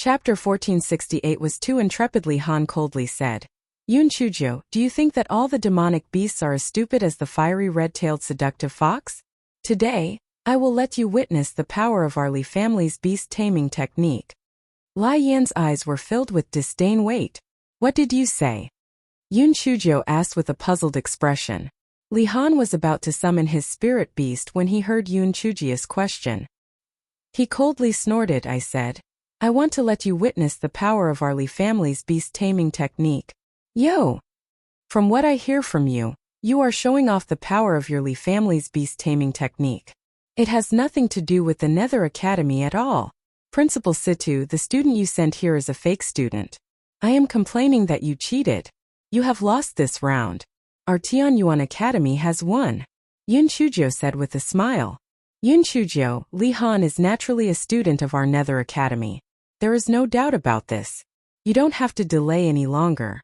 Chapter 1468 was too intrepidly. Han coldly said. Yun Chujo, do you think that all the demonic beasts are as stupid as the fiery red-tailed seductive fox? Today, I will let you witness the power of our Li family's beast-taming technique. Lai Yan's eyes were filled with disdain. Wait, what did you say? Yun Chujo asked with a puzzled expression. Li Han was about to summon his spirit beast when he heard Yun Chujia's question. He coldly snorted. I said, I want to let you witness the power of our Li family's beast-taming technique. Yo! From what I hear from you, you are showing off the power of your Li family's beast-taming technique. It has nothing to do with the Nether Academy at all. Principal Situ, the student you sent here is a fake student. I am complaining that you cheated. You have lost this round. Our Tianyuan Academy has won. Yun Chujo said with a smile. Yun Chujo, Li Han is naturally a student of our Nether Academy. There is no doubt about this. You don't have to delay any longer.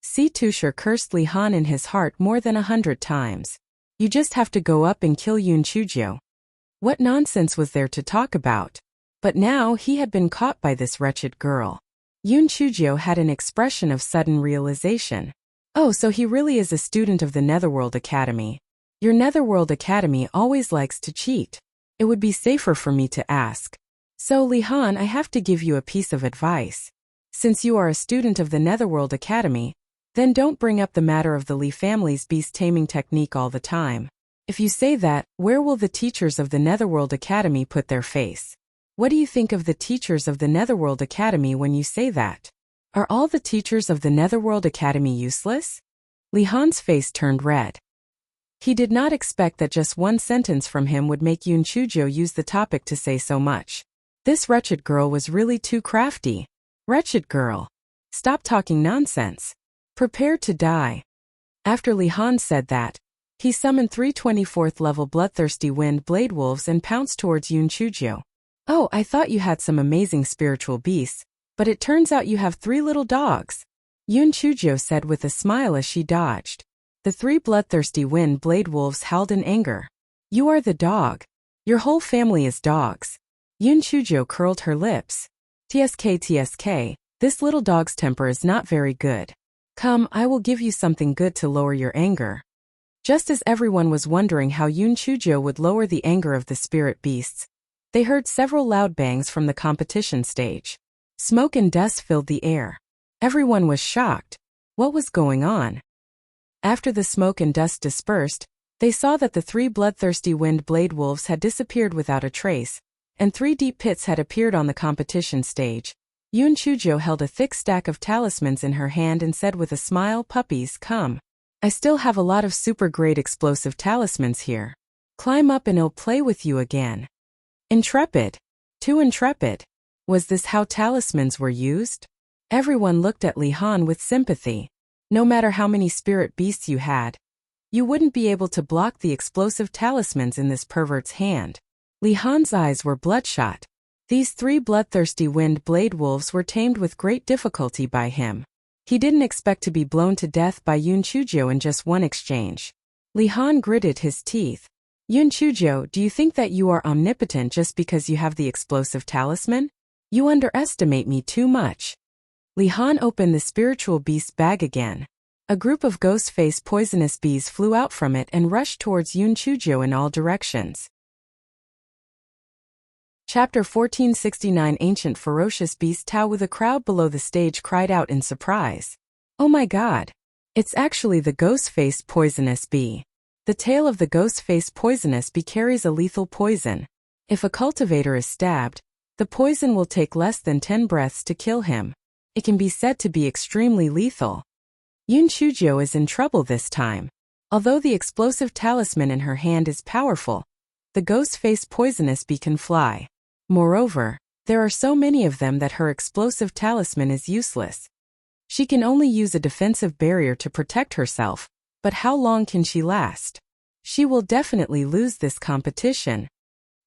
Situsher cursed Li Han in his heart more than 100 times. You just have to go up and kill Yun Chujo. What nonsense was there to talk about? But now he had been caught by this wretched girl. Yun Chujo had an expression of sudden realization. Oh, so he really is a student of the Netherworld Academy. Your Netherworld Academy always likes to cheat. It would be safer for me to ask. So Li Han, I have to give you a piece of advice. Since you are a student of the Netherworld Academy, then don't bring up the matter of the Li family's beast-taming technique all the time. If you say that, where will the teachers of the Netherworld Academy put their face? What do you think of the teachers of the Netherworld Academy when you say that? Are all the teachers of the Netherworld Academy useless? Li Han's face turned red. He did not expect that just one sentence from him would make Yun Chujo use the topic to say so much. This wretched girl was really too crafty. Wretched girl. Stop talking nonsense. Prepare to die. After Li Han said that, he summoned 3 24th level bloodthirsty wind blade wolves and pounced towards Yun Chujo. Oh, I thought you had some amazing spiritual beasts, but it turns out you have 3 little dogs. Yun Chujo said with a smile as she dodged. The 3 bloodthirsty wind blade wolves howled in anger. You are the dog. Your whole family is dogs. Yun Chujo curled her lips. TSK, this little dog's temper is not very good. Come, I will give you something good to lower your anger. Just as everyone was wondering how Yun Chujo would lower the anger of the spirit beasts, they heard several loud bangs from the competition stage. Smoke and dust filled the air. Everyone was shocked. What was going on? After the smoke and dust dispersed, they saw that the 3 bloodthirsty wind blade wolves had disappeared without a trace, and 3 deep pits had appeared on the competition stage. Yun Chujo held a thick stack of talismans in her hand and said with a smile, Puppies, come. I still have a lot of super-grade explosive talismans here. Climb up and I'll play with you again. Intrepid. Too intrepid. Was this how talismans were used? Everyone looked at Li Han with sympathy. No matter how many spirit beasts you had, you wouldn't be able to block the explosive talismans in this pervert's hand. Li Han's eyes were bloodshot. These 3 bloodthirsty wind blade wolves were tamed with great difficulty by him. He didn't expect to be blown to death by Yun Chujo in just one exchange. Li Han gritted his teeth. Yun Chujo, do you think that you are omnipotent just because you have the explosive talisman? You underestimate me too much. Li Han opened the spiritual beast bag again. A group of ghost-faced poisonous bees flew out from it and rushed towards Yun Chujo in all directions. Chapter 1469 Ancient ferocious beast Tao with a crowd below the stage cried out in surprise. Oh my god! It's actually the ghost-faced poisonous bee. The tail of the ghost-faced poisonous bee carries a lethal poison. If a cultivator is stabbed, the poison will take less than 10 breaths to kill him. It can be said to be extremely lethal. Yun Chujo is in trouble this time. Although the explosive talisman in her hand is powerful, the ghost-faced poisonous bee can fly. Moreover, there are so many of them that her explosive talisman is useless. She can only use a defensive barrier to protect herself, but how long can she last? She will definitely lose this competition.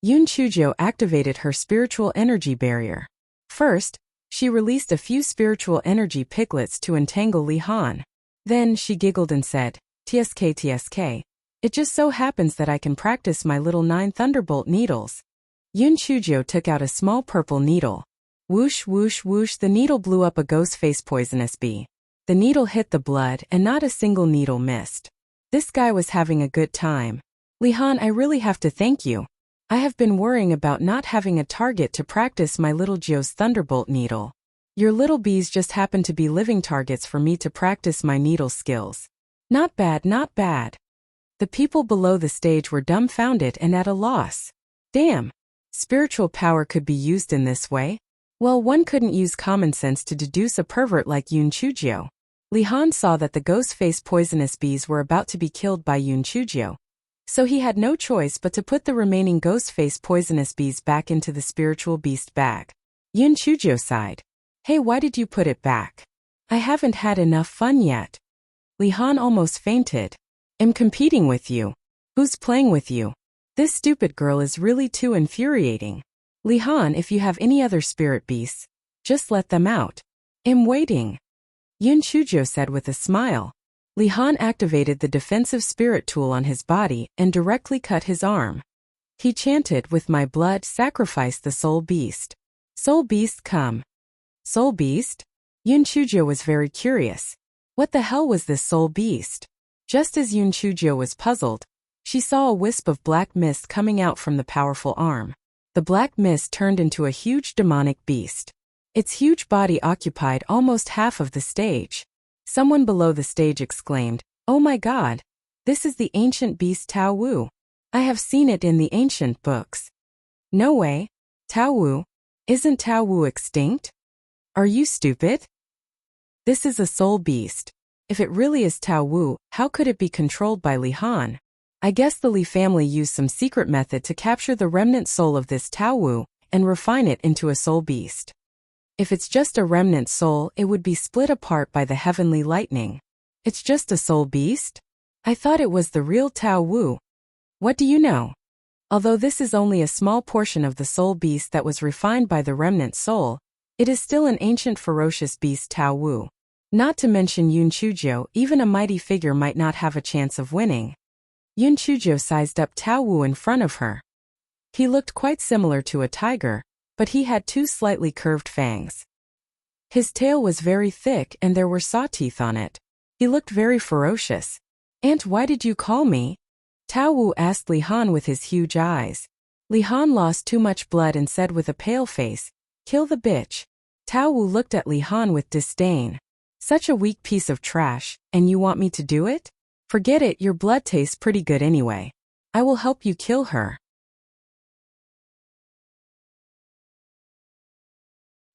Yun Chujo activated her spiritual energy barrier. First, she released a few spiritual energy piglets to entangle Li Han. Then she giggled and said, TSK, it just so happens that I can practice my little 9 thunderbolt needles. Yun Chujo took out a small purple needle. Whoosh, whoosh, whoosh, the needle blew up a ghost-faced poisonous bee. The needle hit the blood and not a single needle missed. This guy was having a good time. Li-Han, I really have to thank you. I have been worrying about not having a target to practice my little Geo's thunderbolt needle. Your little bees just happen to be living targets for me to practice my needle skills. Not bad, not bad. The people below the stage were dumbfounded and at a loss. Damn. Spiritual power could be used in this way? Well, one couldn't use common sense to deduce a pervert like Yun Chujio. Li-Han saw that the ghost-faced poisonous bees were about to be killed by Yun Chujio. So he had no choice but to put the remaining ghost-faced poisonous bees back into the spiritual beast bag. Yun Chujio sighed. Hey, why did you put it back? I haven't had enough fun yet. Li-Han almost fainted. I'm competing with you. Who's playing with you? This stupid girl is really too infuriating. Li-Han, if you have any other spirit beasts, just let them out. I'm waiting. Yun Chujio said with a smile. Li-Han activated the defensive spirit tool on his body and directly cut his arm. He chanted, with my blood, sacrifice the soul beast. Soul beast, come. Soul beast? Yun Chujio was very curious. What the hell was this soul beast? Just as Yun Chujio was puzzled, she saw a wisp of black mist coming out from the powerful arm. The black mist turned into a huge demonic beast. Its huge body occupied almost half of the stage. Someone below the stage exclaimed, "Oh my god! This is the ancient beast Tao Wu. I have seen it in the ancient books." No way. Tao Wu? Isn't Tao Wu extinct? Are you stupid? This is a soul beast. If it really is Tao Wu, how could it be controlled by Li-Han? I guess the Li family used some secret method to capture the remnant soul of this Tao Wu and refine it into a soul beast. If it's just a remnant soul, it would be split apart by the heavenly lightning. It's just a soul beast? I thought it was the real Tao Wu. What do you know? Although this is only a small portion of the soul beast that was refined by the remnant soul, it is still an ancient ferocious beast Tao Wu. Not to mention Yun Chujio, even a mighty figure might not have a chance of winning. Yun Chujio sized up Tao Wu in front of her. He looked quite similar to a tiger, but he had two slightly curved fangs. His tail was very thick and there were saw teeth on it. He looked very ferocious. "Aunt, why did you call me?" Tao Wu asked Li-Han with his huge eyes. Li-Han lost too much blood and said with a pale face, "Kill the bitch." Tao Wu looked at Li-Han with disdain. "Such a weak piece of trash, and you want me to do it? Forget it, your blood tastes pretty good anyway. I will help you kill her."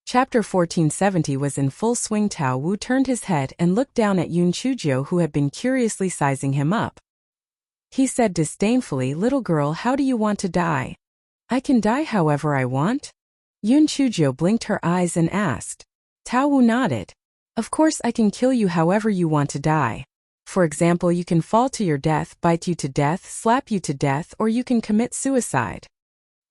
Chapter 1470 was in full swing. Tao Wu turned his head and looked down at Yun Chujio, who had been curiously sizing him up. He said disdainfully, "Little girl, how do you want to die?" "I can die however I want." Yun Chujio blinked her eyes and asked. Tao Wu nodded. "Of course I can kill you however you want to die. For example, you can fall to your death, bite you to death, slap you to death, or you can commit suicide."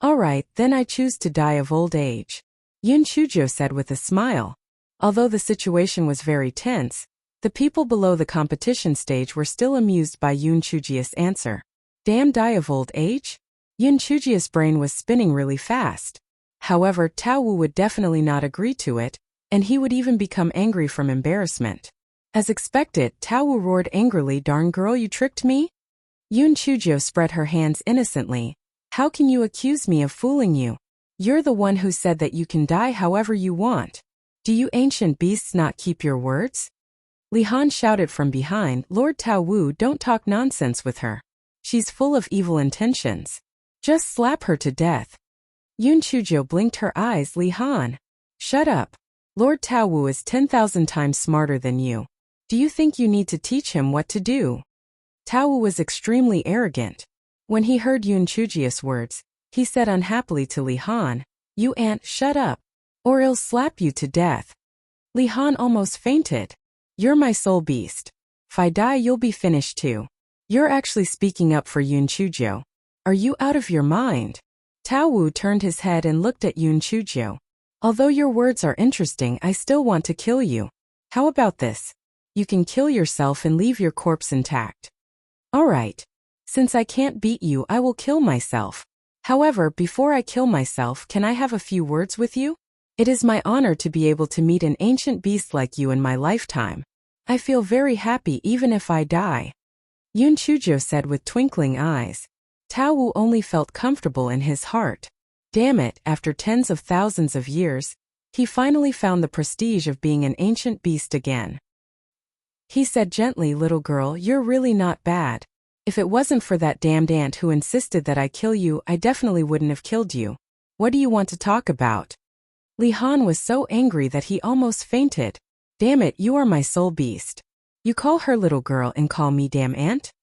"Alright, then I choose to die of old age," Yun Chujio said with a smile. Although the situation was very tense, the people below the competition stage were still amused by Yun Chujio's answer. Damn, die of old age? Yun Chujio's brain was spinning really fast. However, Tao Wu would definitely not agree to it, and he would even become angry from embarrassment. As expected, Tao Wu roared angrily, "Darn girl, you tricked me?" Yun Chujio spread her hands innocently. "How can you accuse me of fooling you? You're the one who said that you can die however you want. Do you ancient beasts not keep your words?" Li-Han shouted from behind, "Lord Tao Wu, don't talk nonsense with her. She's full of evil intentions. Just slap her to death." Yun Chujio blinked her eyes. "Li-Han, shut up. Lord Tao Wu is 10,000 times smarter than you. Do you think you need to teach him what to do?" Tao Wu was extremely arrogant. When he heard Yun Chujio's words, he said unhappily to Li-Han, "You aunt, shut up, or I'll slap you to death." Li-Han almost fainted. "You're my soul beast. If I die, you'll be finished too. You're actually speaking up for Yun Chujio. Are you out of your mind?" Tao Wu turned his head and looked at Yun Chujio. "Although your words are interesting, I still want to kill you. How about this? You can kill yourself and leave your corpse intact." "Alright. Since I can't beat you, I will kill myself. However, before I kill myself, can I have a few words with you?" It is my honor to be able to meet an ancient beast like you in my lifetime. I feel very happy even if I die. Yun Chujo said with twinkling eyes. Tao Wu only felt comfortable in his heart. Damn it, after tens of thousands of years, he finally found the prestige of being an ancient beast again. He said gently, little girl, you're really not bad. If it wasn't for that damned ant who insisted that I kill you, I definitely wouldn't have killed you. What do you want to talk about? Li Han was so angry that he almost fainted. Damn it, you are my soul beast. You call her little girl and call me damn ant?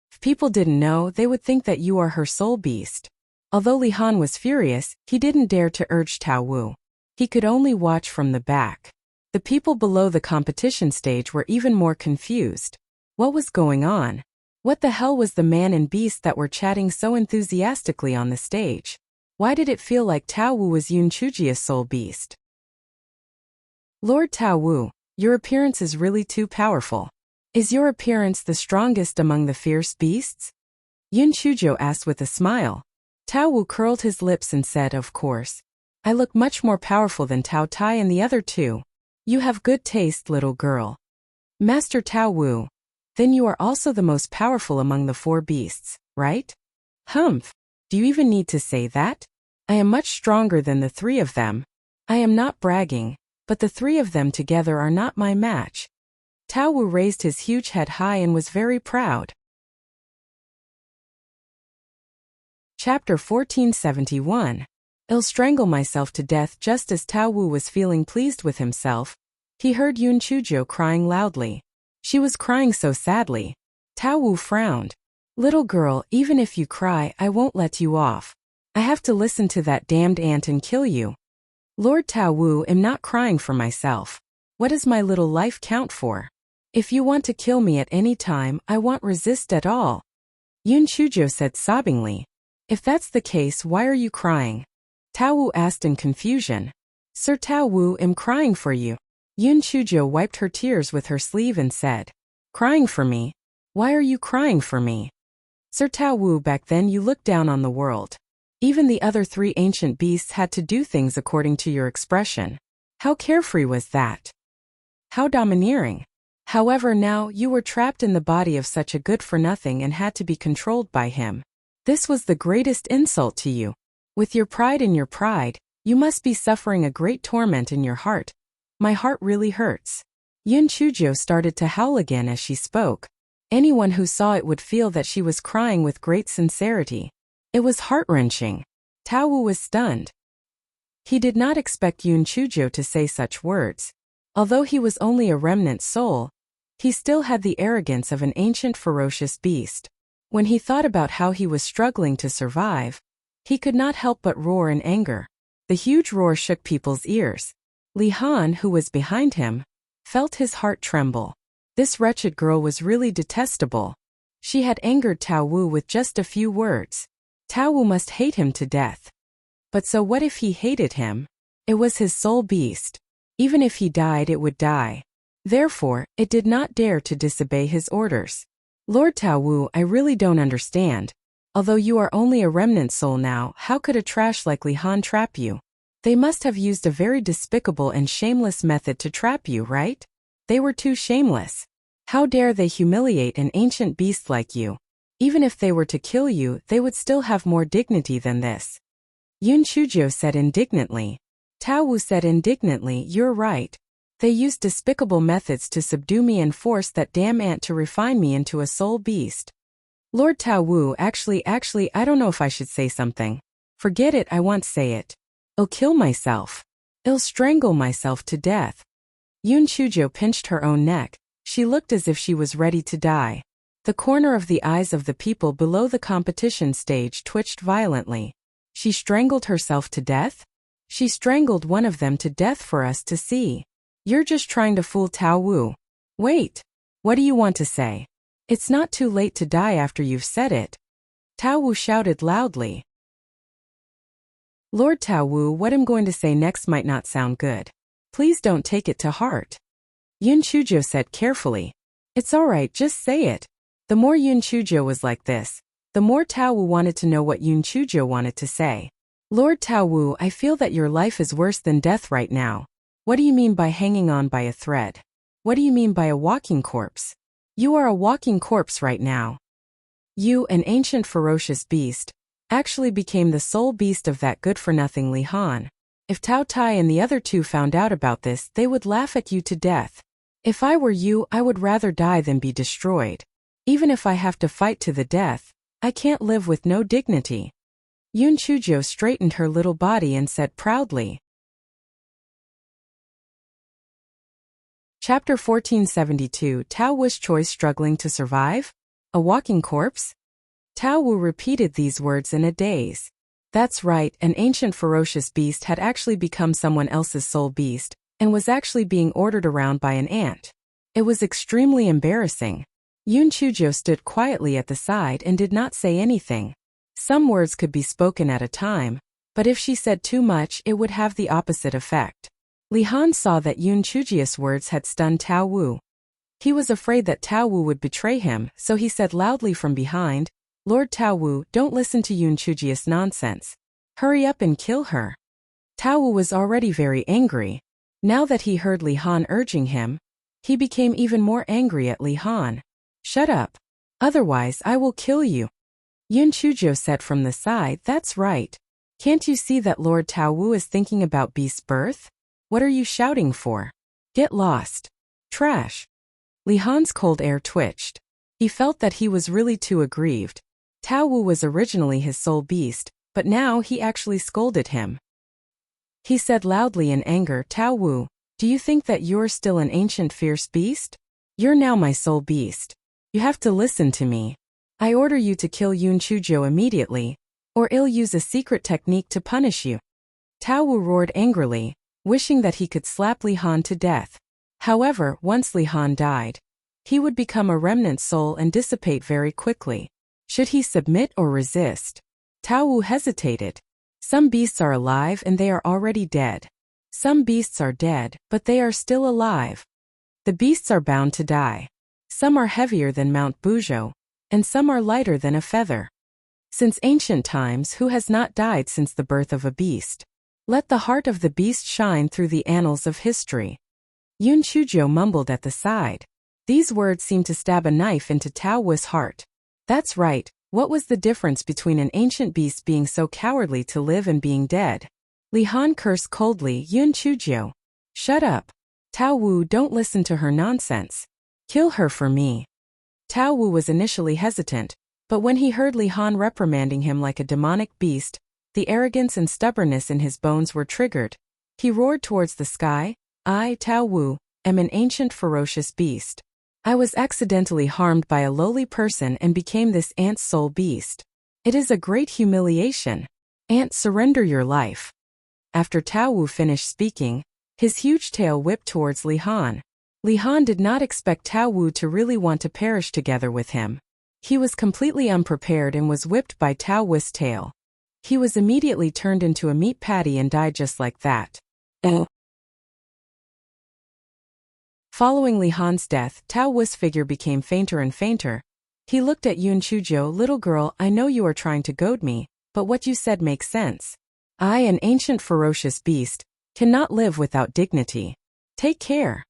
If people didn't know, they would think that you are her soul beast. Although Li Han was furious, he didn't dare to urge Tao Wu. He could only watch from the back. The people below the competition stage were even more confused. What was going on? What the hell was the man and beast that were chatting so enthusiastically on the stage? Why did it feel like Tao Wu was Yun Chujia's soul beast? Lord Tao Wu, your appearance is really too powerful. Is your appearance the strongest among the fierce beasts? Yun Chujo asked with a smile. Tao Wu curled his lips and said, of course. I look much more powerful than Tao Tai and the other two. You have good taste, little girl. Master Tao Wu. Then you are also the most powerful among the four beasts, right? Humph. Do you even need to say that? I am much stronger than the three of them. I am not bragging, but the three of them together are not my match. Tao Wu raised his huge head high and was very proud. Chapter 1471. I'll strangle myself to death. Just as Tao Wu was feeling pleased with himself, he heard Yun Chujo crying loudly. She was crying so sadly. Tao Wu frowned. Little girl, even if you cry, I won't let you off. I have to listen to that damned ant and kill you. Lord Tao Wu, am not crying for myself. What does my little life count for? If you want to kill me at any time, I won't resist at all. Yun Chujo said sobbingly. If that's the case, why are you crying? Tao Wu asked in confusion. Sir Tao Wu, am crying for you. Yun Chujo wiped her tears with her sleeve and said. Crying for me? Why are you crying for me? Sir Tao Wu, back then you looked down on the world. Even the other three ancient beasts had to do things according to your expression. How carefree was that? How domineering. However, now you were trapped in the body of such a good-for-nothing and had to be controlled by him. This was the greatest insult to you. With your pride in your pride, you must be suffering a great torment in your heart. My heart really hurts. Yun Chujo started to howl again as she spoke. Anyone who saw it would feel that she was crying with great sincerity. It was heart-wrenching. Tao Wu was stunned. He did not expect Yun Chujo to say such words. Although he was only a remnant soul, he still had the arrogance of an ancient ferocious beast. When he thought about how he was struggling to survive, he could not help but roar in anger. The huge roar shook people's ears. Li Han, who was behind him, felt his heart tremble. This wretched girl was really detestable. She had angered Tao Wu with just a few words. Tao Wu must hate him to death. But so what if he hated him? It was his soul beast. Even if he died, it would die. Therefore, it did not dare to disobey his orders. Lord Tao Wu, I really don't understand. Although you are only a remnant soul now, how could a trash like Li Han trap you? They must have used a very despicable and shameless method to trap you, right? They were too shameless. How dare they humiliate an ancient beast like you? Even if they were to kill you, they would still have more dignity than this. Yun Chujo said indignantly. Tao Wu said indignantly, you're right. They used despicable methods to subdue me and force that damn ant to refine me into a soul beast. Lord Tao Wu, actually, I don't know if I should say something. Forget it, I won't say it. I'll kill myself. I'll strangle myself to death. Yun Chujo pinched her own neck. She looked as if she was ready to die. The corner of the eyes of the people below the competition stage twitched violently. She strangled herself to death? She strangled one of them to death for us to see. You're just trying to fool Tao Wu. Wait. What do you want to say? It's not too late to die after you've said it. Tao Wu shouted loudly. Lord Tao Wu, what I'm going to say next might not sound good. Please don't take it to heart. Yun Chujo said carefully. It's alright, just say it. The more Yun Chujo was like this, the more Tao Wu wanted to know what Yun Chujo wanted to say. Lord Tao Wu, I feel that your life is worse than death right now. What do you mean by hanging on by a thread? What do you mean by a walking corpse? You are a walking corpse right now. You, an ancient ferocious beast, actually became the sole beast of that good-for-nothing Li Han. If Tao Tai and the other two found out about this, they would laugh at you to death. If I were you, I would rather die than be destroyed. Even if I have to fight to the death, I can't live with no dignity. Yun Chuzhou straightened her little body and said proudly. Chapter 1472 Tao Wu's choice struggling to survive? A walking corpse? Tao Wu repeated these words in a daze. That's right, an ancient ferocious beast had actually become someone else's soul beast, and was actually being ordered around by an ant. It was extremely embarrassing. Yun Chuzhou stood quietly at the side and did not say anything. Some words could be spoken at a time, but if she said too much it would have the opposite effect. Li Han saw that Yun Chuzhou's words had stunned Tao Wu. He was afraid that Tao Wu would betray him, so he said loudly from behind, Lord Tao Wu, don't listen to Yun Chuzhou's nonsense. Hurry up and kill her. Tao Wu was already very angry. Now that he heard Li Han urging him, he became even more angry at Li Han. Shut up. Otherwise I will kill you. Yun Chuzhou said from the side, that's right. Can't you see that Lord Tao Wu is thinking about Beast's birth? What are you shouting for? Get lost. Trash. Li Han's cold air twitched. He felt that he was really too aggrieved. Tao Wu was originally his soul beast, but now he actually scolded him. He said loudly in anger, Tao Wu, do you think that you're still an ancient fierce beast? You're now my soul beast. You have to listen to me. I order you to kill Yun Chuzhou immediately, or I'll use a secret technique to punish you. Tao Wu roared angrily, wishing that he could slap Li Han to death. However, once Li Han died, he would become a remnant soul and dissipate very quickly. Should he submit or resist? Tao Wu hesitated. Some beasts are alive and they are already dead. Some beasts are dead, but they are still alive. The beasts are bound to die. Some are heavier than Mount Buzhou, and some are lighter than a feather. Since ancient times, who has not died since the birth of a beast? Let the heart of the beast shine through the annals of history. Yun Chuzhou mumbled at the side. These words seemed to stab a knife into Tao Wu's heart. That's right, what was the difference between an ancient beast being so cowardly to live and being dead? Li Han cursed coldly, Yun Chuzhou. Shut up. Tao Wu, don't listen to her nonsense. Kill her for me. Tao Wu was initially hesitant, but when he heard Li Han reprimanding him like a demonic beast, the arrogance and stubbornness in his bones were triggered. He roared towards the sky, I, Tao Wu, am an ancient ferocious beast. I was accidentally harmed by a lowly person and became this ant's soul beast. It is a great humiliation. Ant, surrender your life. After Tao Wu finished speaking, his huge tail whipped towards Li Han. Li Han did not expect Tao Wu to really want to perish together with him. He was completely unprepared and was whipped by Tao Wu's tail. He was immediately turned into a meat patty and died just like that. Following Li Han's death, Tao Wu's figure became fainter and fainter. He looked at Yun Chuzhou, little girl, I know you are trying to goad me, but what you said makes sense. I, an ancient ferocious beast, cannot live without dignity. Take care.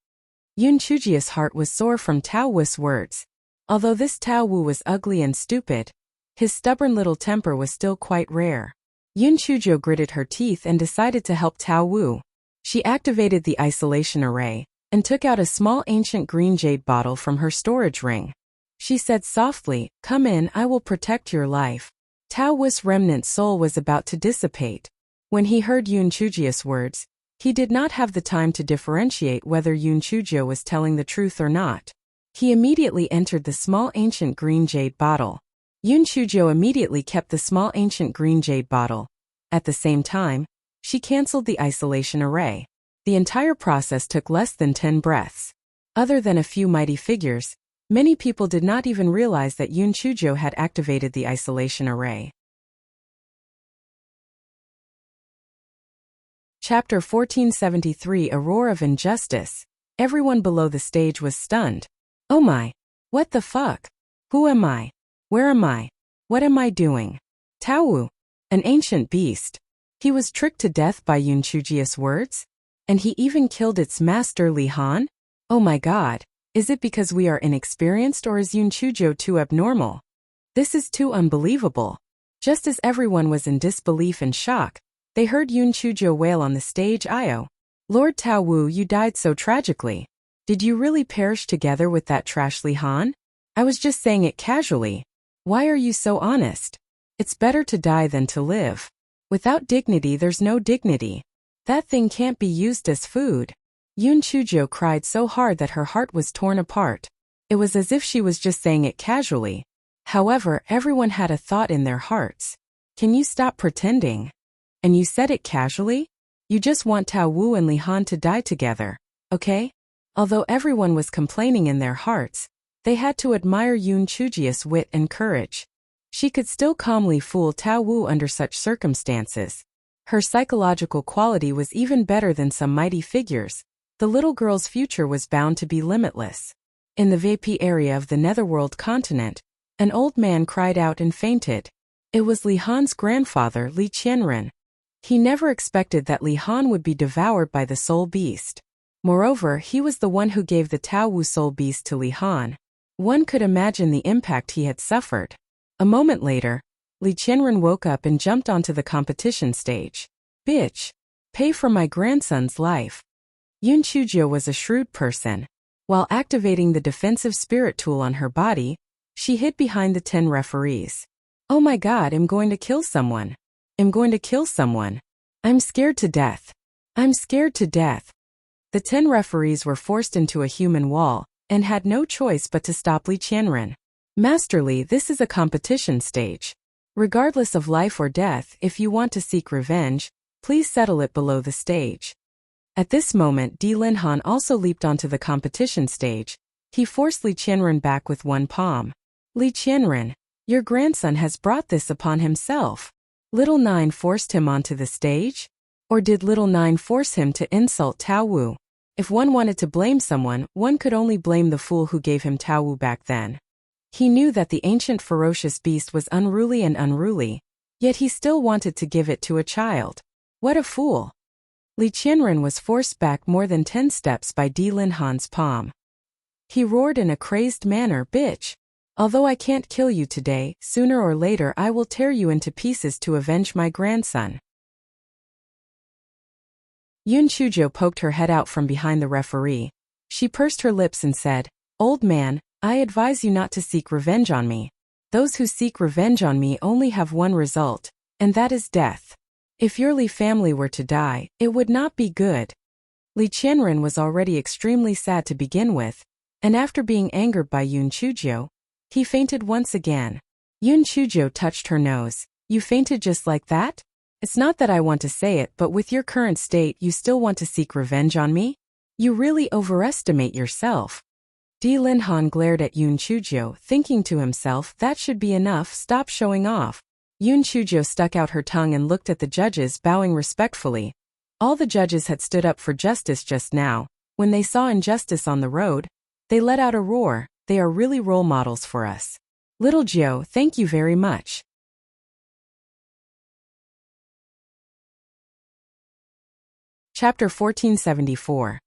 Yun Chuzhou's heart was sore from Tao Wu's words. Although this Tao Wu was ugly and stupid, his stubborn little temper was still quite rare. Yun Chuzhou gritted her teeth and decided to help Tao Wu. She activated the isolation array, and took out a small ancient green jade bottle from her storage ring. She said softly, come in, I will protect your life. Tao Wu's remnant soul was about to dissipate. When he heard Yun Chuzhou's words, he did not have the time to differentiate whether Yun Chuzhou was telling the truth or not. He immediately entered the small ancient green jade bottle. Yun Chuzhou immediately kept the small ancient green jade bottle. At the same time, she cancelled the isolation array. The entire process took less than 10 breaths. Other than a few mighty figures, many people did not even realize that Yun Chuzhou had activated the isolation array. Chapter 1473 A Roar of Injustice. Everyone below the stage was stunned. Oh my! What the fuck? Who am I? Where am I? What am I doing? Tao Wu, an ancient beast. He was tricked to death by Yun Chujia's words? And he even killed its master Li Han? Oh my god, is it because we are inexperienced or is Yun Chujio too abnormal? This is too unbelievable. Just as everyone was in disbelief and shock, they heard Yun Chujio wail on the stage. "Io. Lord Tao Wu, you died so tragically. Did you really perish together with that trash Li Han? I was just saying it casually. Why are you so honest? It's better to die than to live. Without dignity there's no dignity. That thing can't be used as food." Yun Chujio cried so hard that her heart was torn apart. It was as if she was just saying it casually. However, everyone had a thought in their hearts. Can you stop pretending? And you said it casually? You just want Tao Wu and Li Han to die together, okay? Although everyone was complaining in their hearts, they had to admire Yun Chujio's wit and courage. She could still calmly fool Tao Wu under such circumstances. Her psychological quality was even better than some mighty figures. The little girl's future was bound to be limitless. In the VIP area of the Netherworld continent, an old man cried out and fainted. It was Li Han's grandfather, Li Qianren. He never expected that Li Han would be devoured by the soul beast. Moreover, he was the one who gave the Tao Wu soul beast to Li Han. One could imagine the impact he had suffered. A moment later, Li Qianren woke up and jumped onto the competition stage. "Bitch! Pay for my grandson's life." Yun Chujio was a shrewd person. While activating the defensive spirit tool on her body, she hid behind the 10 referees. "Oh my god, I'm going to kill someone. I'm going to kill someone. I'm scared to death. I'm scared to death." The 10 referees were forced into a human wall, and had no choice but to stop Li Qianren. "Master Li, this is a competition stage. Regardless of life or death, if you want to seek revenge, please settle it below the stage." At this moment, Di Linhan also leaped onto the competition stage. He forced Li Qianren back with one palm. "Li Qianren, your grandson has brought this upon himself. Little Nine forced him onto the stage? Or did Little Nine force him to insult Tao Wu? If one wanted to blame someone, one could only blame the fool who gave him Tao Wu back then. He knew that the ancient ferocious beast was unruly, yet he still wanted to give it to a child. What a fool!" Li Qianren was forced back more than 10 steps by Di Linhan's palm. He roared in a crazed manner, "Bitch! Although I can't kill you today, sooner or later I will tear you into pieces to avenge my grandson." Yun Chujio poked her head out from behind the referee. She pursed her lips and said, "Old man, I advise you not to seek revenge on me. Those who seek revenge on me only have one result, and that is death. If your Li family were to die, it would not be good." Li Qianren was already extremely sad to begin with, and after being angered by Yun Chujio, he fainted once again. Yun Chujio touched her nose. "You fainted just like that? It's not that I want to say it, but with your current state you still want to seek revenge on me? You really overestimate yourself." Di Linhan glared at Yun Chujio, thinking to himself, that should be enough, stop showing off. Yun Chujio stuck out her tongue and looked at the judges, bowing respectfully. All the judges had stood up for justice just now. When they saw injustice on the road, they let out a roar. They are really role models for us. Little Jiu, thank you very much. Chapter 1474.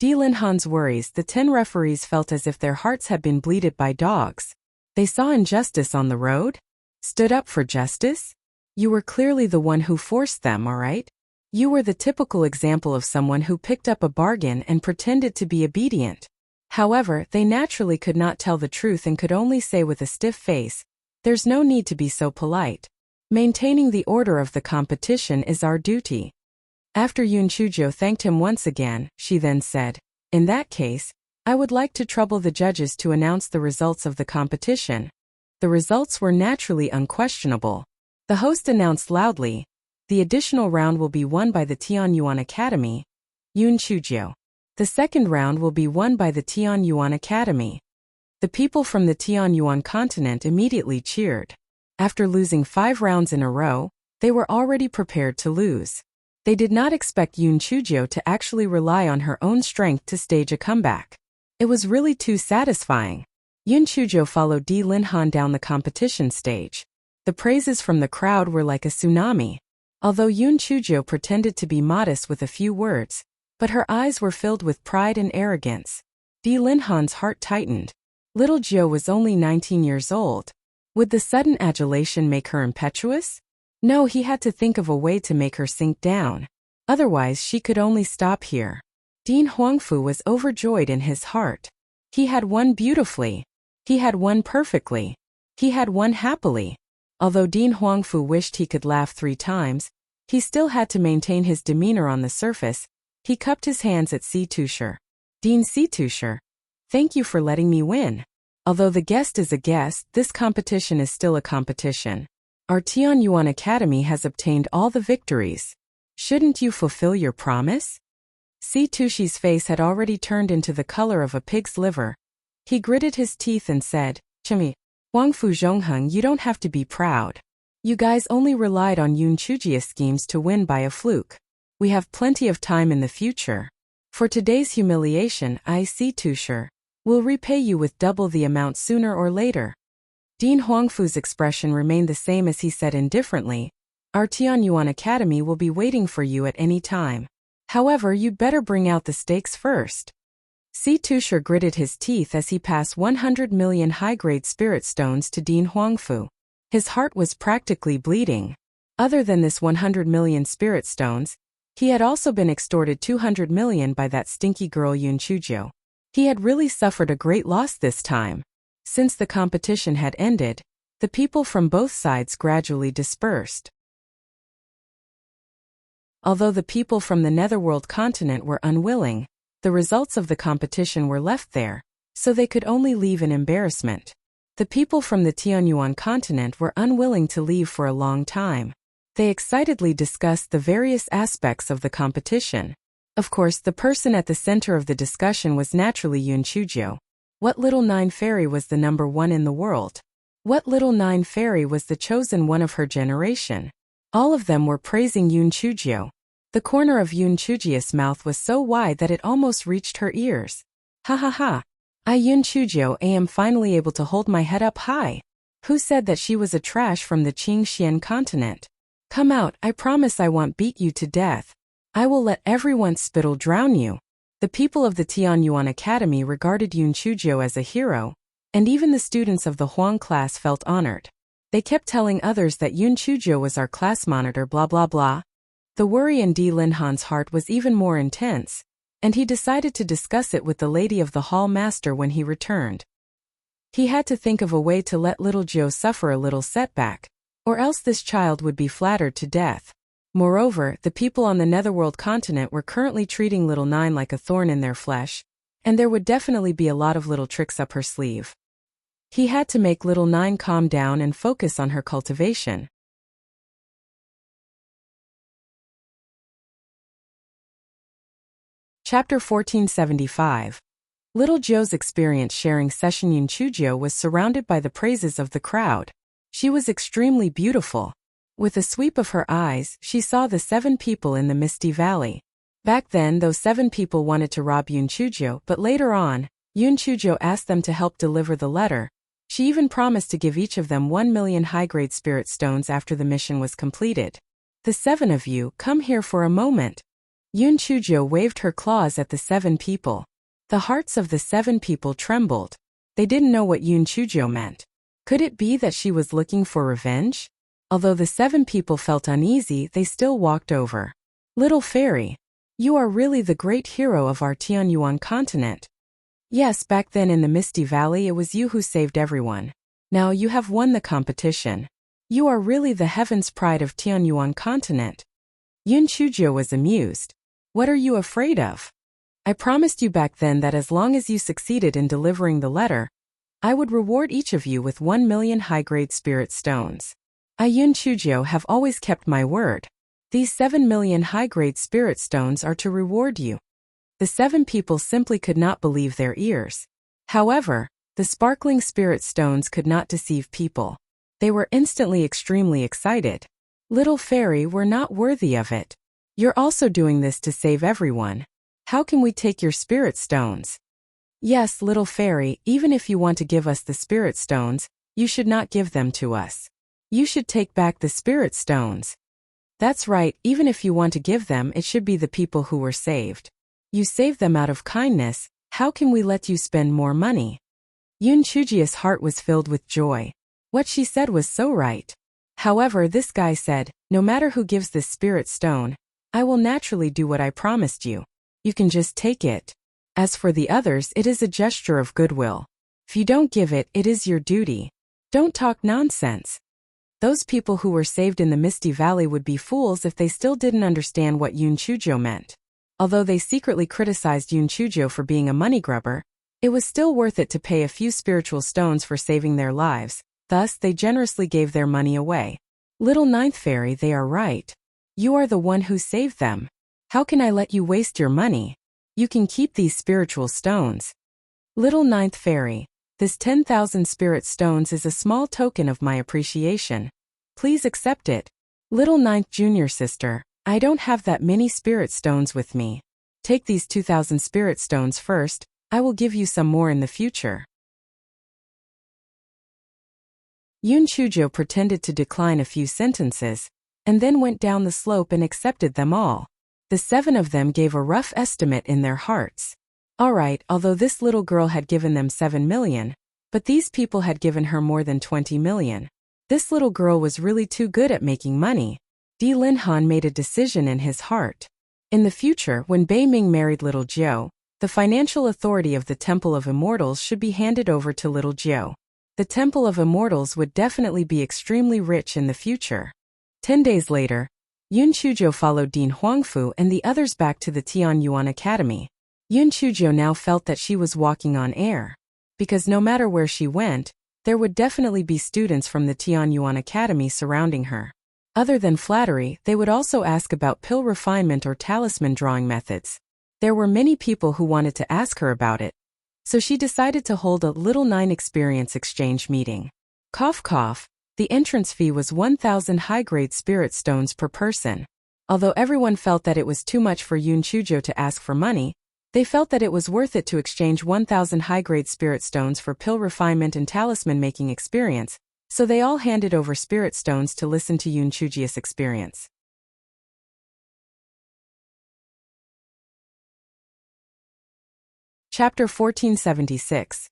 Di Linhan's worries. The 10 referees felt as if their hearts had been bleated by dogs. They saw injustice on the road? Stood up for justice? You were clearly the one who forced them, alright? You were the typical example of someone who picked up a bargain and pretended to be obedient. However, they naturally could not tell the truth and could only say with a stiff face, "There's no need to be so polite. Maintaining the order of the competition is our duty." After Yun Chujio thanked him once again, she then said, "In that case, I would like to trouble the judges to announce the results of the competition." The results were naturally unquestionable. The host announced loudly, "The additional round will be won by the Tianyuan Academy, Yun Chujio. The second round will be won by the Tianyuan Academy." The people from the Tianyuan continent immediately cheered. After losing 5 rounds in a row, they were already prepared to lose. They did not expect Yun Chujio to actually rely on her own strength to stage a comeback. It was really too satisfying. Yun Chujio followed Di Linhan down the competition stage. The praises from the crowd were like a tsunami. Although Yoon Chujio pretended to be modest with a few words, but her eyes were filled with pride and arrogance. Di Linhan's heart tightened. Little Jo was only 19 years old. Would the sudden adulation make her impetuous? No, he had to think of a way to make her sink down. Otherwise, she could only stop here. Dean Huangfu was overjoyed in his heart. He had won beautifully. He had won perfectly. He had won happily. Although Dean Huangfu wished he could laugh 3 times, he still had to maintain his demeanor on the surface. He cupped his hands at Situsher. Dean Situsher, thank you for letting me win. Although the guest is a guest, this competition is still a competition. Our Tianyuan Academy has obtained all the victories. Shouldn't you fulfill your promise? Situshi's face had already turned into the color of a pig's liver. He gritted his teeth and said, Chimi, Huangfu Zhongheng, you don't have to be proud. You guys only relied on Yoon Chujia's schemes to win by a fluke. We have plenty of time in the future. For today's humiliation, I, Situsher, will repay you with double the amount sooner or later. Dean Huangfu's expression remained the same as he said indifferently, Our Tianyuan Academy will be waiting for you at any time. However, you'd better bring out the stakes first. Situsher gritted his teeth as he passed 100 million high-grade spirit stones to Dean Huangfu. His heart was practically bleeding. Other than this 100 million spirit stones, he had also been extorted 200 million by that stinky girl Yoon Chujio. He had really suffered a great loss this time. Since the competition had ended, the people from both sides gradually dispersed. Although the people from the Netherworld continent were unwilling, the results of the competition were left there, so they could only leave in embarrassment. The people from the Tianyuan continent were unwilling to leave for a long time. They excitedly discussed the various aspects of the competition. Of course, the person at the center of the discussion was naturally Yoon Chujio. What little 9 fairy was the number 1 in the world? What little 9 fairy was the chosen one of her generation? All of them were praising Yoon Chujio. The corner of Yoon Chujio's mouth was so wide that it almost reached her ears. Ha ha ha. I Yoon Chujio am finally able to hold my head up high. Who said that she was a trash from the Qingxian continent? Come out, I promise I won't beat you to death. I will let everyone's spittle drown you. The people of the Tianyuan Academy regarded Yoon Chujio as a hero, and even the students of the Huang class felt honored. They kept telling others that Yoon Chujio was our class monitor blah blah blah. The worry in Di Linhan's heart was even more intense, and he decided to discuss it with the lady of the hall master when he returned. He had to think of a way to let little Jo suffer a little setback, or else this child would be flattered to death. Moreover, the people on the Netherworld continent were currently treating little 9 like a thorn in their flesh, and there would definitely be a lot of little tricks up her sleeve. He had to make little 9 calm down and focus on her cultivation. Chapter 1475. Little Jo's experience sharing session Yoon Chujio was surrounded by the praises of the crowd. She was extremely beautiful. With a sweep of her eyes, she saw the 7 people in the Misty Valley. Back then, those 7 people wanted to rob Yoon Chujio, but later on, Yoon Chujio asked them to help deliver the letter. She even promised to give each of them 1 million high-grade spirit stones after the mission was completed. The 7 of you, come here for a moment. Yoon Chujio waved her claws at the 7 people. The hearts of the 7 people trembled. They didn't know what Yoon Chujio meant. Could it be that she was looking for revenge? Although the 7 people felt uneasy, they still walked over. Little fairy, you are really the great hero of our Tianyuan continent. Yes, back then in the Misty Valley it was you who saved everyone. Now you have won the competition. You are really the heaven's pride of Tianyuan continent. Yoon Chujio was amused. What are you afraid of? I promised you back then that as long as you succeeded in delivering the letter, I would reward each of you with 1 million high-grade spirit stones. I Yoon Chujio have always kept my word. These 7 million high-grade spirit stones are to reward you. The 7 people simply could not believe their ears. However, the sparkling spirit stones could not deceive people. They were instantly extremely excited. Little fairy, we're not worthy of it. You're also doing this to save everyone. How can we take your spirit stones? Yes, little fairy, even if you want to give us the spirit stones, you should not give them to us. You should take back the spirit stones. That's right, even if you want to give them, it should be the people who were saved. You saved them out of kindness, how can we let you spend more money? Yoon Chujia's heart was filled with joy. What she said was so right. However, this guy said, no matter who gives this spirit stone, I will naturally do what I promised you. You can just take it. As for the others, it is a gesture of goodwill. If you don't give it, it is your duty. Don't talk nonsense. Those people who were saved in the Misty Valley would be fools if they still didn't understand what Yoon Chujio meant. Although they secretly criticized Yoon Chujio for being a money grubber, it was still worth it to pay a few spiritual stones for saving their lives, thus they generously gave their money away. Little Ninth Fairy, they are right. You are the one who saved them. How can I let you waste your money? You can keep these spiritual stones. Little Ninth Fairy, this 10,000 spirit stones is a small token of my appreciation. Please accept it. Little Ninth Junior Sister, I don't have that many spirit stones with me. Take these 2,000 spirit stones first, I will give you some more in the future. Yoon Chujio pretended to decline a few sentences, and then went down the slope and accepted them all. The 7 of them gave a rough estimate in their hearts. Alright, although this little girl had given them 7 million, but these people had given her more than 20 million. This little girl was really too good at making money. Di Linhan made a decision in his heart. In the future, when Bei Ming married little Jiao, the financial authority of the Temple of Immortals should be handed over to little Jiao. The Temple of Immortals would definitely be extremely rich in the future. 10 days later, Yoon Chujio followed Dean Huangfu and the others back to the Tianyuan Academy. Yoon Chujio now felt that she was walking on air. Because no matter where she went, there would definitely be students from the Tianyuan Academy surrounding her. Other than flattery, they would also ask about pill refinement or talisman drawing methods. There were many people who wanted to ask her about it. So she decided to hold a Little 9 experience exchange meeting. Cough cough, the entrance fee was 1,000 high-grade spirit stones per person. Although everyone felt that it was too much for Yoon Chujio to ask for money, they felt that it was worth it to exchange 1,000 high-grade spirit stones for pill refinement and talisman making experience, so they all handed over spirit stones to listen to Yoon Chujio's experience. Chapter 1476.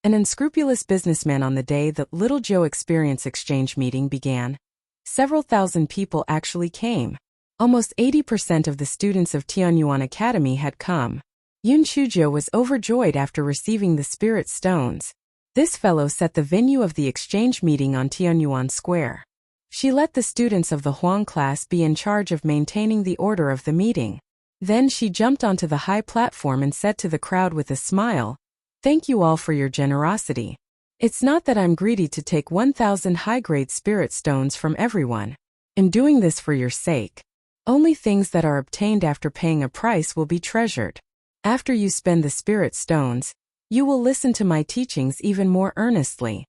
An unscrupulous businessman. On the day that Little Joe Experience Exchange meeting began, several thousand people actually came. Almost 80% of the students of Tianyuan Academy had come. Yoon Chujio was overjoyed after receiving the spirit stones. This fellow set the venue of the exchange meeting on Tianyuan Square. She let the students of the Huang class be in charge of maintaining the order of the meeting. Then she jumped onto the high platform and said to the crowd with a smile, "Thank you all for your generosity. It's not that I'm greedy to take 1,000 high-grade spirit stones from everyone. I'm doing this for your sake. Only things that are obtained after paying a price will be treasured. After you spend the spirit stones, you will listen to my teachings even more earnestly."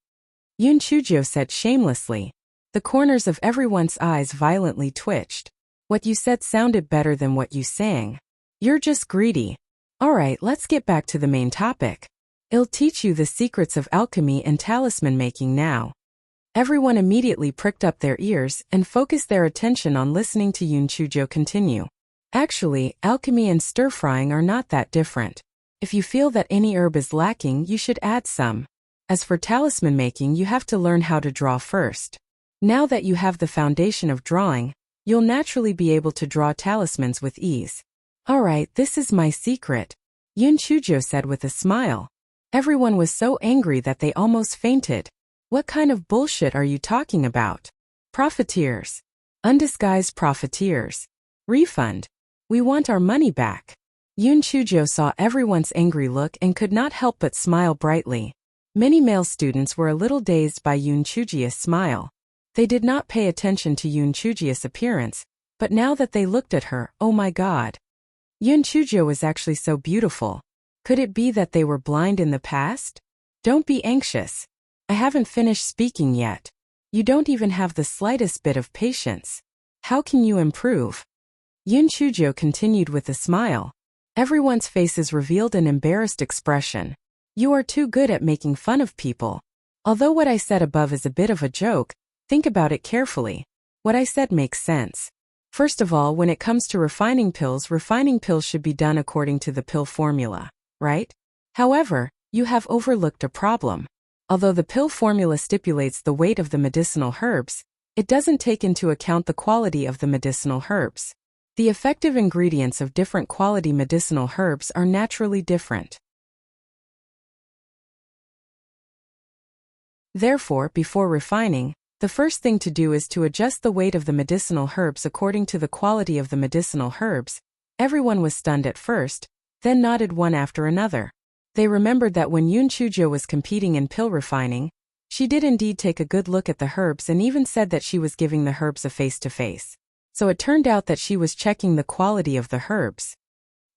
Yoon Chujio said shamelessly. The corners of everyone's eyes violently twitched. What you said sounded better than what you sang. You're just greedy. Alright, let's get back to the main topic. I'll teach you the secrets of alchemy and talisman making now. Everyone immediately pricked up their ears and focused their attention on listening to Yoon Chujio continue. Actually, alchemy and stir-frying are not that different. If you feel that any herb is lacking, you should add some. As for talisman making, you have to learn how to draw first. Now that you have the foundation of drawing, you'll naturally be able to draw talismans with ease. Alright, this is my secret, Yoon Chujio said with a smile. Everyone was so angry that they almost fainted. What kind of bullshit are you talking about? Profiteers. Undisguised profiteers. Refund. We want our money back. Yoon Chujio saw everyone's angry look and could not help but smile brightly. Many male students were a little dazed by Yoon Chujio's smile. They did not pay attention to Yoon Chujio's appearance, but now that they looked at her, oh my god. Yoon Chujio was actually so beautiful. Could it be that they were blind in the past? Don't be anxious. I haven't finished speaking yet. You don't even have the slightest bit of patience. How can you improve? Yoon Chujio continued with a smile. Everyone's faces revealed an embarrassed expression. You are too good at making fun of people. Although what I said above is a bit of a joke, think about it carefully. What I said makes sense. First of all, when it comes to refining pills should be done according to the pill formula, right? However, you have overlooked a problem. Although the pill formula stipulates the weight of the medicinal herbs, it doesn't take into account the quality of the medicinal herbs. The effective ingredients of different quality medicinal herbs are naturally different. Therefore, before refining, the first thing to do is to adjust the weight of the medicinal herbs according to the quality of the medicinal herbs. Everyone was stunned at first, then nodded one after another. They remembered that when Yoon Chujo was competing in pill refining, she did indeed take a good look at the herbs and even said that she was giving the herbs a face-to-face. So it turned out that she was checking the quality of the herbs.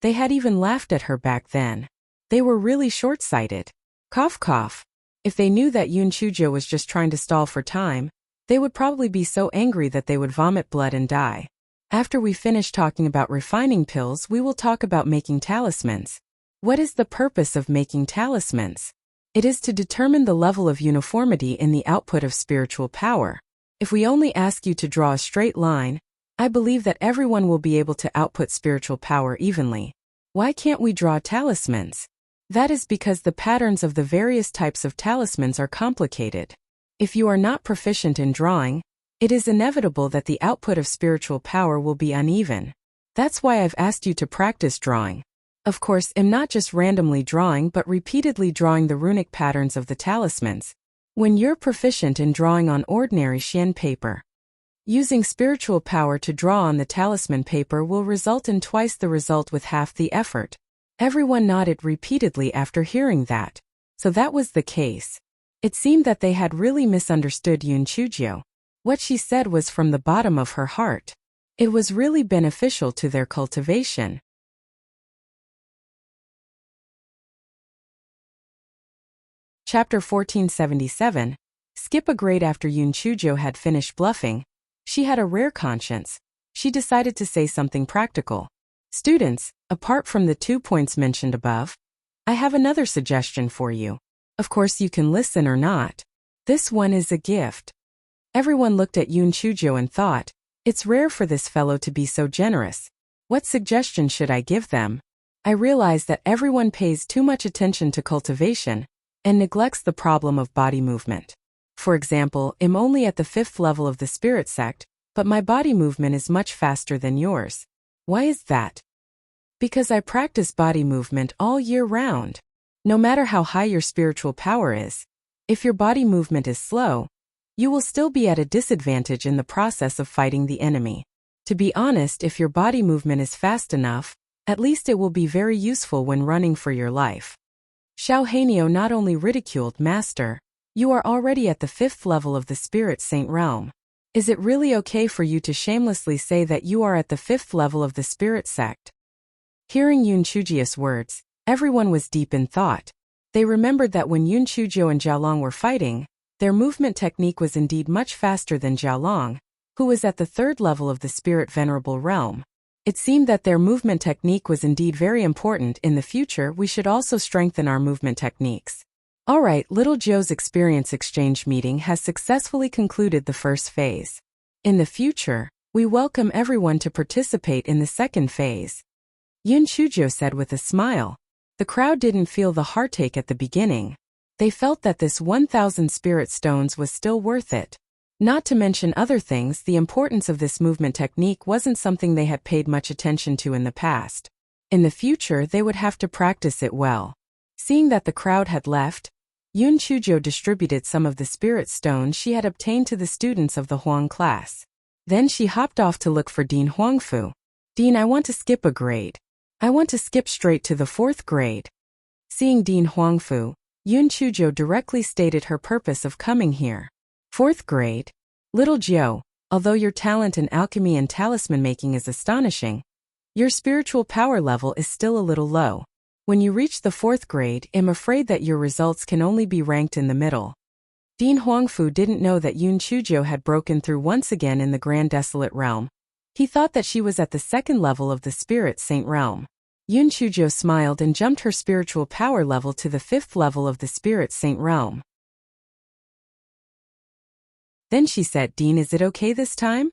They had even laughed at her back then. They were really short-sighted. Cough cough. If they knew that Yoon Chujo was just trying to stall for time, they would probably be so angry that they would vomit blood and die. After we finish talking about refining pills, we will talk about making talismans. What is the purpose of making talismans? It is to determine the level of uniformity in the output of spiritual power. If we only ask you to draw a straight line, I believe that everyone will be able to output spiritual power evenly. Why can't we draw talismans? That is because the patterns of the various types of talismans are complicated. If you are not proficient in drawing, it is inevitable that the output of spiritual power will be uneven. That's why I've asked you to practice drawing. Of course, I'm not just randomly drawing but repeatedly drawing the runic patterns of the talismans. When you're proficient in drawing on ordinary Xian paper, using spiritual power to draw on the talisman paper will result in twice the result with half the effort. Everyone nodded repeatedly after hearing that. So that was the case. It seemed that they had really misunderstood Yoon Chujo. What she said was from the bottom of her heart. It was really beneficial to their cultivation. Chapter 1477. Skip a grade. After Yoon Chujo had finished bluffing, she had a rare conscience. She decided to say something practical. Students, apart from the 2 points mentioned above, I have another suggestion for you. Of course you can listen or not. This one is a gift. Everyone looked at Yoon Chujo and thought, it's rare for this fellow to be so generous. What suggestion should I give them? I realize that everyone pays too much attention to cultivation and neglects the problem of body movement. For example, I'm only at the 5th level of the spirit sect, but my body movement is much faster than yours. Why is that? Because I practice body movement all year round. No matter how high your spiritual power is, if your body movement is slow, you will still be at a disadvantage in the process of fighting the enemy. To be honest, if your body movement is fast enough, at least it will be very useful when running for your life. Xiao Hanyo not only ridiculed, Master, you are already at the 5th level of the Spirit Saint realm. Is it really okay for you to shamelessly say that you are at the 5th level of the Spirit sect? Hearing Yoon Chujio's words, everyone was deep in thought. They remembered that when Yoon Chujo and Jiaolong were fighting, their movement technique was indeed much faster than Jiaolong, who was at the 3rd level of the Spirit Venerable realm. It seemed that their movement technique was indeed very important. In the future, we should also strengthen our movement techniques. Alright, Little Joe's experience exchange meeting has successfully concluded the first phase. In the future, we welcome everyone to participate in the second phase. Yoon Chujo said with a smile. The crowd didn't feel the heartache at the beginning. They felt that this 1,000 spirit stones was still worth it. Not to mention other things, the importance of this movement technique wasn't something they had paid much attention to in the past. In the future, they would have to practice it well. Seeing that the crowd had left, Yoon Chujo distributed some of the spirit stones she had obtained to the students of the Huang class. Then she hopped off to look for Dean Huangfu. Dean, I want to skip a grade. I want to skip straight to the 4th grade. Seeing Dean Huangfu, Yoon Chujo directly stated her purpose of coming here. 4th grade? Little Jiao, although your talent in alchemy and talisman making is astonishing, your spiritual power level is still a little low. When you reach the 4th grade, I'm afraid that your results can only be ranked in the middle. Dean Huangfu didn't know that Yoon Chujo had broken through once again in the Grand Desolate Realm. He thought that she was at the 2nd level of the Spirit Saint realm. Yoon Chujo smiled and jumped her spiritual power level to the 5th level of the Spirit Saint realm. Then she said, Dean, is it okay this time?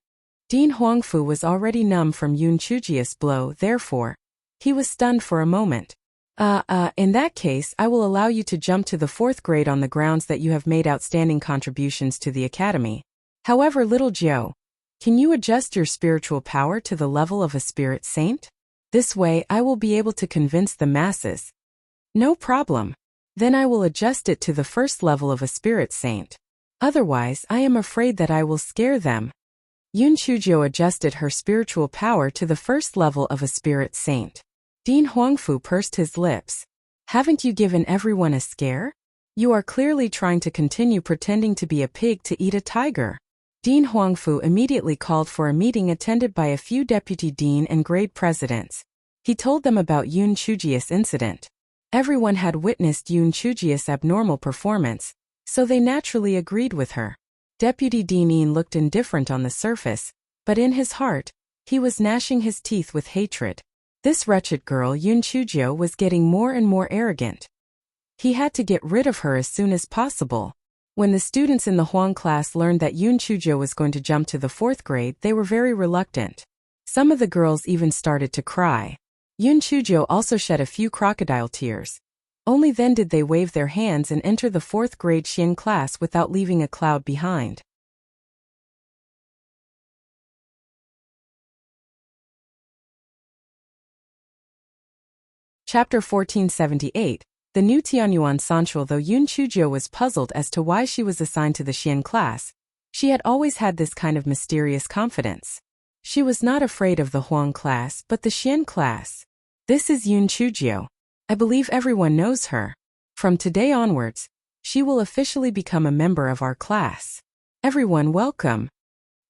Dean Huangfu was already numb from Yun Chujia's blow, therefore, he was stunned for a moment. In that case, I will allow you to jump to the 4th grade on the grounds that you have made outstanding contributions to the academy. However, little Jiu, can you adjust your spiritual power to the level of a spirit saint? This way, I will be able to convince the masses. No problem. Then I will adjust it to the 1st level of a spirit saint. Otherwise, I am afraid that I will scare them. Yun Chuzhou adjusted her spiritual power to the 1st level of a spirit saint. Dean Huangfu pursed his lips. Haven't you given everyone a scare? You are clearly trying to continue pretending to be a pig to eat a tiger. Dean Huangfu immediately called for a meeting attended by a few deputy dean and grade presidents. He told them about Yun Chujia's incident. Everyone had witnessed Yun Chujia's abnormal performance, so they naturally agreed with her. Deputy Dean Yin looked indifferent on the surface, but in his heart, he was gnashing his teeth with hatred. This wretched girl Yun Chuzhou was getting more and more arrogant. He had to get rid of her as soon as possible. When the students in the Huang class learned that Yun Chuzhou was going to jump to the 4th grade, they were very reluctant. Some of the girls even started to cry. Yun Chuzhou also shed a few crocodile tears. Only then did they wave their hands and enter the 4th grade Xian class without leaving a cloud behind. Chapter 1478, The New Tianyuan Sanchuan. Though Yun Chuzhou was puzzled as to why she was assigned to the Xian class, she had always had this kind of mysterious confidence. She was not afraid of the Huang class but the Xian class. This is Yun Chuzhou. I believe everyone knows her. From today onwards, she will officially become a member of our class. Everyone welcome.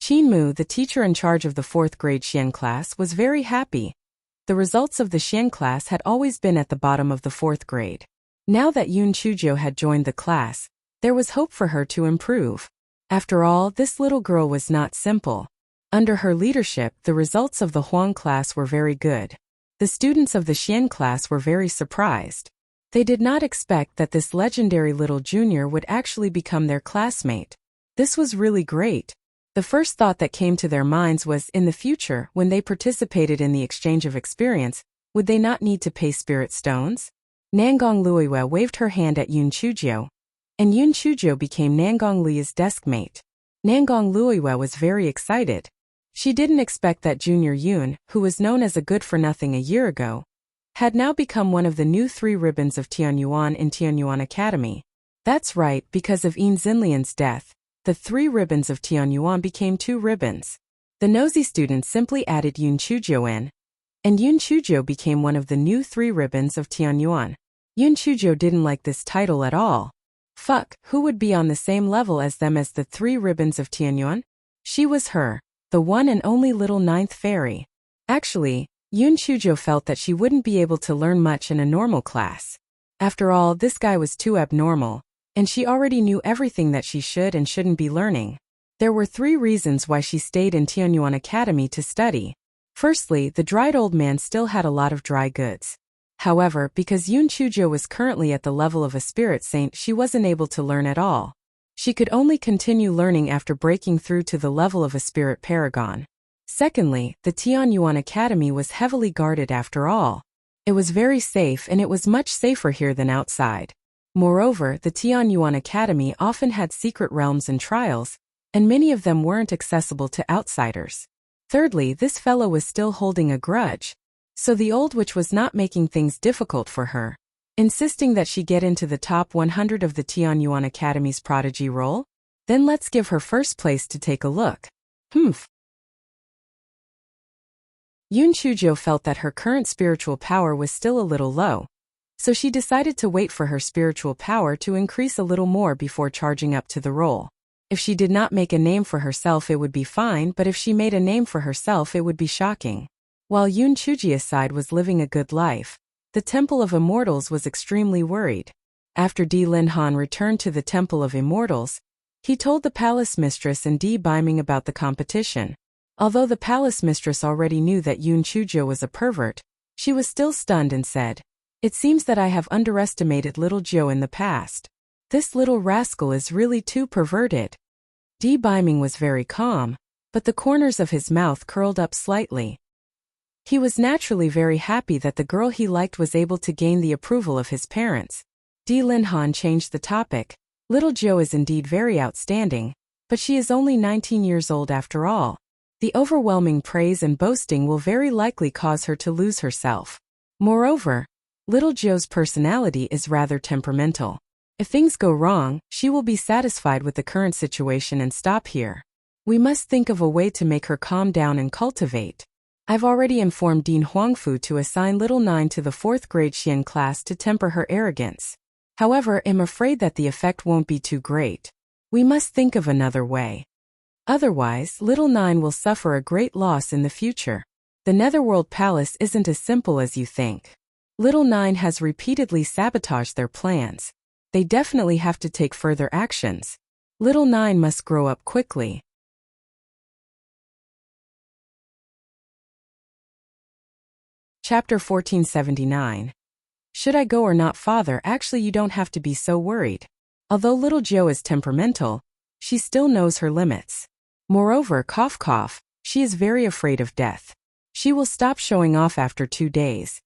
Qin Mu, the teacher in charge of the 4th grade Xian class, was very happy. The results of the Xian class had always been at the bottom of the 4th grade. Now that Yun Chuzhou had joined the class, there was hope for her to improve. After all, this little girl was not simple. Under her leadership, the results of the Huang class were very good. The students of the Xian class were very surprised. They did not expect that this legendary little junior would actually become their classmate. This was really great. The first thought that came to their minds was, in the future, when they participated in the exchange of experience, would they not need to pay spirit stones? Nangong Luiwe waved her hand at Yun Chuzhou, and Yun Chuzhou became Nangong Li's deskmate. Nangong Luiwe was very excited. She didn't expect that Junior Yun, who was known as a good-for-nothing a year ago, had now become one of the new 3 ribbons of Tianyuan in Tianyuan Academy. That's right, because of Yin Xinlian's death, the 3 ribbons of Tianyuan became 2 ribbons. The nosy student simply added Yun Chuzhou in, and Yun Chuzhou became one of the new 3 ribbons of Tianyuan. Yun Chuzhou didn't like this title at all. Fuck, who would be on the same level as them as the 3 ribbons of Tianyuan? She was her, the one and only little 9th fairy. Actually, Yun Chuzhou felt that she wouldn't be able to learn much in a normal class. After all, this guy was too abnormal, and she already knew everything that she should and shouldn't be learning. There were 3 reasons why she stayed in Tianyuan Academy to study. Firstly, the dried old man still had a lot of dry goods. However, because Yun Chuzhou was currently at the level of a spirit saint, she wasn't able to learn at all. She could only continue learning after breaking through to the level of a spirit paragon. Secondly, the Tianyuan Academy was heavily guarded after all. It was very safe, and it was much safer here than outside. Moreover, the Tianyuan Academy often had secret realms and trials, and many of them weren't accessible to outsiders. Thirdly, this fellow was still holding a grudge, so the old witch was not making things difficult for her, insisting that she get into the top 100 of the Tianyuan Academy's prodigy roll. Then let's give her first place to take a look. Yun Chuzhou felt that her current spiritual power was still a little low, so she decided to wait for her spiritual power to increase a little more before charging up to the role. If she did not make a name for herself, it would be fine, but if she made a name for herself, it would be shocking. While Yun Chujia's side was living a good life, the Temple of Immortals was extremely worried. After Di Linhan returned to the Temple of Immortals, he told the palace mistress and Di Biming about the competition. Although the palace mistress already knew that Yun Chuzhou was a pervert, she was still stunned and said, "It seems that I have underestimated little Jiu in the past. This little rascal is really too perverted." Di Biming was very calm. but the corners of his mouth curled up slightly. He was naturally very happy that the girl he liked was able to gain the approval of his parents. Di Linhan changed the topic. Little Jo is indeed very outstanding, but she is only 19 years old after all. The overwhelming praise and boasting will very likely cause her to lose herself. Moreover, little Jo's personality is rather temperamental. If things go wrong, she will be satisfied with the current situation and stop here. We must think of a way to make her calm down and cultivate. I've already informed Dean Huangfu to assign little Nine to the 4th grade Xian class to temper her arrogance. However, I'm afraid that the effect won't be too great. We must think of another way. Otherwise, little Nine will suffer a great loss in the future. The Netherworld Palace isn't as simple as you think. Little Nine has repeatedly sabotaged their plans. They definitely have to take further actions. Little Nine must grow up quickly. Chapter 1479. Should I go or not, father? Actually, you don't have to be so worried. Although little Jo is temperamental, she still knows her limits. Moreover, cough cough, she is very afraid of death. She will stop showing off after 2 days.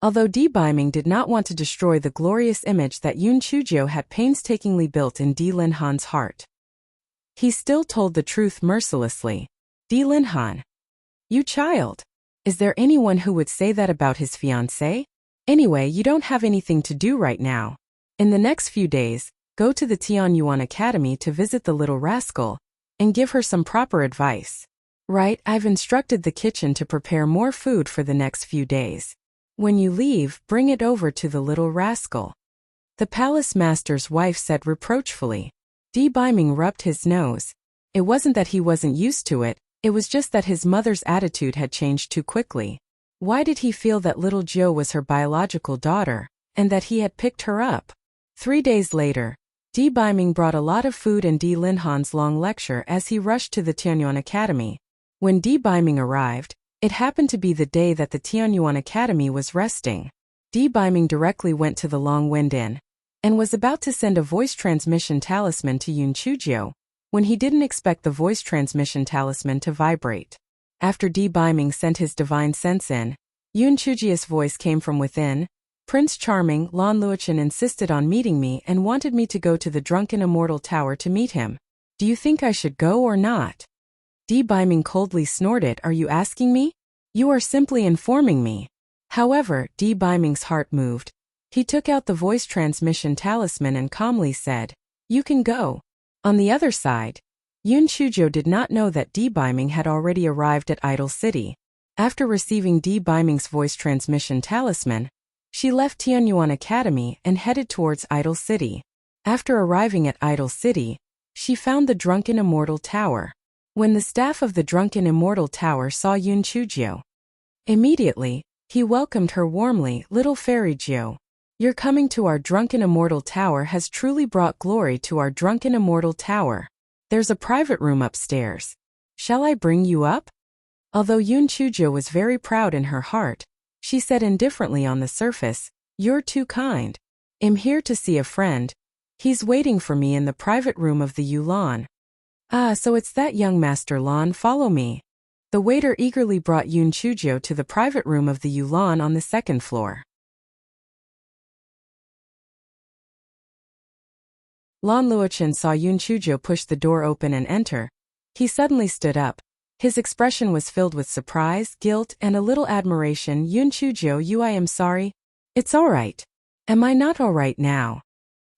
Although Di Baiming did not want to destroy the glorious image that Yun Chuzhou had painstakingly built in Di Linhan's heart, he still told the truth mercilessly. Di Linhan, you child. Is there anyone who would say that about his fiancée? Anyway, you don't have anything to do right now. In the next few days, go to the Tianyuan Academy to visit the little rascal and give her some proper advice. Right, I've instructed the kitchen to prepare more food for the next few days. When you leave, bring it over to the little rascal. The palace master's wife said reproachfully. Di Baiming rubbed his nose. It wasn't that he wasn't used to it, it was just that his mother's attitude had changed too quickly. Why did he feel that little Jo was her biological daughter, and that he had picked her up? 3 days later, Di Baiming brought a lot of food and Di Linhan's long lecture as he rushed to the Tianyuan Academy. When Di Baiming arrived, it happened to be the day that the Tianyuan Academy was resting. Di Baiming directly went to the Long Wind Inn and was about to send a voice transmission talisman to Yun Chuzhou when he didn't expect the voice transmission talisman to vibrate. After Di Baiming sent his divine sense in, Yun Chuzhou's voice came from within. Prince Charming, Lan Luochen insisted on meeting me and wanted me to go to the Drunken Immortal Tower to meet him. Do you think I should go or not? Di Baiming coldly snorted. Are you asking me? You are simply informing me. However, Di Baiming's heart moved. He took out the voice transmission talisman and calmly said, you can go. On the other side, Yun Chuzhou did not know that Di Baiming had already arrived at Idol City. After receiving Di Baiming's voice transmission talisman, she left Tianyuan Academy and headed towards Idol City. After arriving at Idol City, she found the Drunken Immortal Tower. When the staff of the Drunken Immortal Tower saw Yun Chuzhou, immediately, he welcomed her warmly. Little Fairy Jo, your coming to our Drunken Immortal Tower has truly brought glory to our Drunken Immortal Tower. There's a private room upstairs. Shall I bring you up? Although Yun Chuzhou was very proud in her heart, she said indifferently on the surface, you're too kind. I'm here to see a friend. He's waiting for me in the private room of the Yulan. Ah, so it's that young Master Lan. Follow me. The waiter eagerly brought Yun Chuzhou to the private room of the Yulan on the 2nd floor. Lan Luochen saw Yun Chuzhou push the door open and enter. He suddenly stood up. His expression was filled with surprise, guilt, and a little admiration. Yun Chuzhou, I am sorry. It's all right. Am I not all right now?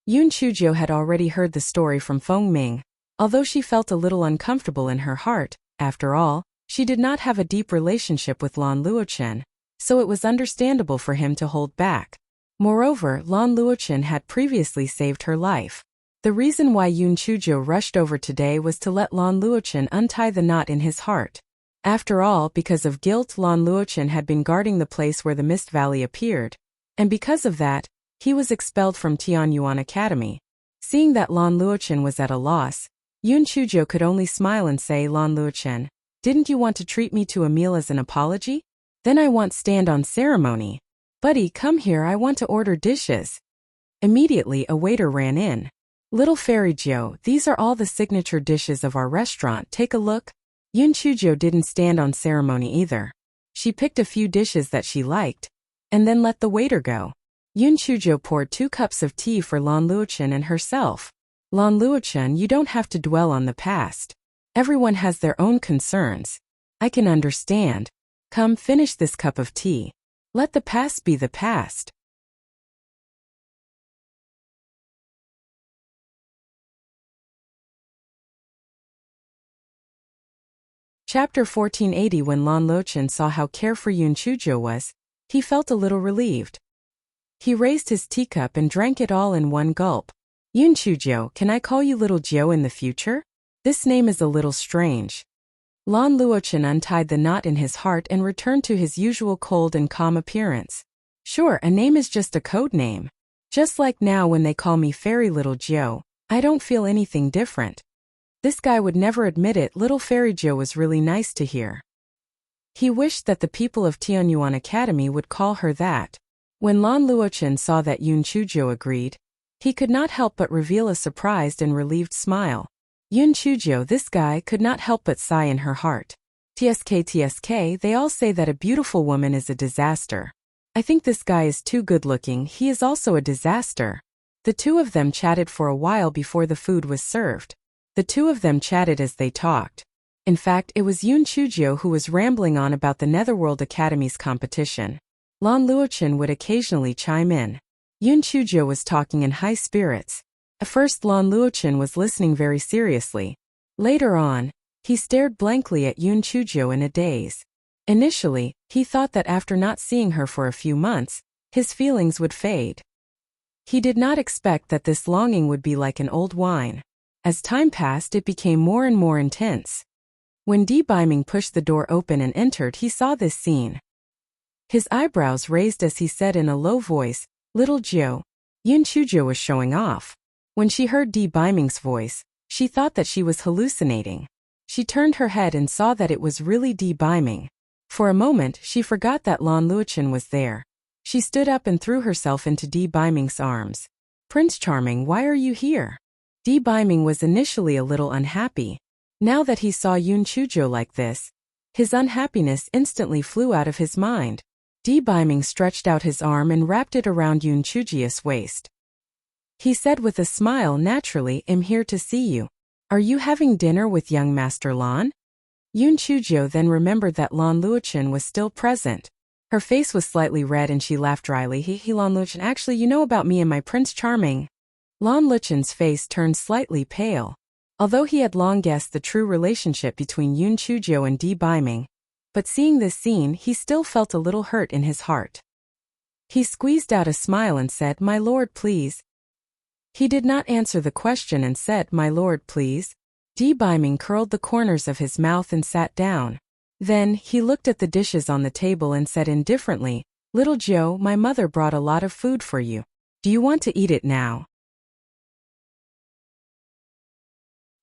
Yun Chuzhou had already heard the story from Feng Ming. Although she felt a little uncomfortable in her heart, after all, she did not have a deep relationship with Lan Luochen, so it was understandable for him to hold back. Moreover, Lan Luochen had previously saved her life. The reason why Yun Chuzhou rushed over today was to let Lan Luochen untie the knot in his heart. After all, because of guilt, Lan Luochen had been guarding the place where the Mist Valley appeared, and because of that, he was expelled from Tianyuan Academy. Seeing that Lan Luochen was at a loss, Yun Chuzhou could only smile and say, Lan Luochen, didn't you want to treat me to a meal as an apology? Then I want stand on ceremony. Buddy, come here, I want to order dishes. Immediately a waiter ran in. Little Fairy Jo, these are all the signature dishes of our restaurant, take a look. Yun Chujo didn't stand on ceremony either. She picked a few dishes that she liked, and then let the waiter go. Yun Chujo poured 2 cups of tea for Lan Luochen and herself. Lan Luochen, you don't have to dwell on the past. Everyone has their own concerns. I can understand. Come, finish this cup of tea. Let the past be the past. Chapter 1480. When Lan Luochen saw how carefree Yun Chujo was, he felt a little relieved. He raised his teacup and drank it all in one gulp. Yun Chujo, can I call you Little Jiu in the future? This name is a little strange. Lan Luochen untied the knot in his heart and returned to his usual cold and calm appearance. Sure, a name is just a code name. Just like now when they call me Fairy Little Jiu, I don't feel anything different. This guy would never admit it. Little Fairy Jiu was really nice to hear. He wished that the people of Tianyuan Academy would call her that. When Lan Luochen saw that Yun Chujo agreed, he could not help but reveal a surprised and relieved smile. Yun Chujo, this guy, could not help but sigh in her heart. TSK, they all say that a beautiful woman is a disaster. I think this guy is too good-looking. He is also a disaster. The two of them chatted for a while before the food was served. The two of them chatted as they talked. In fact, it was Yun Chujo who was rambling on about the Netherworld Academy's competition. Lan Luochen would occasionally chime in. Yun Chujo was talking in high spirits. At first Lan Luochen was listening very seriously. Later on, he stared blankly at Yun Chujo in a daze. Initially, he thought that after not seeing her for a few months, his feelings would fade. He did not expect that this longing would be like an old wine. As time passed, it became more and more intense. When Di Biming pushed the door open and entered, he saw this scene. His eyebrows raised as he said in a low voice, Little Jiu. Yun Chujo was showing off. When she heard Di Biming's voice, she thought that she was hallucinating. She turned her head and saw that it was really Di Biming. For a moment, she forgot that Lan Luochen was there. She stood up and threw herself into Di Biming's arms. Prince Charming, why are you here? Di Biming was initially a little unhappy. Now that he saw Yun Chujo like this, his unhappiness instantly flew out of his mind. Di Biming stretched out his arm and wrapped it around Yun Chujo's waist. He said with a smile, naturally, I'm here to see you. Are you having dinner with young Master Lan? Yun Chujo then remembered that Lan Luochen was still present. Her face was slightly red and she laughed dryly. Lan Luochen, actually, you know about me and my Prince Charming. Lan Luochen's face turned slightly pale. Although he had long guessed the true relationship between Yun Chujo and Di Biming, but seeing this scene, he still felt a little hurt in his heart. He squeezed out a smile and said, My lord, please. He did not answer the question and said, My lord, please. Di Biming curled the corners of his mouth and sat down. Then, he looked at the dishes on the table and said indifferently, Little Jiu, my mother brought a lot of food for you. Do you want to eat it now?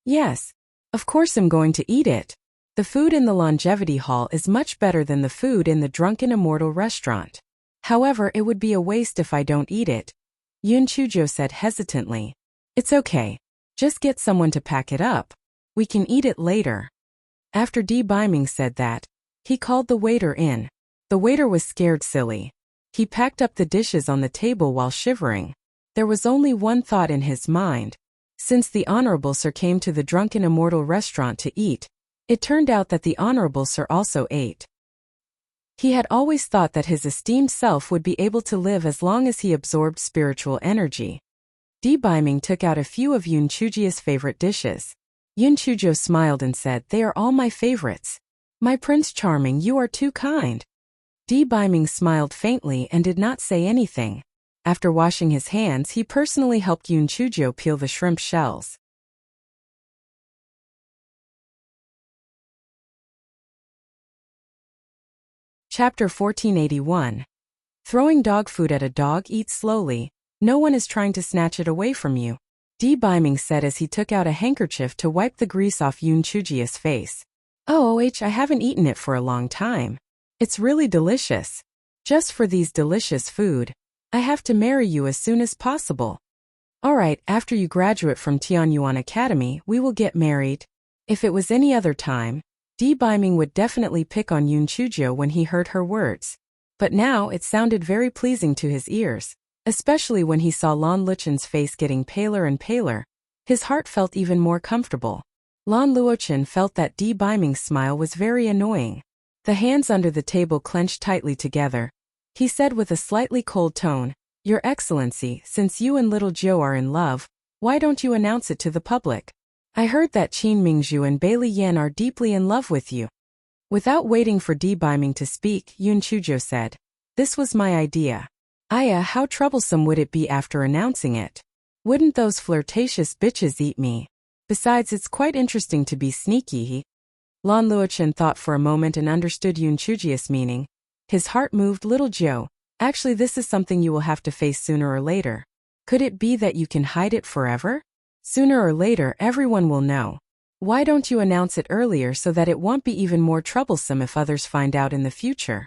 Yes. Of course I'm going to eat it. The food in the Longevity Hall is much better than the food in the Drunken Immortal restaurant. However, it would be a waste if I don't eat it. Yun Chujo said hesitantly. It's okay. Just get someone to pack it up. We can eat it later. After Di Biming said that, he called the waiter in. The waiter was scared silly. He packed up the dishes on the table while shivering. There was only one thought in his mind. Since the Honorable Sir came to the Drunken Immortal restaurant to eat, it turned out that the Honorable Sir also ate. He had always thought that his esteemed self would be able to live as long as he absorbed spiritual energy. Di Biming took out a few of Yun Chujo's favorite dishes. Yun Chujo smiled and said, They are all my favorites. My Prince Charming, you are too kind. Di Biming smiled faintly and did not say anything. After washing his hands, he personally helped Yun Chujo peel the shrimp shells. Chapter 1481. Throwing dog food at a dog. Eat slowly. No one is trying to snatch it away from you. Di Biming said as he took out a handkerchief to wipe the grease off Yun Chujo's face. I haven't eaten it for a long time. It's really delicious. Just for these delicious food, I have to marry you as soon as possible. Alright, after you graduate from Tianyuan Academy, we will get married. If it was any other time, Di Biming would definitely pick on Yun Chujio when he heard her words. But now it sounded very pleasing to his ears, especially when he saw Lan Luchen's face getting paler and paler. His heart felt even more comfortable. Lan Luochen felt that Di Biming's smile was very annoying. The hands under the table clenched tightly together. He said with a slightly cold tone, "Your Excellency, since you and little Jiu are in love, why don't you announce it to the public? I heard that Qin Mingzhu and Bailey Yan are deeply in love with you." Without waiting for Di Biming to speak, Yun Chujio said, "This was my idea. Aya, how troublesome would it be after announcing it? Wouldn't those flirtatious bitches eat me? Besides, it's quite interesting to be sneaky." Lan Luochen thought for a moment and understood Yun Chujio's meaning. His heart moved. "Little Jiu, actually this is something you will have to face sooner or later. Could it be that you can hide it forever? Sooner or later everyone will know. Why don't you announce it earlier so that it won't be even more troublesome if others find out in the future?"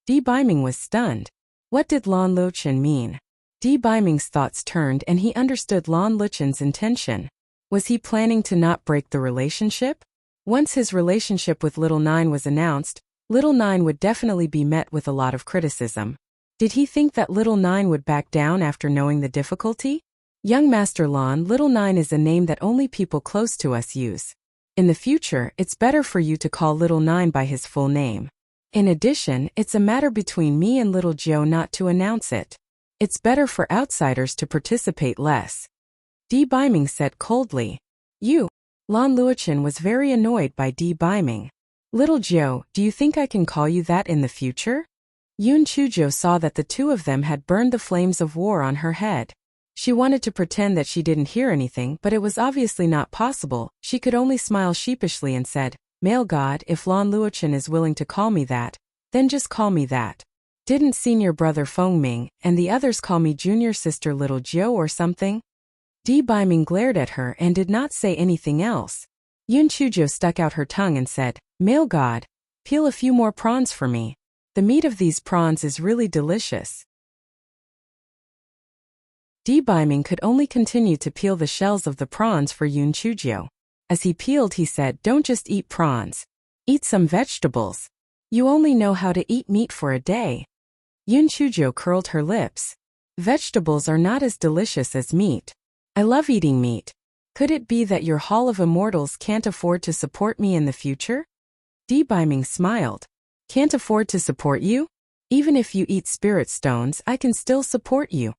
Di Biming was stunned. What did Lan Luochen mean? Di Biming's thoughts turned and he understood Lan Luchen's intention. Was he planning to not break the relationship? Once his relationship with Little Nine was announced, Little Nine would definitely be met with a lot of criticism. Did he think that Little Nine would back down after knowing the difficulty? Young Master Lan, Little Nine is a name that only people close to us use. In the future, it's better for you to call Little Nine by his full name. In addition, it's a matter between me and Little Jiu not to announce it. It's better for outsiders to participate less. Di Biming said coldly. "You." Lan Luochen was very annoyed by Di Biming. "Little Jiu, do you think I can call you that in the future?" Yun Chujio saw that the two of them had burned the flames of war on her head. She wanted to pretend that she didn't hear anything, but it was obviously not possible. She could only smile sheepishly and said, "Male God, if Lan Luochen is willing to call me that, then just call me that. Didn't senior brother Feng Ming and the others call me junior sister Little Jiu or something?" Di Biming glared at her and did not say anything else. Yun Chujio stuck out her tongue and said, "Male God, peel a few more prawns for me. The meat of these prawns is really delicious." Di Biming could only continue to peel the shells of the prawns for Yun Chujio. As he peeled, he said, "Don't just eat prawns. Eat some vegetables. You only know how to eat meat for a day." Yun Chujio curled her lips. "Vegetables are not as delicious as meat. I love eating meat. Could it be that your Hall of Immortals can't afford to support me in the future?" Di Biming smiled. "Can't afford to support you? Even if you eat spirit stones, I can still support you."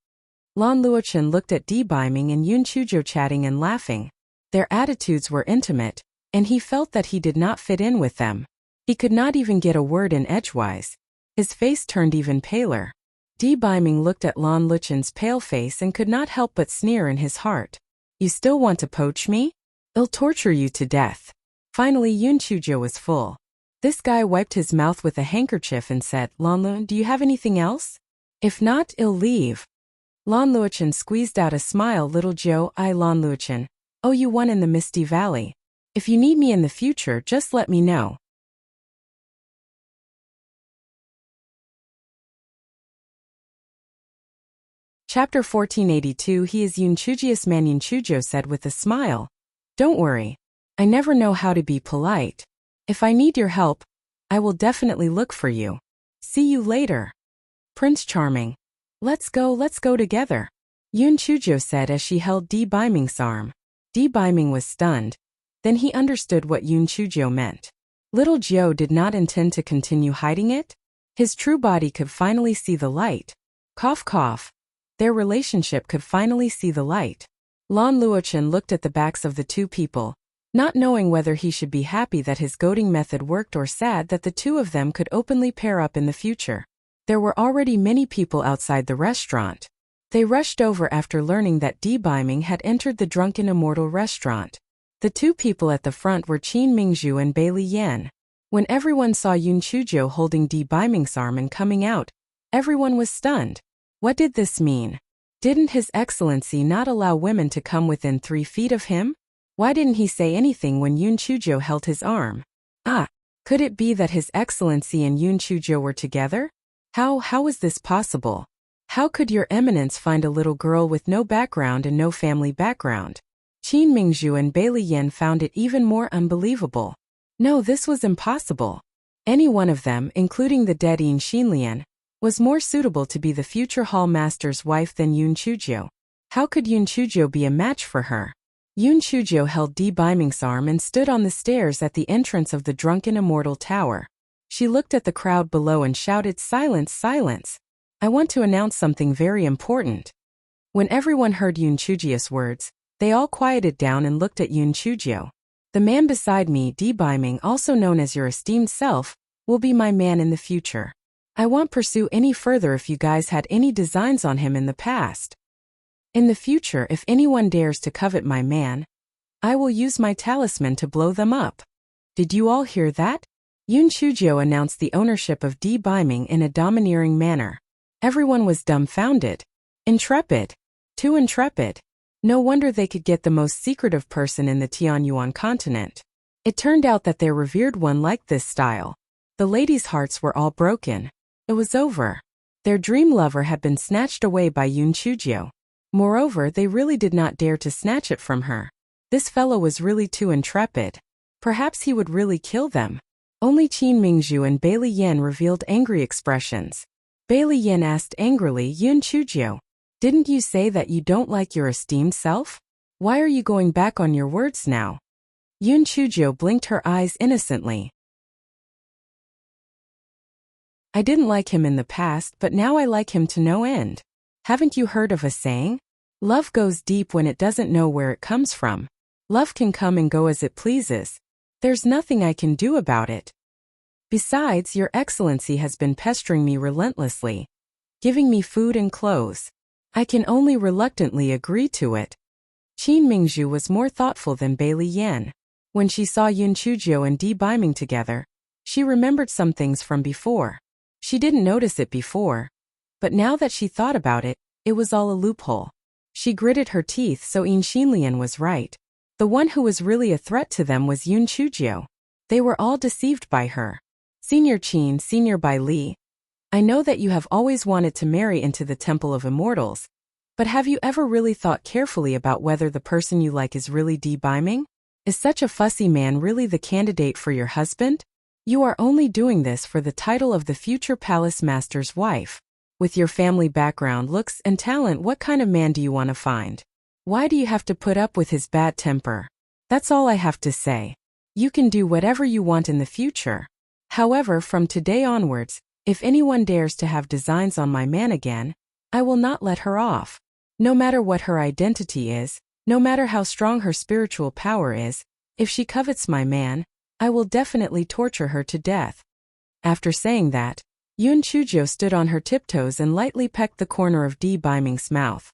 Lan Luochen looked at Di Biming and Yun Chujio chatting and laughing. Their attitudes were intimate, and he felt that he did not fit in with them. He could not even get a word in edgewise. His face turned even paler. Di Biming looked at Lan Luchen's pale face and could not help but sneer in his heart. "You still want to poach me? I'll torture you to death." Finally, Yun Chujio was full. This guy wiped his mouth with a handkerchief and said, "Lan Lu, do you have anything else? If not, I'll leave." Lan Luochen squeezed out a smile. "Little Jiu, I Lan Luochen. Oh, you won in the Misty Valley. If you need me in the future, just let me know." Chapter 1482. He is Yun Chujio's man. Yun Chujio said with a smile, "Don't worry. I never know how to be polite. If I need your help, I will definitely look for you. See you later. Prince Charming. Let's go together," Yun Chujio said as she held Di Biming's arm. Di Biming was stunned. Then he understood what Yun Chujio meant. Little Jiu did not intend to continue hiding it. His true body could finally see the light. Cough cough. Their relationship could finally see the light. Lan Luochen looked at the backs of the two people, not knowing whether he should be happy that his goading method worked or sad that the two of them could openly pair up in the future. There were already many people outside the restaurant. They rushed over after learning that Di Biming had entered the Drunken Immortal restaurant. The two people at the front were Qin Mingzhu and Bailey Yan. When everyone saw Yun Chujio holding Di Biming's arm and coming out, everyone was stunned. What did this mean? Didn't His Excellency not allow women to come within 3 feet of him? Why didn't he say anything when Yun Chujio held his arm? Could it be that His Excellency and Yun Chujio were together? How was this possible? How could Your Eminence find a little girl with no background and no family background? Qin Mingzhu and Bailey Yan found it even more unbelievable. No, this was impossible. Any one of them, including the dead Yin Xinlian, was more suitable to be the future hall master's wife than Yun Chujio. How could Yun Chujio be a match for her? Yun Chujio held Di Baiming's arm and stood on the stairs at the entrance of the drunken immortal tower. She looked at the crowd below and shouted, "Silence, silence! I want to announce something very important." When everyone heard Yun Chujio's words, they all quieted down and looked at Yun Chujio. "The man beside me, Di Baiming, also known as your esteemed self, will be my man in the future. I won't pursue any further if you guys had any designs on him in the past. In the future, if anyone dares to covet my man, I will use my talisman to blow them up." Did you all hear that? Yun Chujio announced the ownership of Di Baiming in a domineering manner. Everyone was dumbfounded. Intrepid. Too intrepid. No wonder they could get the most secretive person in the Tianyuan continent. It turned out that their revered one liked this style. The ladies' hearts were all broken. It was over. Their dream lover had been snatched away by Yun Chujio. Moreover, they really did not dare to snatch it from her. This fellow was really too intrepid. Perhaps he would really kill them. Only Qin Mingzhu and Bai Liyan revealed angry expressions. Bai Liyan asked angrily, "Yun Chujio, didn't you say that you don't like your esteemed self? Why are you going back on your words now?" Yun Chujio blinked her eyes innocently. "I didn't like him in the past, but now I like him to no end. Haven't you heard of a saying? Love goes deep when it doesn't know where it comes from. Love can come and go as it pleases. There's nothing I can do about it. Besides, Your Excellency has been pestering me relentlessly, giving me food and clothes. I can only reluctantly agree to it." Qin Mingzhu was more thoughtful than Bai Liyan. When she saw Yun Chujio and Di Baiming together, she remembered some things from before. She didn't notice it before, but now that she thought about it, it was all a loophole. She gritted her teeth, so Yin Xinlian was right. The one who was really a threat to them was Yun Chujio. They were all deceived by her. "Senior Qin, Senior Bai Li, I know that you have always wanted to marry into the Temple of Immortals, but have you ever really thought carefully about whether the person you like is really Di Baiming? Is such a fussy man really the candidate for your husband? You are only doing this for the title of the future palace master's wife. With your family background, looks, and talent, what kind of man do you want to find? Why do you have to put up with his bad temper? That's all I have to say. You can do whatever you want in the future. However, from today onwards, if anyone dares to have designs on my man again, I will not let her off. No matter what her identity is, no matter how strong her spiritual power is, if she covets my man, I will definitely torture her to death." After saying that, Yun Chujio stood on her tiptoes and lightly pecked the corner of Di Baiming's mouth.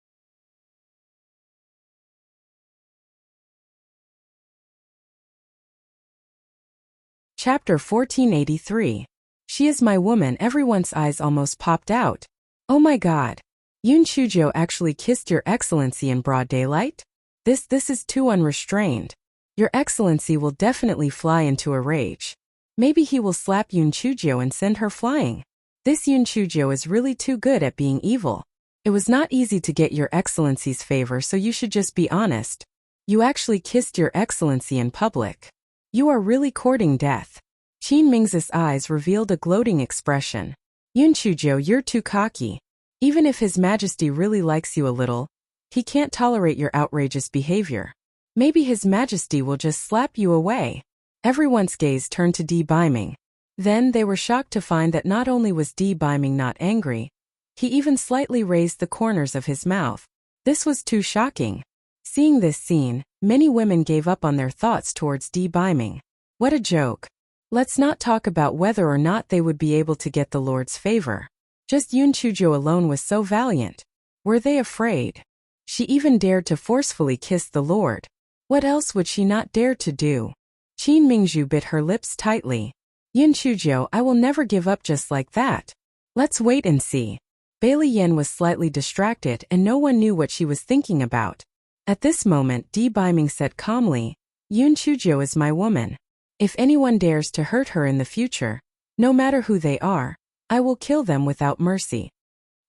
Chapter 1483. She is my woman. Everyone's eyes almost popped out. Oh my god. Yun Chujio actually kissed Your Excellency in broad daylight? This is too unrestrained. Your Excellency will definitely fly into a rage. Maybe he will slap Yun Chujio and send her flying. This Yun Chujio is really too good at being evil. It was not easy to get Your Excellency's favor, so you should just be honest. You actually kissed Your Excellency in public. You are really courting death. Qin Mingzhu's eyes revealed a gloating expression. Yun Chujio, you're too cocky. Even if His Majesty really likes you a little, he can't tolerate your outrageous behavior. Maybe His Majesty will just slap you away. Everyone's gaze turned to Di Baiming. Then they were shocked to find that not only was Di Baiming not angry, he even slightly raised the corners of his mouth. This was too shocking. Seeing this scene, many women gave up on their thoughts towards Di Baiming. What a joke. Let's not talk about whether or not they would be able to get the Lord's favor. Just Yun Chujio alone was so valiant. Were they afraid? She even dared to forcefully kiss the Lord. What else would she not dare to do? Qin Mingzhu bit her lips tightly. Yun Chujio, I will never give up just like that. Let's wait and see. Bai Liyan was slightly distracted and no one knew what she was thinking about. At this moment, Di Baiming said calmly, Yun Chujio is my woman. If anyone dares to hurt her in the future, no matter who they are, I will kill them without mercy.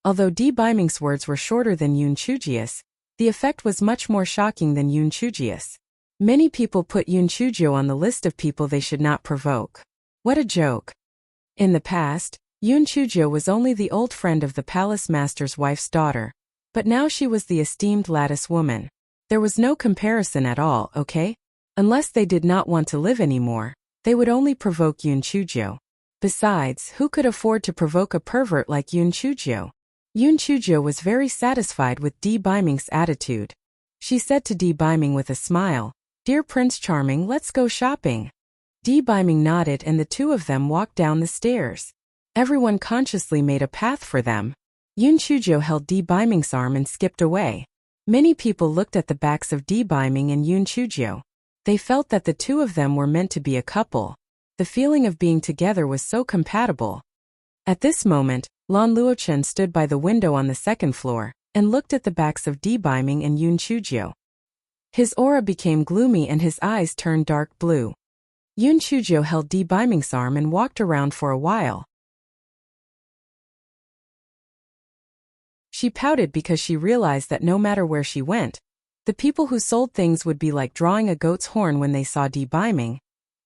Although Di Baiming's words were shorter than Yun Chujio's, the effect was much more shocking than Yun Chujio's. Many people put Yoon Chujyo on the list of people they should not provoke. What a joke. In the past, Yoon Chujyo was only the old friend of the palace master's wife's daughter, but now she was the esteemed lattice woman. There was no comparison at all, okay? Unless they did not want to live anymore, they would only provoke Yoon Chujyo. Besides, who could afford to provoke a pervert like Yoon Chujyo? Yoon Chujyo was very satisfied with Dee Biming's attitude. She said to Dee Biming with a smile, "Dear Prince Charming, let's go shopping." Dee Biming nodded and the two of them walked down the stairs. Everyone consciously made a path for them. Yoon Chujyo held Dee Biming's arm and skipped away. Many people looked at the backs of Dee Biming and Yoon Chujyo. They felt that the two of them were meant to be a couple. The feeling of being together was so compatible. At this moment, Lan Luochen stood by the window on the second floor and looked at the backs of Dee Biming and Yoon Chujyo. His aura became gloomy and his eyes turned dark blue. Yoon Chujyo held Dee Biming's arm and walked around for a while. She pouted because she realized that no matter where she went, the people who sold things would be like drawing a goat's horn when they saw Dee Biming.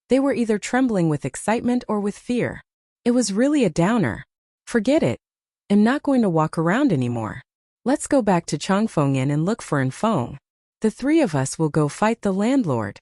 They were either trembling with excitement or with fear. It was really a downer. Forget it. I'm not going to walk around anymore. Let's go back to Chongfeng Inn and look for Enfeng. The three of us will go fight the landlord.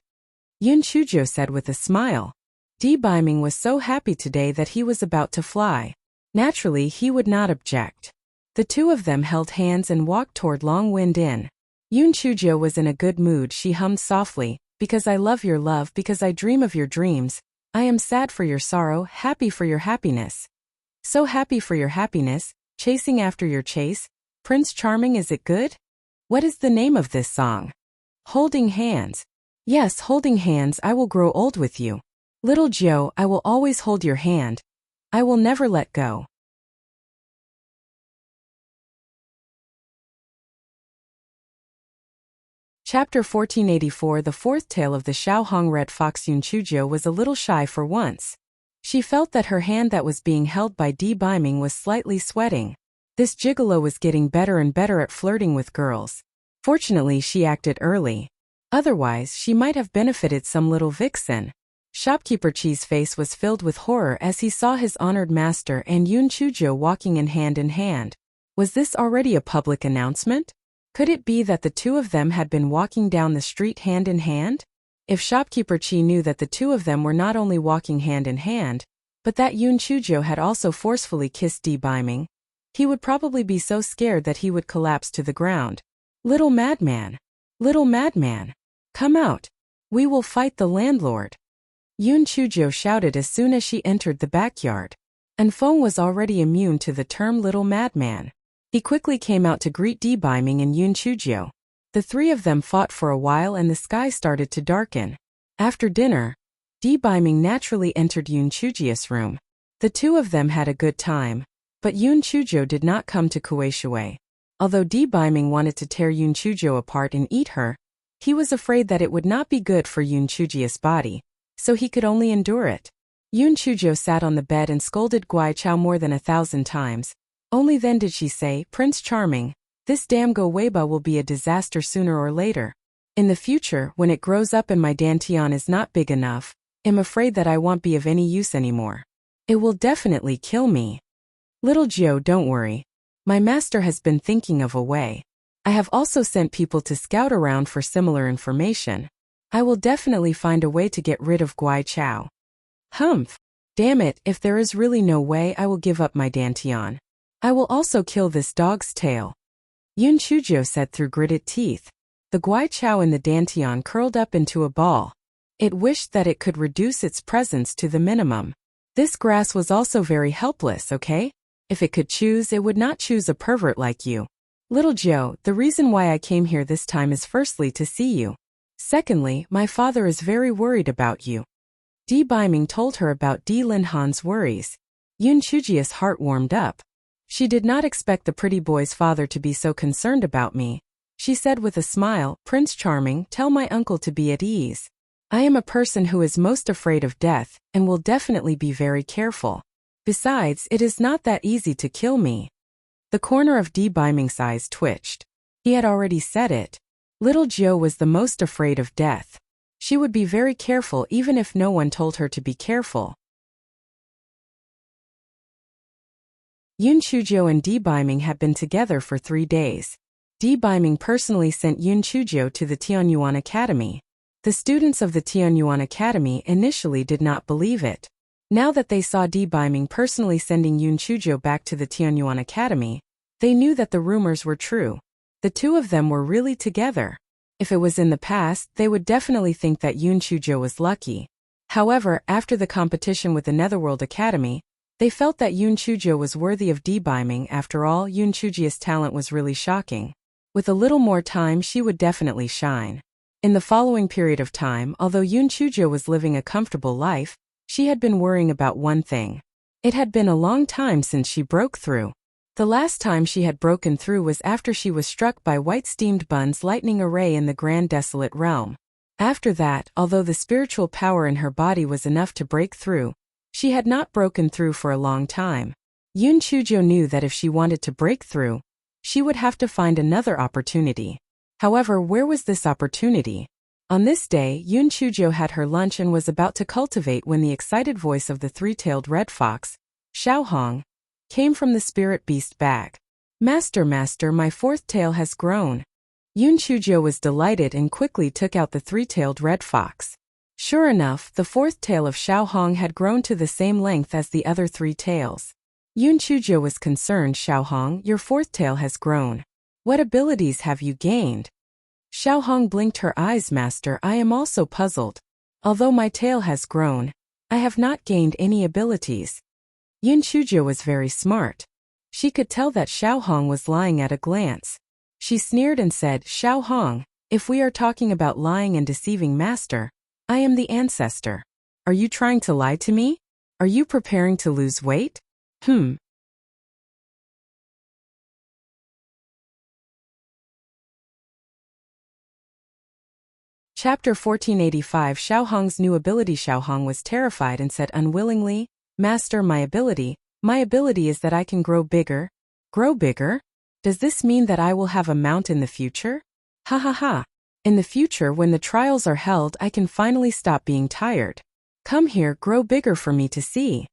Yoon Chujyo said with a smile. Dee Biming was so happy today that he was about to fly. Naturally, he would not object. The two of them held hands and walked toward Longwind Inn. Yoon Chujyo was in a good mood. She hummed softly, "Because I love your love, because I dream of your dreams. I am sad for your sorrow, happy for your happiness. So happy for your happiness, chasing after your chase. Prince Charming, is it good?" What is the name of this song? Holding hands. Yes, holding hands. I will grow old with you. Little Joe, I will always hold your hand. I will never let go. Chapter 1484. The fourth tale of the Shaohong Red Fox. Yoon Chujyo was a little shy for once. She felt that her hand that was being held by Dee Biming was slightly sweating. This gigolo was getting better and better at flirting with girls. Fortunately, she acted early. Otherwise, she might have benefited some little vixen. Shopkeeper Chi's face was filled with horror as he saw his honored master and Yoon Chujyo walking in hand. Was this already a public announcement? Could it be that the two of them had been walking down the street hand in hand? If Shopkeeper Chi knew that the two of them were not only walking hand in hand, but that Yoon Chujyo had also forcefully kissed Dee Biming, he would probably be so scared that he would collapse to the ground. Little madman! Little madman! Come out! We will fight the landlord! Yoon Chujyo shouted as soon as she entered the backyard. Enfeng was already immune to the term little madman. He quickly came out to greet Dee Biming and Yoon Chujyo. The three of them fought for a while and the sky started to darken. After dinner, Dee Biming naturally entered Yoon Chujyo's room. The two of them had a good time, but Yoon Chujyo did not come to Kueishui. Although Dee Biming wanted to tear Yoon Chujyo apart and eat her, he was afraid that it would not be good for Yoon Chujyo's body, so he could only endure it. Yoon Chujyo sat on the bed and scolded Guai Chao more than 1,000 times. Only then did she say, "Prince Charming, this damn Go Weiba will be a disaster sooner or later. In the future, when it grows up and my dantian is not big enough, I'm afraid that I won't be of any use anymore. It will definitely kill me. Little Joe, don't worry. My master has been thinking of a way. I have also sent people to scout around for similar information. I will definitely find a way to get rid of Guai Chao." Humph! Damn it, if there is really no way, I will give up my dantian. I will also kill this dog's tail. Yoon Chujyo said through gritted teeth. The Guai Chao in the dantian curled up into a ball. It wished that it could reduce its presence to the minimum. This grass was also very helpless, okay? If it could choose, it would not choose a pervert like you. Little Joe, the reason why I came here this time is firstly to see you. Secondly, my father is very worried about you. Dee Biming told her about Dee Lin Han's worries. Yoon Chujyo's heart warmed up. She did not expect the pretty boy's father to be so concerned about me. She said with a smile, "Prince Charming, tell my uncle to be at ease. I am a person who is most afraid of death, and will definitely be very careful. Besides, it is not that easy to kill me." The corner of Dee Biming's eyes twitched. He had already said it. Little Joe was the most afraid of death. She would be very careful even if no one told her to be careful. Yoon Chujio and Di Biming had been together for 3 days. Di Biming personally sent Yoon Chujio to the Tianyuan Academy. The students of the Tianyuan Academy initially did not believe it. Now that they saw Di Biming personally sending Yoon Chujio back to the Tianyuan Academy, they knew that the rumors were true. The two of them were really together. If it was in the past, they would definitely think that Yoon Chujio was lucky. However, after the competition with the Netherworld Academy, they felt that Yoon Chujio was worthy of Di Biming. After all, Yoon Chujio's talent was really shocking. With a little more time, she would definitely shine. In the following period of time, although Yoon Chujio was living a comfortable life, she had been worrying about one thing. It had been a long time since she broke through. The last time she had broken through was after she was struck by White Steamed Bun's lightning array in the Grand Desolate Realm. After that, although the spiritual power in her body was enough to break through, she had not broken through for a long time. Yoon Chujio knew that if she wanted to break through, she would have to find another opportunity. However, where was this opportunity? On this day, Yoon Chujio had her lunch and was about to cultivate when the excited voice of the three-tailed red fox, Xiao Hong, came from the spirit beast bag. Master, master, my fourth tail has grown. Yoon Chujio was delighted and quickly took out the three-tailed red fox. Sure enough, the fourth tail of Xiao Hong had grown to the same length as the other 3 tails. Yoon Chujio was concerned. Xiao Hong, your fourth tail has grown. What abilities have you gained? Xiao Hong blinked her eyes. Master, I am also puzzled. Although my tail has grown, I have not gained any abilities. Yoon Chujio was very smart. She could tell that Xiao Hong was lying at a glance. She sneered and said, Xiao Hong, if we are talking about lying and deceiving, master, I am the ancestor. Are you trying to lie to me? Are you preparing to lose weight? Chapter 1485. Xiao Hong's new ability. Xiao Hong was terrified and said unwillingly, Master, my ability is that I can grow bigger. Grow bigger? Does this mean that I will have a mount in the future? Ha ha ha. In the future, when the trials are held, I can finally stop being tired. Come here, grow bigger for me to see.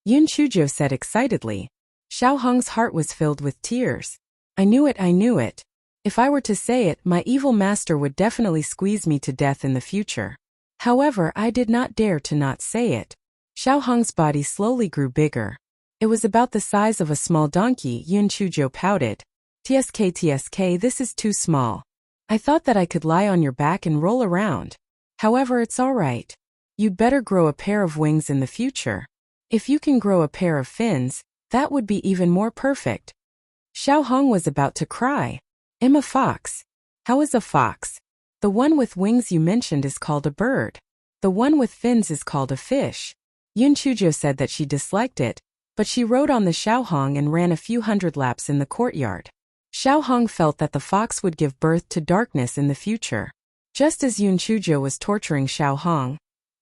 Yoon Chujio said excitedly. Xiao Hong's heart was filled with tears. I knew it, I knew it. If I were to say it, my evil master would definitely squeeze me to death in the future. However, I did not dare to not say it. Xiao Hong's body slowly grew bigger. It was about the size of a small donkey. Yoon Chujio pouted. TSK, this is too small. I thought that I could lie on your back and roll around. However, it's alright. You'd better grow a pair of wings in the future. If you can grow a pair of fins, that would be even more perfect. Xiao Hong was about to cry. I'm a fox. How is a fox? The one with wings you mentioned is called a bird. The one with fins is called a fish. Yoon Chujio said that she disliked it, but she rode on the Xiao Hong and ran a few hundred laps in the courtyard. Xiao Hong felt that the fox would give birth to darkness in the future. Just as Yoon Chujio was torturing Xiao Hong,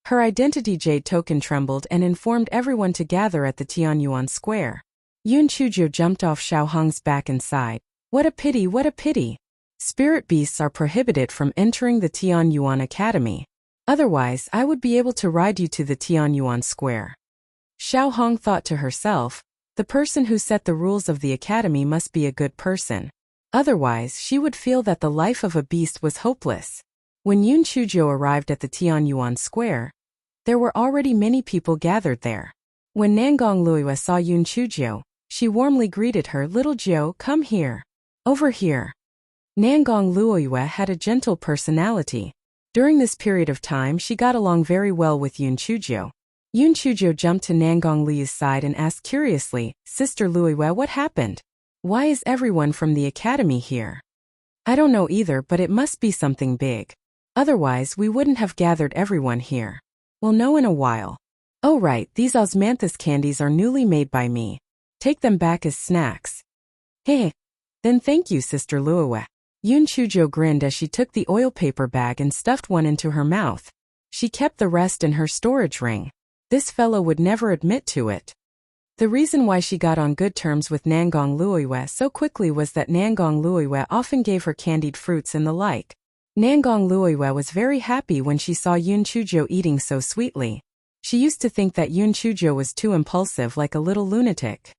her identity jade token trembled and informed everyone to gather at the Tianyuan Square. Yoon Chujio jumped off Xiao Hong's back and sighed. What a pity, what a pity. Spirit beasts are prohibited from entering the Tianyuan Academy. Otherwise, I would be able to ride you to the Tianyuan Square. Xiao Hong thought to herself, the person who set the rules of the academy must be a good person. Otherwise, she would feel that the life of a beast was hopeless. When Yoon Chujio arrived at the Tianyuan Square, there were already many people gathered there. When Nangong Luiyue saw Yoon Chujio, she warmly greeted her. Little Jiu, come here. Over here. Nangong Luiyue had a gentle personality. During this period of time, she got along very well with Yoon Chujio. Yoon Chujio jumped to Nangong Liu's side and asked curiously, Sister Luiyue, what happened? Why is everyone from the academy here? I don't know either, but it must be something big. Otherwise, we wouldn't have gathered everyone here. We'll know in a while. Oh right, these osmanthus candies are newly made by me. Take them back as snacks. Heh. Then thank you, Sister Luiyue. Yoon Chujio grinned as she took the oil paper bag and stuffed one into her mouth. She kept the rest in her storage ring. This fellow would never admit to it. The reason why she got on good terms with Nangong Luiyue so quickly was that Nangong Luiyue often gave her candied fruits and the like. Nangong Luoyue was very happy when she saw Yun Chujo eating so sweetly. She used to think that Yun Chujo was too impulsive, like a little lunatic.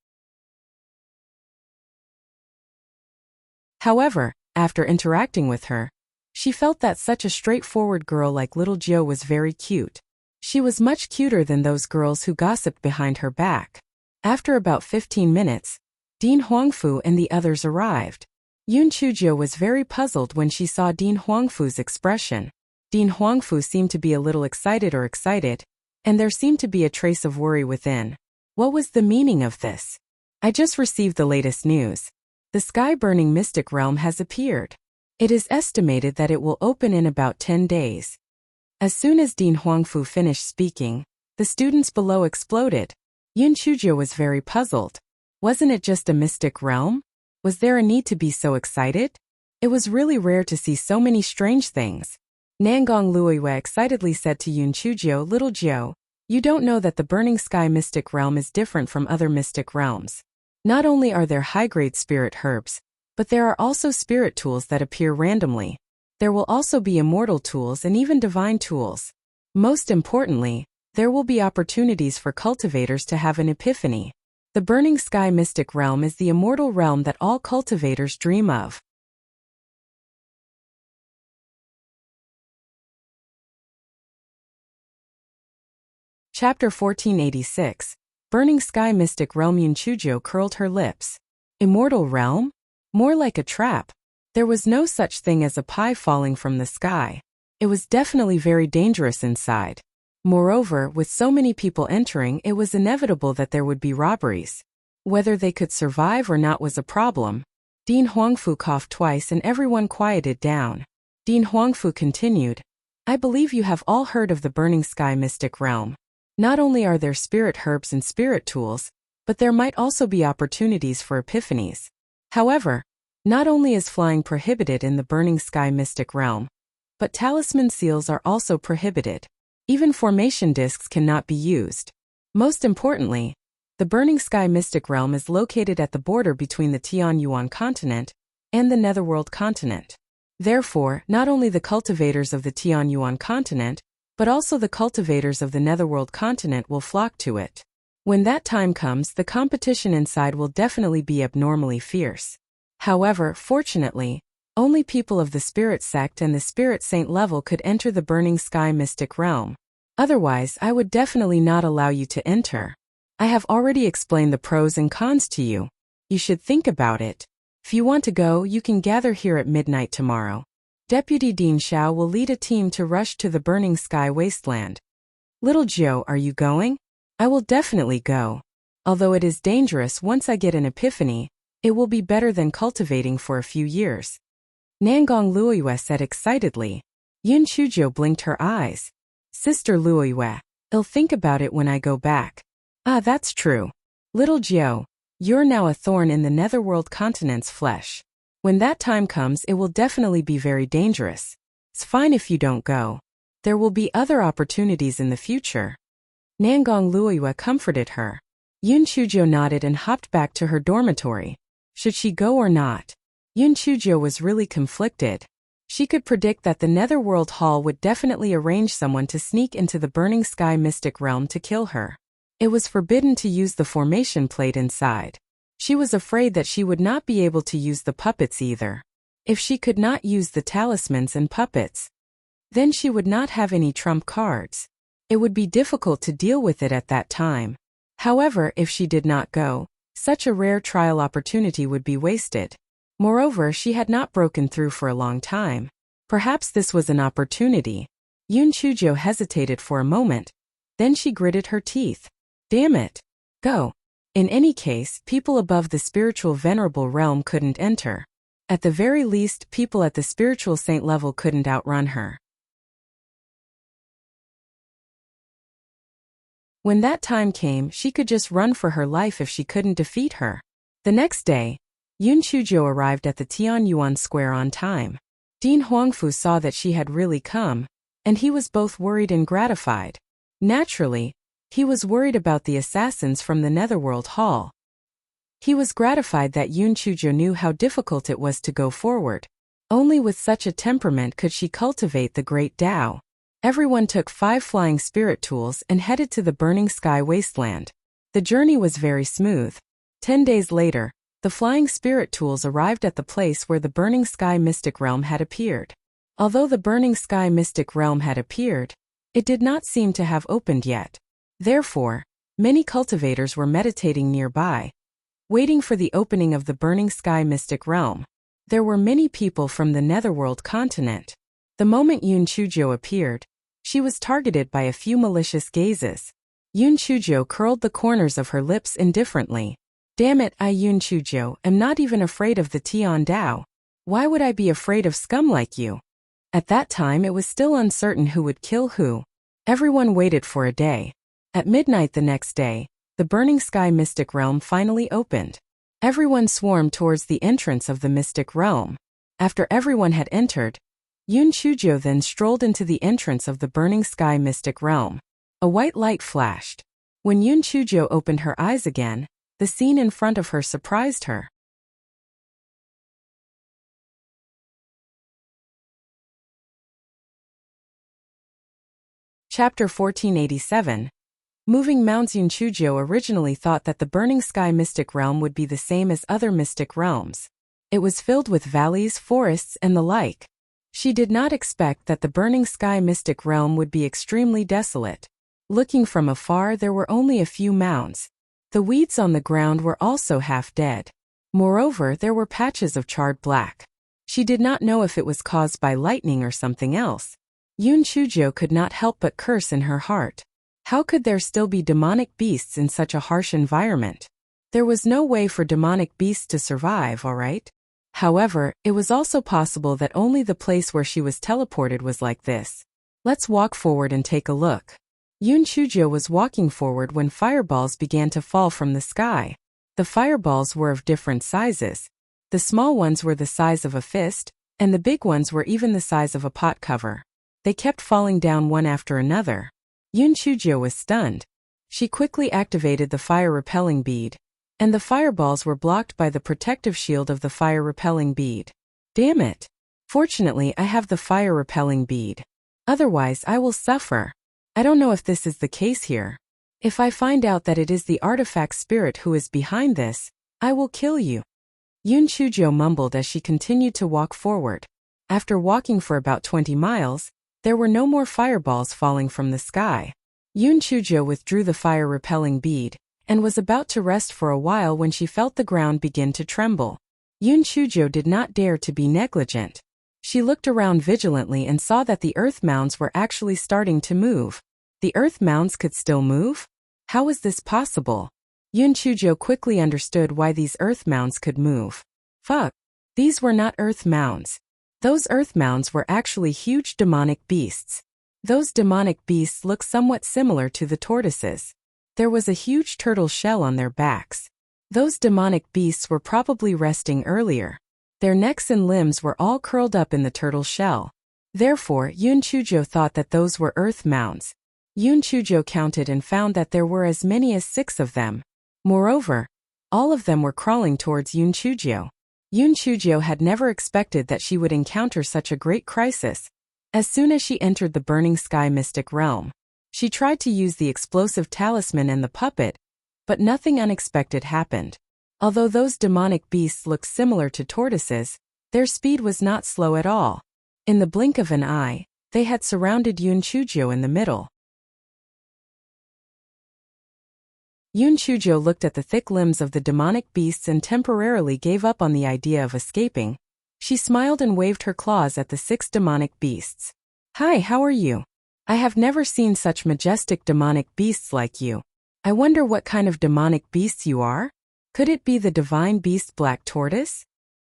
However, after interacting with her, she felt that such a straightforward girl like little Jiu was very cute. She was much cuter than those girls who gossiped behind her back. After about 15 minutes, Dean Huangfu and the others arrived. Yun Chujo was very puzzled when she saw Dean Huangfu's expression. Dean Huangfu seemed to be a little excited, and there seemed to be a trace of worry within. What was the meaning of this? I just received the latest news. The sky-burning mystic realm has appeared. It is estimated that it will open in about 10 days. As soon as Dean Huangfu finished speaking, the students below exploded. Yun Chujo was very puzzled. Wasn't it just a mystic realm? Was there a need to be so excited? It was really rare to see so many strange things. Nangong Luoyue excitedly said to Yun Chujo, "Little Jiu, you don't know that the Burning Sky mystic realm is different from other mystic realms. Not only are there high-grade spirit herbs, but there are also spirit tools that appear randomly. There will also be immortal tools and even divine tools. Most importantly, there will be opportunities for cultivators to have an epiphany. The Burning Sky mystic realm is the immortal realm that all cultivators dream of." Chapter 1486. Burning Sky Mystic Realm. Yun Chujo curled her lips. Immortal realm? More like a trap. There was no such thing as a pie falling from the sky. It was definitely very dangerous inside. Moreover, with so many people entering, it was inevitable that there would be robberies. Whether they could survive or not was a problem. Dean Huangfu coughed twice and everyone quieted down. Dean Huangfu continued, "I believe you have all heard of the Burning Sky Mystic Realm. Not only are there spirit herbs and spirit tools, but there might also be opportunities for epiphanies. However, not only is flying prohibited in the Burning Sky Mystic Realm, but talisman seals are also prohibited. Even formation discs cannot be used. Most importantly, the Burning Sky Mystic Realm is located at the border between the Tianyuan continent and the Netherworld continent. Therefore, not only the cultivators of the Tianyuan continent, but also the cultivators of the Netherworld continent will flock to it. When that time comes, the competition inside will definitely be abnormally fierce. However, fortunately, only people of the Spirit Sect and the Spirit Saint level could enter the Burning Sky Mystic Realm. Otherwise, I would definitely not allow you to enter. I have already explained the pros and cons to you. You should think about it. If you want to go, you can gather here at midnight tomorrow. Deputy Dean Xiao will lead a team to rush to the Burning Sky Wasteland. Little Jiu, are you going? I will definitely go. Although it is dangerous, once I get an epiphany, it will be better than cultivating for a few years." Nangong Luoyue said excitedly. Yun Chujo blinked her eyes. "Sister Luoyue, I'll think about it when I go back." "Ah, that's true. Little Jiu, you're now a thorn in the Netherworld continent's flesh. When that time comes, it will definitely be very dangerous. It's fine if you don't go. There will be other opportunities in the future." Nangong Luoyue comforted her. Yun Chujo nodded and hopped back to her dormitory. Should she go or not? Yun Chujo was really conflicted. She could predict that the Netherworld Hall would definitely arrange someone to sneak into the Burning Sky Mystic Realm to kill her. It was forbidden to use the formation plate inside. She was afraid that she would not be able to use the puppets either. If she could not use the talismans and puppets, then she would not have any trump cards. It would be difficult to deal with it at that time. However, if she did not go, such a rare trial opportunity would be wasted. Moreover, she had not broken through for a long time. Perhaps this was an opportunity. Yun Chujo hesitated for a moment. Then she gritted her teeth. Damn it. Go. In any case, people above the spiritual venerable realm couldn't enter. At the very least, people at the spiritual saint level couldn't outrun her. When that time came, she could just run for her life if she couldn't defeat her. The next day, Yun Chujo arrived at the Tianyuan Square on time. Dean Huangfu saw that she had really come, and he was both worried and gratified. Naturally, he was worried about the assassins from the Netherworld Hall. He was gratified that Yun Chujo knew how difficult it was to go forward. Only with such a temperament could she cultivate the great Tao. Everyone took 5 flying spirit tools and headed to the burning sky wasteland. The journey was very smooth. 10 days later, the flying spirit tools arrived at the place where the burning sky mystic realm had appeared. Although the burning sky mystic realm had appeared, it did not seem to have opened yet. Therefore, many cultivators were meditating nearby, waiting for the opening of the burning sky mystic realm. There were many people from the netherworld continent. The moment Yun Chujo appeared, she was targeted by a few malicious gazes. Yun Chujo curled the corners of her lips indifferently. Damn it, I Yun Chujo am not even afraid of the Tian Dao. Why would I be afraid of scum like you? At that time it was still uncertain who would kill who. Everyone waited for a day. At midnight the next day, the burning sky mystic realm finally opened. Everyone swarmed towards the entrance of the mystic realm. After everyone had entered, Yun Chujo then strolled into the entrance of the burning sky mystic realm. A white light flashed. When Yun Chujo opened her eyes again, the scene in front of her surprised her. Chapter 1487. Moving Mounds. Yun Chujo originally thought that the burning sky mystic realm would be the same as other mystic realms. It was filled with valleys, forests, and the like. She did not expect that the burning sky mystic realm would be extremely desolate. Looking from afar, there were only a few mounds. The weeds on the ground were also half dead. Moreover, there were patches of charred black. She did not know if it was caused by lightning or something else. Yun Chujo could not help but curse in her heart. How could there still be demonic beasts in such a harsh environment? There was no way for demonic beasts to survive, alright? However, it was also possible that only the place where she was teleported was like this. Let's walk forward and take a look. Yun Chujo was walking forward when fireballs began to fall from the sky. The fireballs were of different sizes. The small ones were the size of a fist, and the big ones were even the size of a pot cover. They kept falling down one after another. Yun Chujo was stunned. She quickly activated the fire-repelling bead, and the fireballs were blocked by the protective shield of the fire-repelling bead. Damn it! Fortunately, I have the fire-repelling bead. Otherwise, I will suffer. I don't know if this is the case here. If I find out that it is the artifact spirit who is behind this, I will kill you. Yun Chujo mumbled as she continued to walk forward. After walking for about 20 miles, there were no more fireballs falling from the sky. Yun Chujo withdrew the fire-repelling bead, and was about to rest for a while when she felt the ground begin to tremble. Yun Chujo did not dare to be negligent. She looked around vigilantly and saw that the earth mounds were actually starting to move. The earth mounds could still move? How was this possible? Yun Chujo quickly understood why these earth mounds could move. Fuck. These were not earth mounds. Those earth mounds were actually huge demonic beasts. Those demonic beasts looked somewhat similar to the tortoises. There was a huge turtle shell on their backs. Those demonic beasts were probably resting earlier. Their necks and limbs were all curled up in the turtle shell. Therefore, Yun Chujo thought that those were earth mounds. Yun Chujo counted and found that there were as many as 6 of them. Moreover, all of them were crawling towards Yun Chujo. Yun Chujo had never expected that she would encounter such a great crisis. As soon as she entered the burning sky mystic realm, she tried to use the explosive talisman and the puppet, but nothing unexpected happened. Although those demonic beasts looked similar to tortoises, their speed was not slow at all. In the blink of an eye, they had surrounded Yun Chujo in the middle. Yun Chujo looked at the thick limbs of the demonic beasts and temporarily gave up on the idea of escaping. She smiled and waved her claws at the 6 demonic beasts. Hi, how are you? I have never seen such majestic demonic beasts like you. I wonder what kind of demonic beasts you are? Could it be the divine beast Black Tortoise?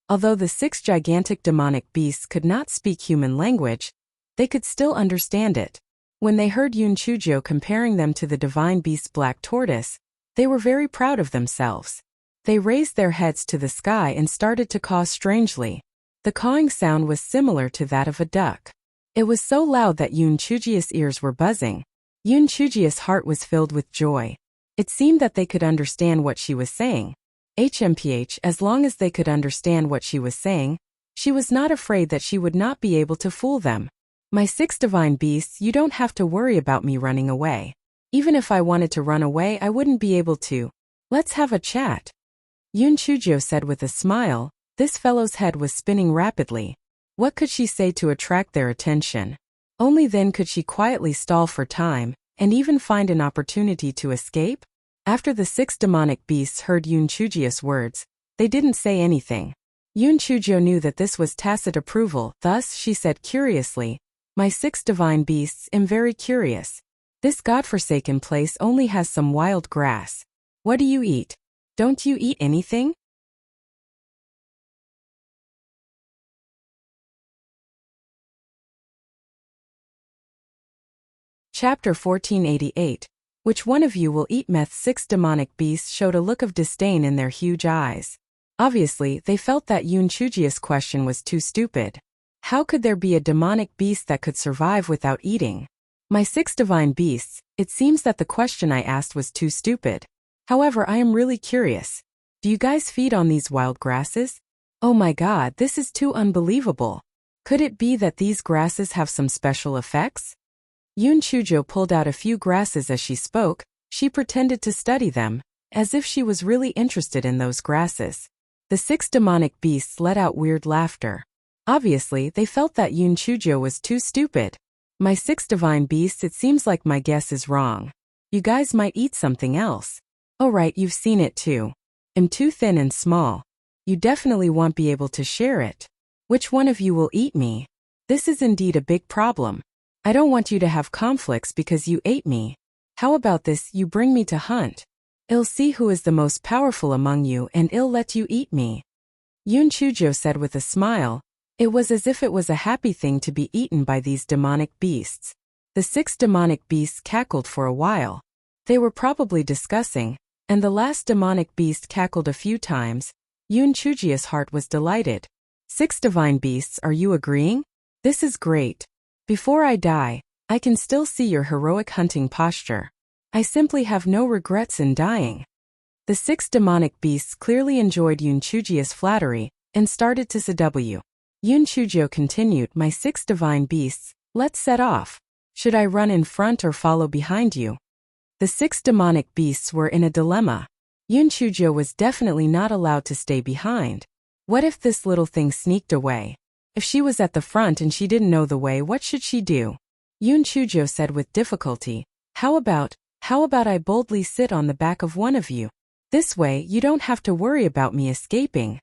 Although the 6 gigantic demonic beasts could not speak human language, they could still understand it. When they heard Yun Chujo comparing them to the divine beast Black Tortoise, they were very proud of themselves. They raised their heads to the sky and started to caw strangely. The cawing sound was similar to that of a duck. It was so loud that Yun Chuji's ears were buzzing. Yun Chuji's heart was filled with joy. It seemed that they could understand what she was saying. HMPH, as long as they could understand what she was saying, She was not afraid that she would not be able to fool them. My 6 divine beasts, you don't have to worry about me running away. Even if I wanted to run away, I wouldn't be able to. Let's have a chat. Yun Chujo said with a smile. This fellow's head was spinning rapidly. What could she say to attract their attention? Only then could she quietly stall for time, and even find an opportunity to escape? After the 6 demonic beasts heard Yun Chujio's words, they didn't say anything. Yun Chujo knew that this was tacit approval, thus she said curiously, My 6 divine beasts, am very curious. This godforsaken place only has some wild grass. What do you eat? Don't you eat anything? Chapter 1488. Which one of you will eat meth? 6 demonic beasts showed a look of disdain in their huge eyes. Obviously, they felt that Yun Chujio's question was too stupid. How could there be a demonic beast that could survive without eating? My 6 divine beasts, it seems that the question I asked was too stupid. However, I am really curious. Do you guys feed on these wild grasses? Oh my god, this is too unbelievable. Could it be that these grasses have some special effects? Yun Chujo pulled out a few grasses as she spoke. She pretended to study them, as if she was really interested in those grasses. The 6 demonic beasts let out weird laughter. Obviously, they felt that Yun Chujo was too stupid. My 6 divine beasts, it seems like my guess is wrong. You guys might eat something else. Oh right, you've seen it too. I'm too thin and small. You definitely won't be able to share it. Which one of you will eat me? This is indeed a big problem. I don't want you to have conflicts because you ate me. How about this, you bring me to hunt? I'll see who is the most powerful among you and I'll let you eat me. Yun Chujo said with a smile. It was as if it was a happy thing to be eaten by these demonic beasts. The 6 demonic beasts cackled for a while. They were probably discussing, and the last demonic beast cackled a few times. Yun Chujio's heart was delighted. 6 divine beasts, are you agreeing? This is great. Before I die, I can still see your heroic hunting posture. I simply have no regrets in dying. The 6 demonic beasts clearly enjoyed Yun Chujio's flattery, and started to seduce. Yun Chujo continued, My 6 divine beasts, let's set off. Should I run in front or follow behind you? The 6 demonic beasts were in a dilemma. Yun Chujo was definitely not allowed to stay behind. What if this little thing sneaked away? If she was at the front and she didn't know the way, what should she do? Yun Chujo said with difficulty, How about I boldly sit on the back of one of you? This way, you don't have to worry about me escaping.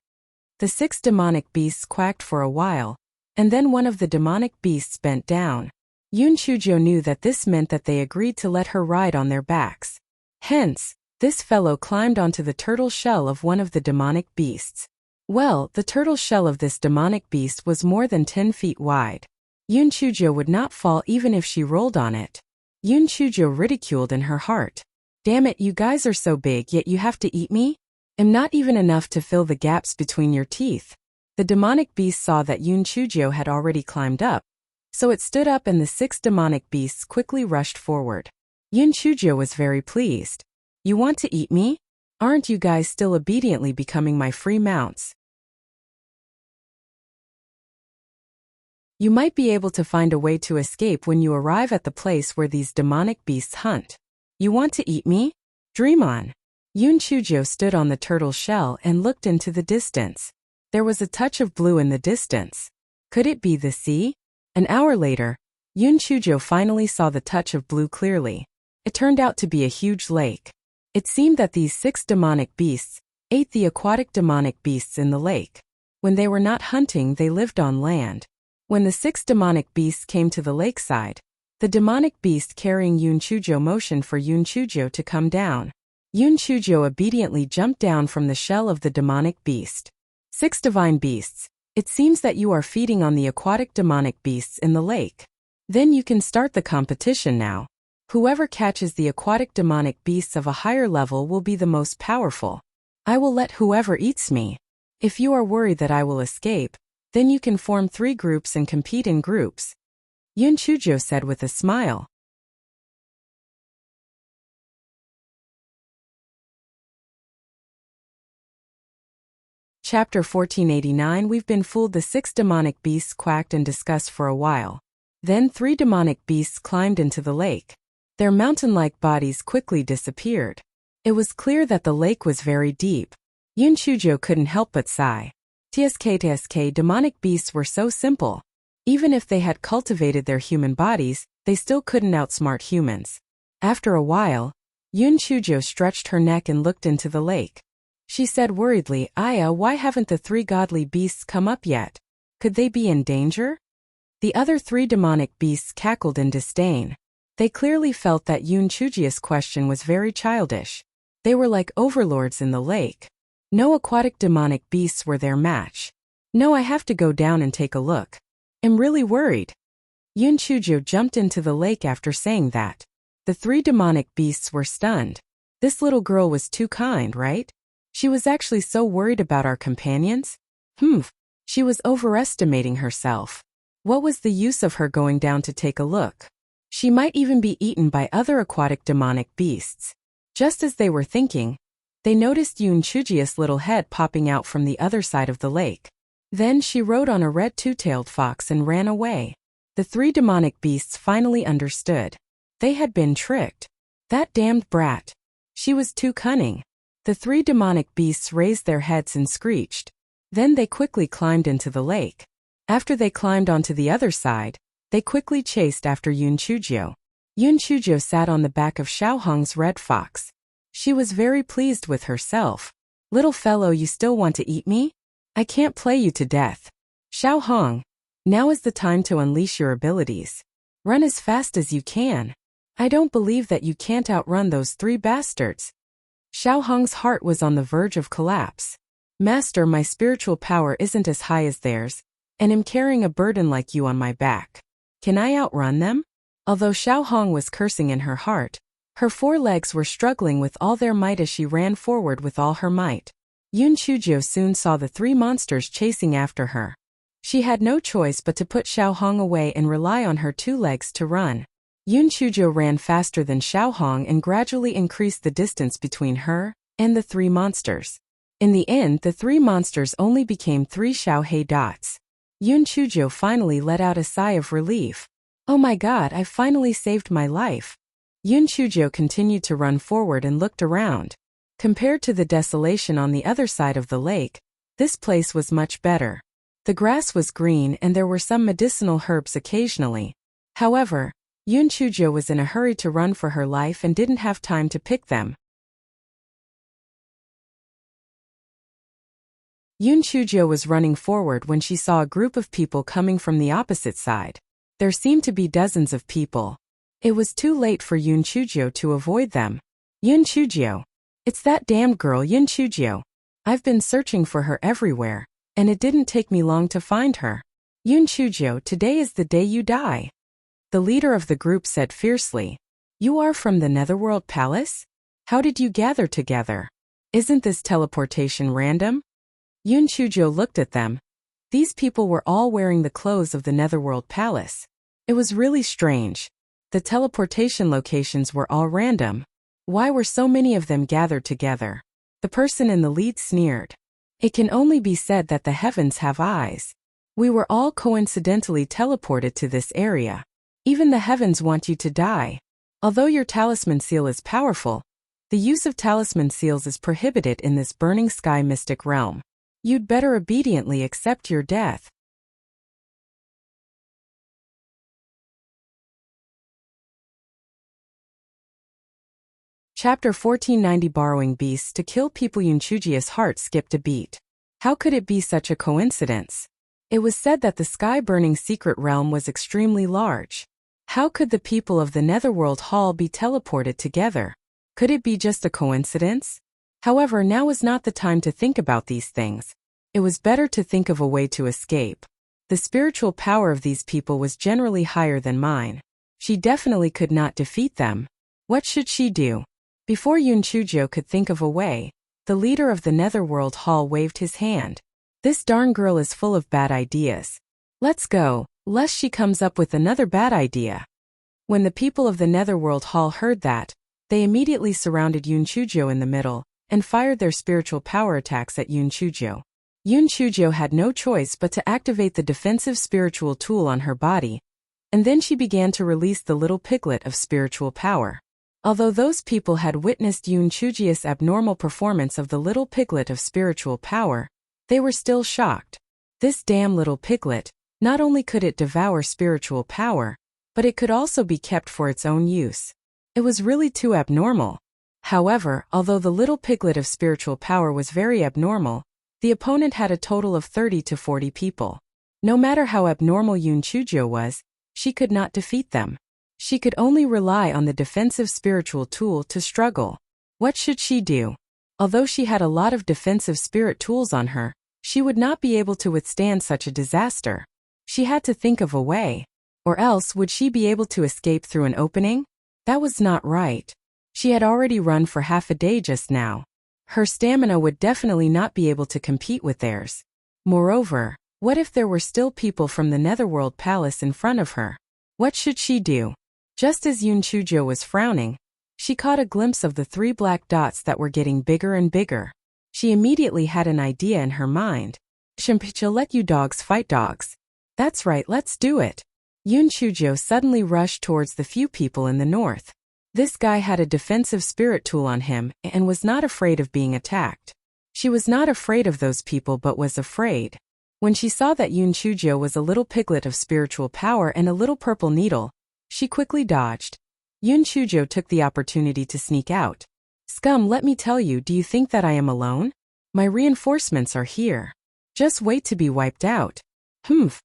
The 6 demonic beasts quacked for a while, and then one of the demonic beasts bent down. Yun Chujo knew that this meant that they agreed to let her ride on their backs. Hence, this fellow climbed onto the turtle shell of one of the demonic beasts. Well, the turtle shell of this demonic beast was more than 10 feet wide. Yun Chujo would not fall even if she rolled on it. Yun Chujo ridiculed in her heart. Damn it, you guys are so big yet you have to eat me? I'm not even enough to fill the gaps between your teeth. The demonic beast saw that Yun Chujo had already climbed up, so it stood up and the 6 demonic beasts quickly rushed forward. Yun Chujo was very pleased. You want to eat me? Aren't you guys still obediently becoming my free mounts? You might be able to find a way to escape when you arrive at the place where these demonic beasts hunt. You want to eat me? Dream on. Yun Chujo stood on the turtle shell and looked into the distance. There was a touch of blue in the distance. Could it be the sea? An hour later, Yun Chujo finally saw the touch of blue clearly. It turned out to be a huge lake. It seemed that these 6 demonic beasts ate the aquatic demonic beasts in the lake. When they were not hunting, they lived on land. When the 6 demonic beasts came to the lakeside, the demonic beast carrying Yun Chujo motioned for Yun Chujo to come down. Yun Chujo obediently jumped down from the shell of the demonic beast. 6 divine beasts, it seems that you are feeding on the aquatic demonic beasts in the lake. Then you can start the competition now. Whoever catches the aquatic demonic beasts of a higher level will be the most powerful. I will let whoever eats me. If you are worried that I will escape, then you can form 3 groups and compete in groups. Yun Chujo said with a smile. Chapter 1489. We've been fooled. The 6 demonic beasts quacked and discussed for a while. Then 3 demonic beasts climbed into the lake. Their mountain-like bodies quickly disappeared. It was clear that the lake was very deep. Yun Chujo couldn't help but sigh. Tsk, demonic beasts were so simple. Even if they had cultivated their human bodies, they still couldn't outsmart humans. After a while, Yun Chujo stretched her neck and looked into the lake. She said worriedly, Aya, why haven't the 3 godly beasts come up yet? Could they be in danger? The other 3 demonic beasts cackled in disdain. They clearly felt that Yun Chujia's question was very childish. They were like overlords in the lake. No aquatic demonic beasts were their match. No, I have to go down and take a look. I'm really worried. Yun Chujo jumped into the lake after saying that. The 3 demonic beasts were stunned. This little girl was too kind, right? She was actually so worried about our companions? She was overestimating herself. What was the use of her going down to take a look? She might even be eaten by other aquatic demonic beasts. Just as they were thinking, they noticed Yun Chujia's little head popping out from the other side of the lake. Then she rode on a red two-tailed fox and ran away. The 3 demonic beasts finally understood. They had been tricked. That damned brat. She was too cunning. The 3 demonic beasts raised their heads and screeched. Then they quickly climbed into the lake. After they climbed onto the other side, they quickly chased after Yun Chujo. Yun Chujo sat on the back of Xiaohong's red fox. She was very pleased with herself. Little fellow, you still want to eat me? I can't play you to death. Xiaohong, now is the time to unleash your abilities. Run as fast as you can. I don't believe that you can't outrun those 3 bastards. Xiaohong's heart was on the verge of collapse. Master, my spiritual power isn't as high as theirs, and I'm carrying a burden like you on my back. Can I outrun them? Although Xiaohong was cursing in her heart, her 4 legs were struggling with all their might as she ran forward with all her might. Yun Chujo soon saw the 3 monsters chasing after her. She had no choice but to put Xiaohong away and rely on her 2 legs to run. Yun Chujo ran faster than Xiaohong and gradually increased the distance between her and the 3 monsters. In the end, the 3 monsters only became 3 Xiaohei dots. Yun Chujo finally let out a sigh of relief. Oh my god, I finally saved my life. Yun Chujo continued to run forward and looked around. Compared to the desolation on the other side of the lake, this place was much better. The grass was green and there were some medicinal herbs occasionally. However, Yun Chujo was in a hurry to run for her life and didn't have time to pick them. Yun Chujo was running forward when she saw a group of people coming from the opposite side. There seemed to be dozens of people. It was too late for Yun Chujo to avoid them. Yun Chujo. It's that damned girl Yun Chujo. I've been searching for her everywhere, and it didn't take me long to find her. Yun Chujo, today is the day you die. The leader of the group said fiercely. You are from the Netherworld Palace? How did you gather together? Isn't this teleportation random? Yun Chujo looked at them. These people were all wearing the clothes of the Netherworld Palace. It was really strange. The teleportation locations were all random. Why were so many of them gathered together? The person in the lead sneered. It can only be said that the heavens have eyes. We were all coincidentally teleported to this area. Even the heavens want you to die. Although your talisman seal is powerful, the use of talisman seals is prohibited in this burning sky mystic realm. You'd better obediently accept your death. Chapter 1490. Borrowing beasts to kill people. Yun Chujia's heart skipped a beat. How could it be such a coincidence? It was said that the sky-burning secret realm was extremely large. How could the people of the Netherworld Hall be teleported together? Could it be just a coincidence? However, now was not the time to think about these things. It was better to think of a way to escape. The spiritual power of these people was generally higher than mine. She definitely could not defeat them. What should she do? Before Yun Chujo could think of a way, the leader of the Netherworld Hall waved his hand. This darn girl is full of bad ideas. Let's go, lest she comes up with another bad idea. When the people of the Netherworld Hall heard that, they immediately surrounded Yun Chujo in the middle, and fired their spiritual power attacks at Yun Chujo. Yun Chujo had no choice but to activate the defensive spiritual tool on her body, and then she began to release the little piglet of spiritual power. Although those people had witnessed Yun Chuji's abnormal performance of the little piglet of spiritual power, they were still shocked. This damn little piglet, not only could it devour spiritual power, but it could also be kept for its own use. It was really too abnormal. However, although the little piglet of spiritual power was very abnormal, the opponent had a total of 30 to 40 people. No matter how abnormal Yun Chujo was, she could not defeat them. She could only rely on the defensive spiritual tool to struggle. What should she do? Although she had a lot of defensive spirit tools on her, she would not be able to withstand such a disaster. She had to think of a way. Or else would she be able to escape through an opening? That was not right. She had already run for half a day just now. Her stamina would definitely not be able to compete with theirs. Moreover, what if there were still people from the Netherworld Palace in front of her? What should she do? Just as Yun Chujo was frowning, she caught a glimpse of the 3 black dots that were getting bigger and bigger. She immediately had an idea in her mind. Shimpicha, let you dogs fight dogs. That's right, let's do it. Yun Chujo suddenly rushed towards the few people in the north. This guy had a defensive spirit tool on him and was not afraid of being attacked. She was not afraid of those people but was afraid. When she saw that Yun Chujo was a little piglet of spiritual power and a little purple needle, she quickly dodged. Yun Chujo took the opportunity to sneak out. Scum, let me tell you, do you think that I am alone? My reinforcements are here. Just wait to be wiped out. Humph.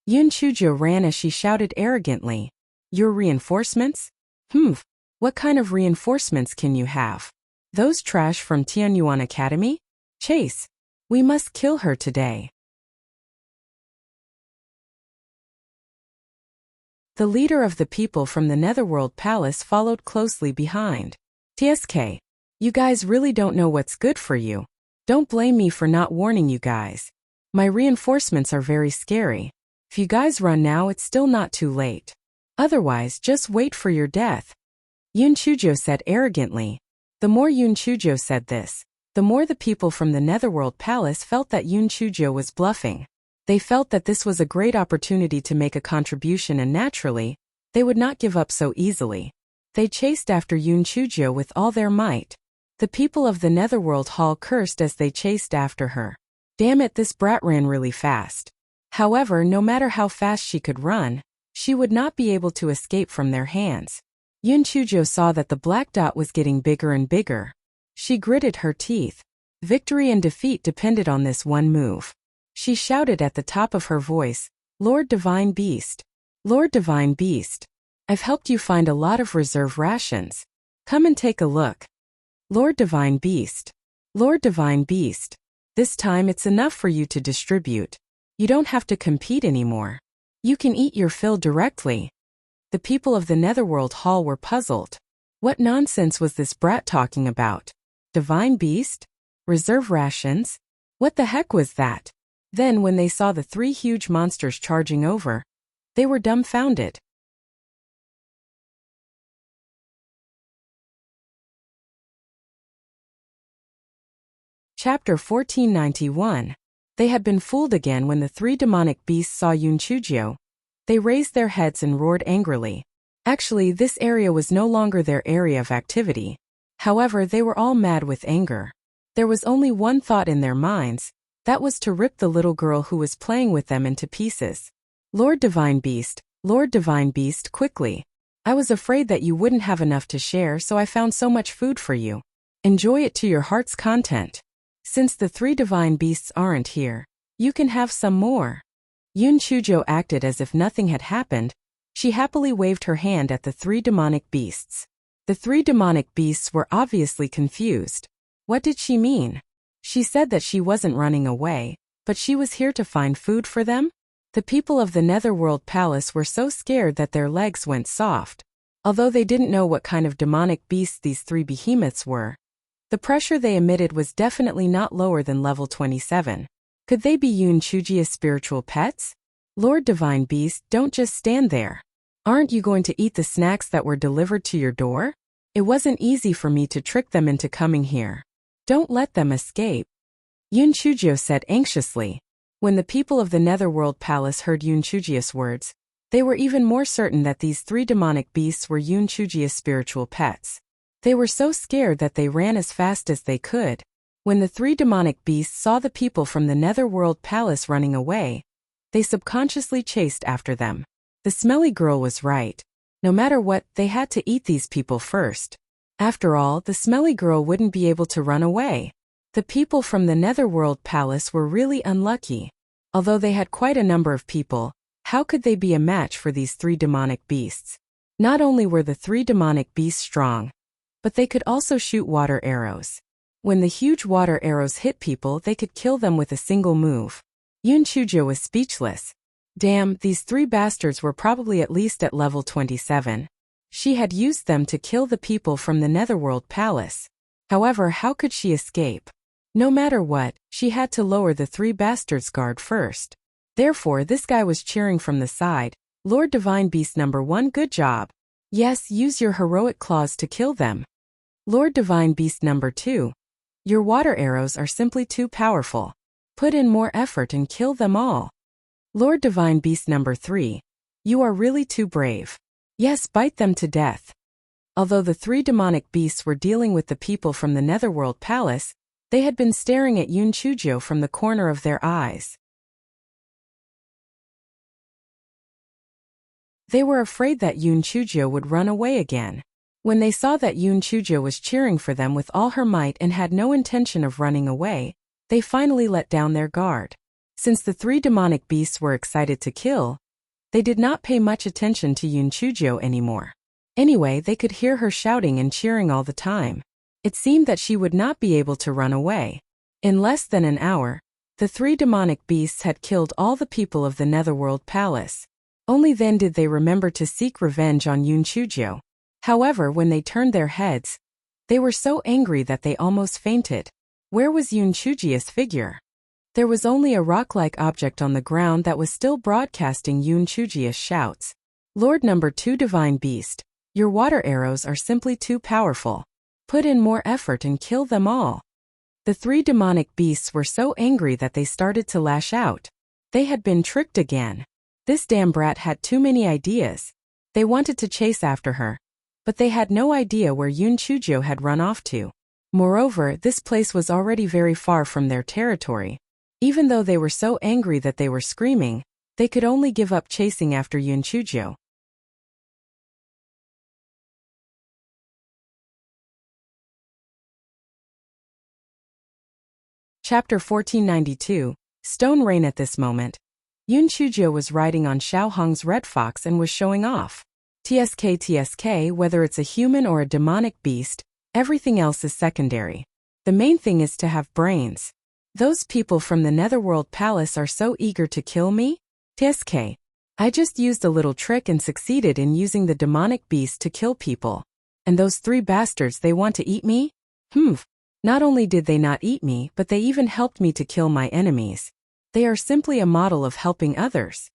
Yun Chujo ran as she shouted arrogantly. Your reinforcements? Humph. What kind of reinforcements can you have? Those trash from Tianyuan Academy? Chase. We must kill her today. The leader of the people from the Netherworld Palace followed closely behind. TSK. You guys really don't know what's good for you. Don't blame me for not warning you guys. My reinforcements are very scary. If you guys run now, it's still not too late. Otherwise, just wait for your death. Yun Chujo said arrogantly. The more Yun Chujo said this, the more the people from the Netherworld Palace felt that Yun Chujo was bluffing. They felt that this was a great opportunity to make a contribution and naturally, they would not give up so easily. They chased after Yun Chujo with all their might. The people of the Netherworld Hall cursed as they chased after her. Damn it, this brat ran really fast. However, no matter how fast she could run, she would not be able to escape from their hands. Yun Chujo saw that the black dot was getting bigger and bigger. She gritted her teeth. Victory and defeat depended on this one move. She shouted at the top of her voice, Lord Divine Beast. Lord Divine Beast. I've helped you find a lot of reserve rations. Come and take a look. Lord Divine Beast. Lord Divine Beast. This time it's enough for you to distribute. You don't have to compete anymore. You can eat your fill directly. The people of the Netherworld Hall were puzzled. What nonsense was this brat talking about? Divine Beast? Reserve rations? What the heck was that? Then when they saw the 3 huge monsters charging over, they were dumbfounded. Chapter 1491. They had been fooled again when the 3 demonic beasts saw Yun Chujo. They raised their heads and roared angrily. Actually, this area was no longer their area of activity. However, they were all mad with anger. There was only one thought in their minds, that was to rip the little girl who was playing with them into pieces. Lord Divine Beast, quickly. I was afraid that you wouldn't have enough to share, so I found so much food for you. Enjoy it to your heart's content. Since the 3 divine beasts aren't here, you can have some more. Yun Chujo acted as if nothing had happened. She happily waved her hand at the 3 demonic beasts. The 3 demonic beasts were obviously confused. What did she mean? She said that she wasn't running away, but she was here to find food for them? The people of the Netherworld Palace were so scared that their legs went soft. Although they didn't know what kind of demonic beasts these 3 behemoths were, the pressure they emitted was definitely not lower than level 27. Could they be Yun Chuji's spiritual pets? Lord Divine Beast, don't just stand there. Aren't you going to eat the snacks that were delivered to your door? It wasn't easy for me to trick them into coming here. Don't let them escape. Yun Chujio said anxiously. When the people of the Netherworld Palace heard Yun Chujio's words, they were even more certain that these 3 demonic beasts were Yun Chujio's spiritual pets. They were so scared that they ran as fast as they could. When the 3 demonic beasts saw the people from the Netherworld Palace running away, they subconsciously chased after them. The smelly girl was right. No matter what, they had to eat these people first. After all, the smelly girl wouldn't be able to run away. The people from the Netherworld Palace were really unlucky. Although they had quite a number of people, how could they be a match for these 3 demonic beasts? Not only were the 3 demonic beasts strong, but they could also shoot water arrows. When the huge water arrows hit people, they could kill them with a single move. Yun Chujio was speechless. Damn, these 3 bastards were probably at least at level 27. She had used them to kill the people from the Netherworld Palace. However, how could she escape? No matter what, she had to lower the 3 bastards' guard first. Therefore, this guy was cheering from the side. Lord Divine Beast number 1, good job. Yes, use your heroic claws to kill them. Lord Divine Beast number 2. Your water arrows are simply too powerful. Put in more effort and kill them all. Lord Divine Beast number 3. You are really too brave. Yes, bite them to death. Although the 3 demonic beasts were dealing with the people from the Netherworld Palace, they had been staring at Yun Chujio from the corner of their eyes. They were afraid that Yun Chujio would run away again. When they saw that Yun Chujio was cheering for them with all her might and had no intention of running away, they finally let down their guard. Since the 3 demonic beasts were excited to kill, they did not pay much attention to Yun Chujio anymore. Anyway, they could hear her shouting and cheering all the time. It seemed that she would not be able to run away. In less than an hour, the 3 demonic beasts had killed all the people of the Netherworld Palace. Only then did they remember to seek revenge on Yun Chujio. However, when they turned their heads, they were so angry that they almost fainted. Where was Yun Chujio's figure? There was only a rock-like object on the ground that was still broadcasting Yun Chujio's shouts. Lord number 2 Divine Beast, your water arrows are simply too powerful. Put in more effort and kill them all. The 3 demonic beasts were so angry that they started to lash out. They had been tricked again. This damn brat had too many ideas. They wanted to chase after her, but they had no idea where Yun Chujio had run off to. Moreover, this place was already very far from their territory. Even though they were so angry that they were screaming, they could only give up chasing after Yun Chujio. Chapter 1492, Stone Rain. At this moment, Yun Chujio was riding on Xiao Hong's red fox and was showing off. TSK, whether it's a human or a demonic beast, everything else is secondary. The main thing is to have brains. Those people from the Netherworld Palace are so eager to kill me? TSK. I just used a little trick and succeeded in using the demonic beast to kill people. And those 3 bastards, they want to eat me? Not only did they not eat me, but they even helped me to kill my enemies. They are simply a model of helping others.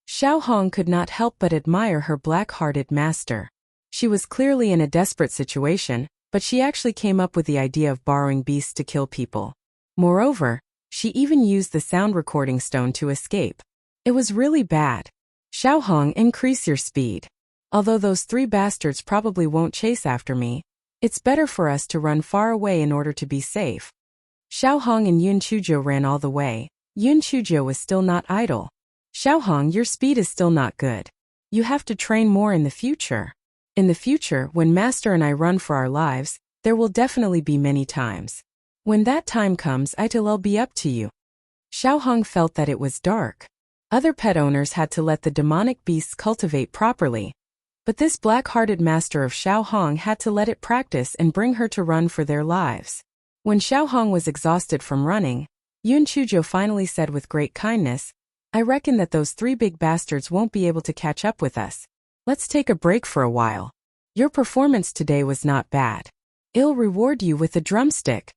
Xiao Hong could not help but admire her black-hearted master. She was clearly in a desperate situation, but she actually came up with the idea of borrowing beasts to kill people. Moreover, she even used the sound recording stone to escape. It was really bad. Xiao Hong, increase your speed. Although those 3 bastards probably won't chase after me, it's better for us to run far away in order to be safe. Xiao Hong and Yun Chujio ran all the way. Yun Chujio was still not idle. Xiao Hong, your speed is still not good. You have to train more in the future. In the future, when Master and I run for our lives, there will definitely be many times. When that time comes, I'll be up to you. Xiao Hong felt that it was dark. Other pet owners had to let the demonic beasts cultivate properly. But this black-hearted master of Xiao Hong had to let it practice and bring her to run for their lives. When Xiao Hong was exhausted from running, Yun Chujio finally said with great kindness, I reckon that those 3 big bastards won't be able to catch up with us. Let's take a break for a while. Your performance today was not bad. I'll reward you with a drumstick.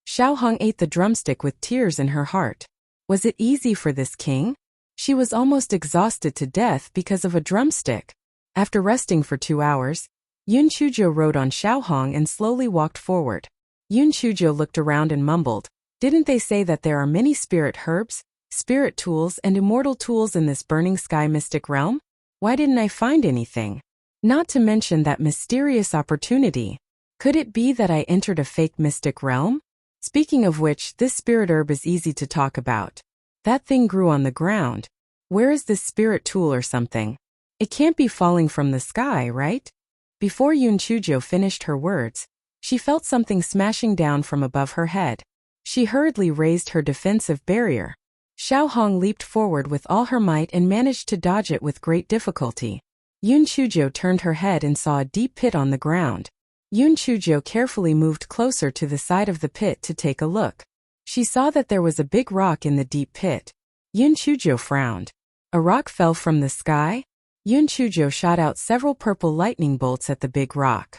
Xiao Hong ate the drumstick with tears in her heart. Was it easy for this king? She was almost exhausted to death because of a drumstick. After resting for 2 hours, Yun Chujio rode on Xiao Hong and slowly walked forward. Yun Chujio looked around and mumbled, Didn't they say that there are many spirit herbs, spirit tools, and immortal tools in this burning sky mystic realm? Why didn't I find anything? Not to mention that mysterious opportunity. Could it be that I entered a fake mystic realm? Speaking of which, this spirit herb is easy to talk about. That thing grew on the ground. Where is this spirit tool or something? It can't be falling from the sky, right? Before Yun Chujo finished her words, she felt something smashing down from above her head. She hurriedly raised her defensive barrier. Xiao Hong leaped forward with all her might and managed to dodge it with great difficulty. Yun Chujo turned her head and saw a deep pit on the ground. Yun Chujo carefully moved closer to the side of the pit to take a look. She saw that there was a big rock in the deep pit. Yun Chujo frowned. A rock fell from the sky? Yun Chujo shot out several purple lightning bolts at the big rock.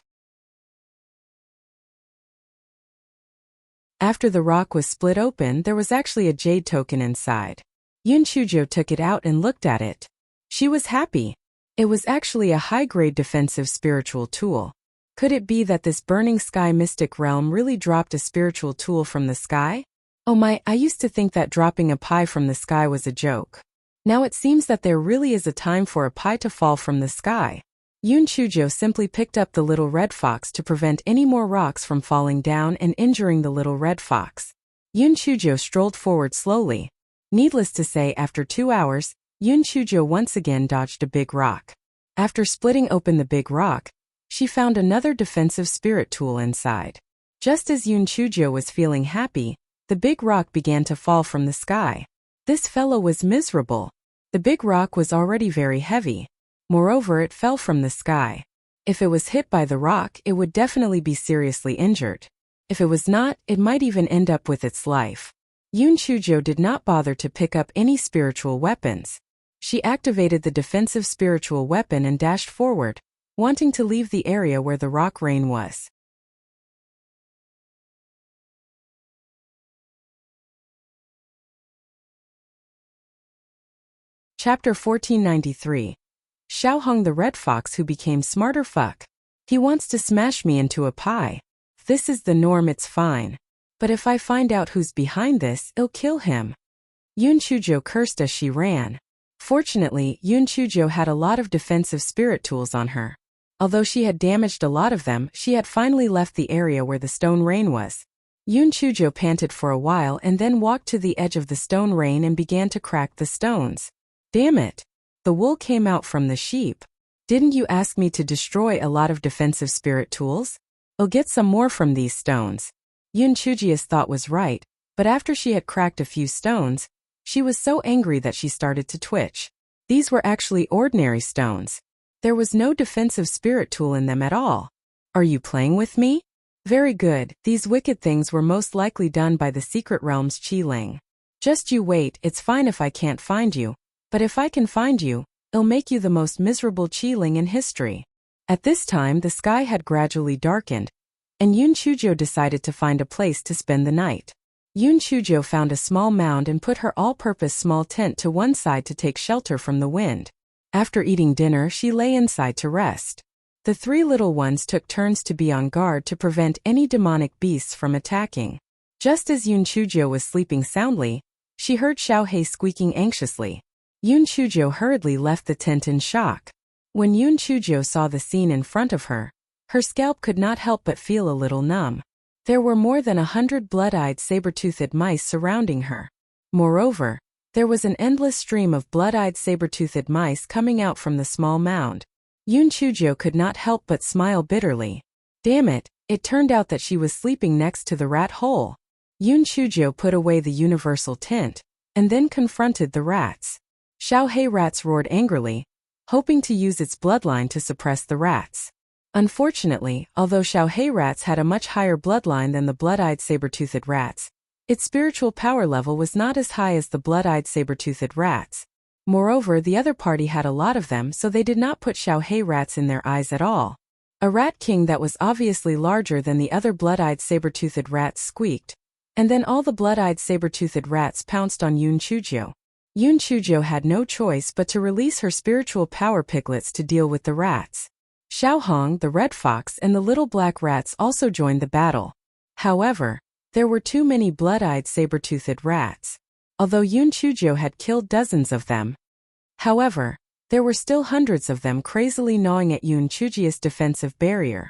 After the rock was split open, there was actually a jade token inside. Yun Chujo took it out and looked at it. She was happy. It was actually a high-grade defensive spiritual tool. Could it be that this burning sky mystic realm really dropped a spiritual tool from the sky? Oh my, I used to think that dropping a pie from the sky was a joke. Now it seems that there really is a time for a pie to fall from the sky. Yun Chujo simply picked up the little red fox to prevent any more rocks from falling down and injuring the little red fox. Yun Chujo strolled forward slowly. Needless to say, after 2 hours, Yun Chujo once again dodged a big rock. After splitting open the big rock, she found another defensive spirit tool inside. Just as Yun Chujo was feeling happy, the big rock began to fall from the sky. This fellow was miserable. The big rock was already very heavy. Moreover, it fell from the sky. If it was hit by the rock, it would definitely be seriously injured. If it was not, it might even end up with its life. Yun Chujo did not bother to pick up any spiritual weapons. She activated the defensive spiritual weapon and dashed forward, wanting to leave the area where the rock rain was. Chapter 1493. Xiao Hong the Red Fox who became smarter fuck. He wants to smash me into a pie. If this is the norm, it's fine. But if I find out who's behind this, I'll kill him. Yun Chujo cursed as she ran. Fortunately, Yun Chujo had a lot of defensive spirit tools on her. Although she had damaged a lot of them, she had finally left the area where the stone rain was. Yun Chujo panted for a while and then walked to the edge of the stone rain and began to crack the stones. Damn it! The wool came out from the sheep. Didn't you ask me to destroy a lot of defensive spirit tools? I'll get some more from these stones. Yun Chujia's thought was right, but after she had cracked a few stones, she was so angry that she started to twitch. These were actually ordinary stones. There was no defensive spirit tool in them at all. Are you playing with me? Very good, these wicked things were most likely done by the secret realm's Qi-Ling. Just you wait, it's fine if I can't find you. But if I can find you, it'll make you the most miserable Qi-Ling in history. At this time the sky had gradually darkened, and Yun Chujo decided to find a place to spend the night. Yun Chujo found a small mound and put her all-purpose small tent to one side to take shelter from the wind. After eating dinner, she lay inside to rest. The 3 little ones took turns to be on guard to prevent any demonic beasts from attacking. Just as Yun Chujo was sleeping soundly, she heard Xiao He squeaking anxiously. Yun Chujo hurriedly left the tent in shock. When Yun Chujo saw the scene in front of her, her scalp could not help but feel a little numb. There were more than 100 blood-eyed saber-toothed mice surrounding her. Moreover, there was an endless stream of blood-eyed saber-toothed mice coming out from the small mound. Yun Chujo could not help but smile bitterly. Damn it, it turned out that she was sleeping next to the rat hole. Yun Chujo put away the universal tent, and then confronted the rats. Xiao He rats roared angrily, hoping to use its bloodline to suppress the rats. Unfortunately, although Xiao He rats had a much higher bloodline than the blood-eyed saber-toothed rats, its spiritual power level was not as high as the blood-eyed saber-toothed rats. Moreover, the other party had a lot of them, so they did not put Xiao He rats in their eyes at all. A rat king that was obviously larger than the other blood-eyed saber-toothed rats squeaked, and then all the blood-eyed saber-toothed rats pounced on Yun Chujo. Yun Chujo had no choice but to release her spiritual power piglets to deal with the rats. Xiao Hong, the red fox, and the little black rats also joined the battle. However, There were too many blood-eyed saber-toothed rats, although Yun Chujo had killed dozens of them. However, there were still hundreds of them crazily gnawing at Yun Chujia's defensive barrier.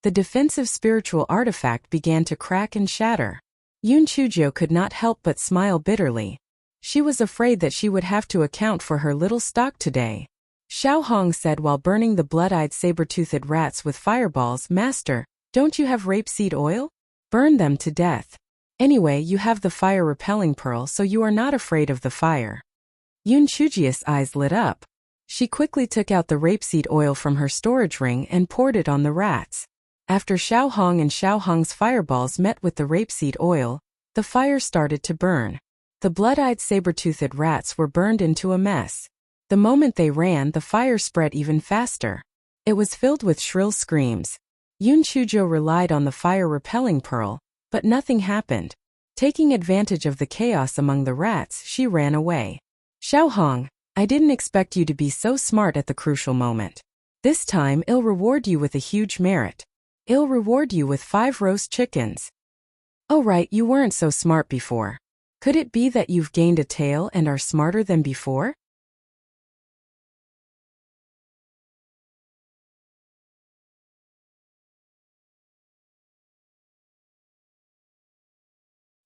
The defensive spiritual artifact began to crack and shatter. Yun Chujo could not help but smile bitterly. She was afraid that she would have to account for her little stock today. Xiao Hong said while burning the blood-eyed saber-toothed rats with fireballs, "Master, don't you have rapeseed oil? Burn them to death. Anyway, you have the fire-repelling pearl, so you are not afraid of the fire." Yun Chujia's eyes lit up. She quickly took out the rapeseed oil from her storage ring and poured it on the rats. After Xiao Hong and Xiao Hong's fireballs met with the rapeseed oil, the fire started to burn. The blood-eyed saber-toothed rats were burned into a mess. The moment they ran, the fire spread even faster. It was filled with shrill screams. Yun Chujo relied on the fire-repelling pearl, but nothing happened. Taking advantage of the chaos among the rats, she ran away. "Xiao Hong, I didn't expect you to be so smart at the crucial moment. This time I'll reward you with a huge merit. I'll reward you with 5 roast chickens." "Oh right, you weren't so smart before. Could it be that you've gained a tail and are smarter than before?"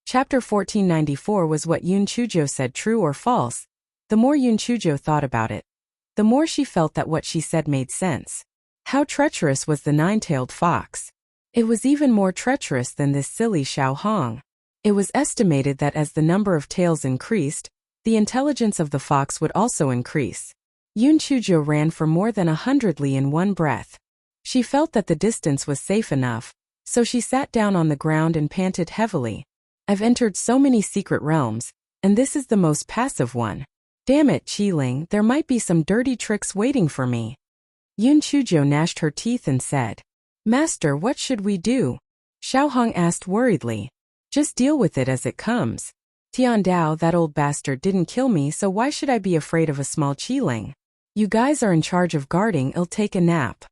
Chapter 1494 was what Yun Chujo said true or false? The more Yun Chujo thought about it, the more she felt that what she said made sense. How treacherous was the nine-tailed fox? It was even more treacherous than this silly Xiao Hong. It was estimated that as the number of tails increased, the intelligence of the fox would also increase. Yun Chujo ran for more than 100 li in one breath. She felt that the distance was safe enough, so she sat down on the ground and panted heavily. "I've entered so many secret realms, and this is the most passive one. Damn it, Qiling, there might be some dirty tricks waiting for me." Yun Chujo gnashed her teeth and said, "Master, what should we do?" Xiao Hong asked worriedly. "Just deal with it as it comes. Tiandao, that old bastard, didn't kill me, so why should I be afraid of a small Qiling? You guys are in charge of guarding, I'll take a nap."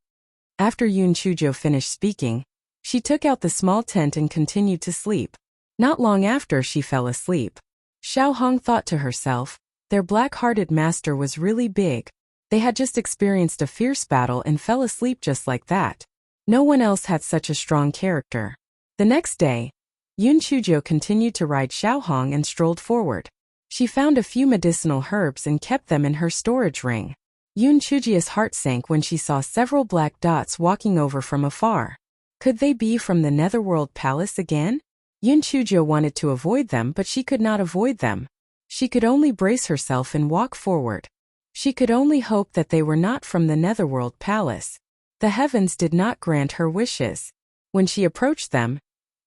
After Yun Chujo finished speaking, she took out the small tent and continued to sleep. Not long after, she fell asleep. Xiao Hong thought to herself, their black-hearted master was really big. They had just experienced a fierce battle and fell asleep just like that. No one else had such a strong character. The next day, Yun Chujo continued to ride Xiao Hong and strolled forward. She found a few medicinal herbs and kept them in her storage ring. Yun Chujia's heart sank when she saw several black dots walking over from afar. Could they be from the Netherworld Palace again? Yun Chujo wanted to avoid them, but she could not avoid them. She could only brace herself and walk forward. She could only hope that they were not from the Netherworld Palace. The heavens did not grant her wishes. When she approached them,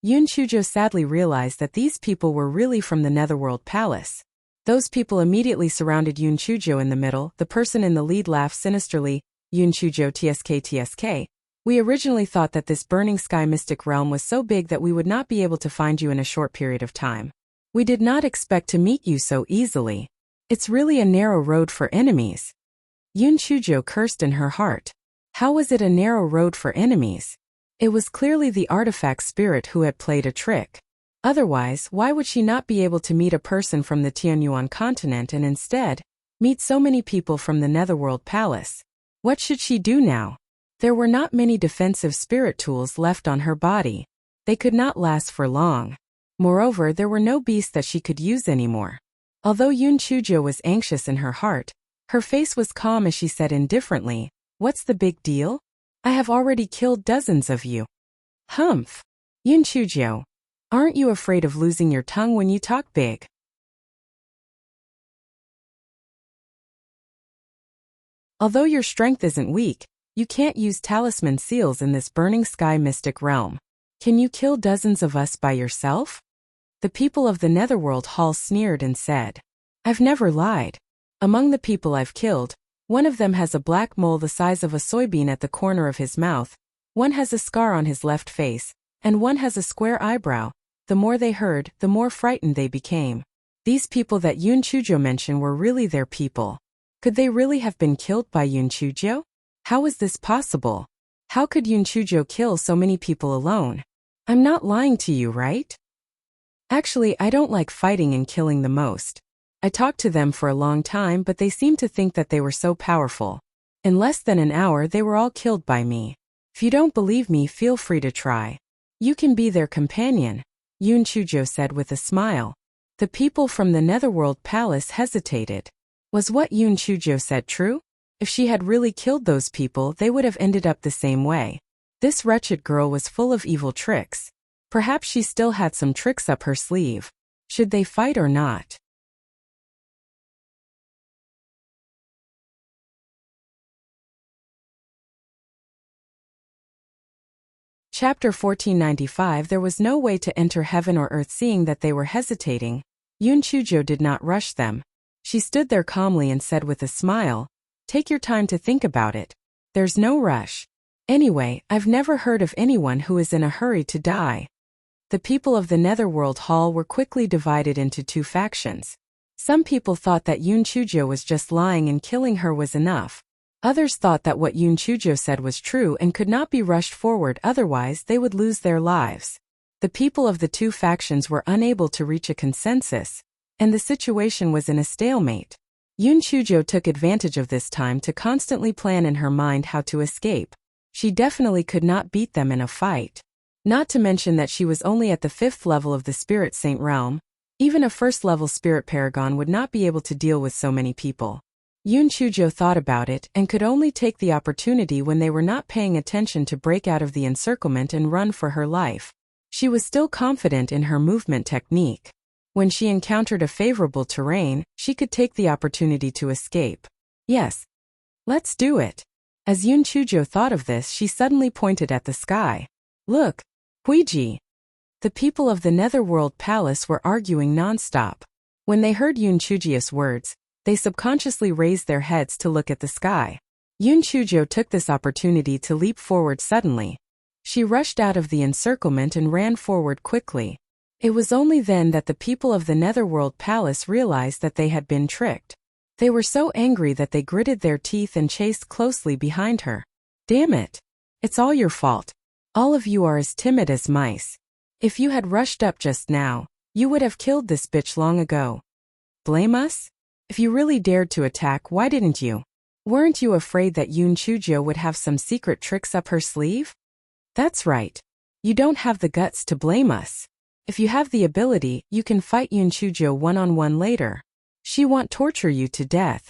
Yun Chujo sadly realized that these people were really from the Netherworld Palace. Those people immediately surrounded Yun Chujo in the middle. The person in the lead laughed sinisterly. "Yun Chujo, TSK. We originally thought that this burning sky mystic realm was so big that we would not be able to find you in a short period of time. We did not expect to meet you so easily. It's really a narrow road for enemies." Yun Chujo cursed in her heart. How was it a narrow road for enemies? It was clearly the artifact spirit who had played a trick. Otherwise, why would she not be able to meet a person from the Tianyuan continent and instead meet so many people from the Netherworld Palace? What should she do now? There were not many defensive spirit tools left on her body. They could not last for long. Moreover, there were no beasts that she could use anymore. Although Yun Chujo was anxious in her heart, her face was calm as she said indifferently, "What's the big deal? I have already killed dozens of you." "Humph. Yun Chujo, aren't you afraid of losing your tongue when you talk big?" "Although your strength isn't weak, you can't use talisman seals in this burning sky mystic realm. Can you kill dozens of us by yourself?" The people of the Netherworld Hall sneered and said, "I've never lied. Among the people I've killed, one of them has a black mole the size of a soybean at the corner of his mouth, one has a scar on his left face, and one has a square eyebrow." The more they heard, the more frightened they became. These people that Yun Chujo mentioned were really their people. Could they really have been killed by Yun Chujo? How was this possible? How could Yun Chujo kill so many people alone? I'm not lying to you, right? Actually, I don't like fighting and killing the most. I talked to them for a long time, but they seemed to think that they were so powerful. In less than an hour, they were all killed by me. If you don't believe me, feel free to try. You can be their companion, Yun Chujo said with a smile. The people from the Netherworld Palace hesitated. Was what Yun Chujo said true? If she had really killed those people, they would have ended up the same way. This wretched girl was full of evil tricks. Perhaps she still had some tricks up her sleeve. Should they fight or not? Chapter 1495. There was no way to enter heaven or earth. Seeing that they were hesitating, Yun Chujo did not rush them. She stood there calmly and said with a smile, "Take your time to think about it. There's no rush. Anyway, I've never heard of anyone who is in a hurry to die." The people of the Netherworld Hall were quickly divided into two factions. Some people thought that Yun Chujo was just lying and killing her was enough. Others thought that what Yun Chujo said was true and could not be rushed forward, otherwise they would lose their lives. The people of the two factions were unable to reach a consensus, and the situation was in a stalemate. Yun Chujo took advantage of this time to constantly plan in her mind how to escape. She definitely could not beat them in a fight. Not to mention that she was only at the 5th level of the Spirit Saint realm. Even a 1st level Spirit Paragon would not be able to deal with so many people. Yun Chujo thought about it and could only take the opportunity when they were not paying attention to break out of the encirclement and run for her life. She was still confident in her movement technique. When she encountered a favorable terrain, she could take the opportunity to escape. Yes. Let's do it. As Yun Chujo thought of this, she suddenly pointed at the sky. Look, Huiji. The people of the Netherworld Palace were arguing non-stop. When they heard Yun Chujio's words, they subconsciously raised their heads to look at the sky. Yun Chujo took this opportunity to leap forward suddenly. She rushed out of the encirclement and ran forward quickly. It was only then that the people of the Netherworld Palace realized that they had been tricked. They were so angry that they gritted their teeth and chased closely behind her. Damn it! It's all your fault. All of you are as timid as mice. If you had rushed up just now, you would have killed this bitch long ago. Blame us? If you really dared to attack, why didn't you? Weren't you afraid that Yun Chujo would have some secret tricks up her sleeve? That's right. You don't have the guts to blame us. If you have the ability, you can fight Yun Chujo one-on-one later. She won't torture you to death.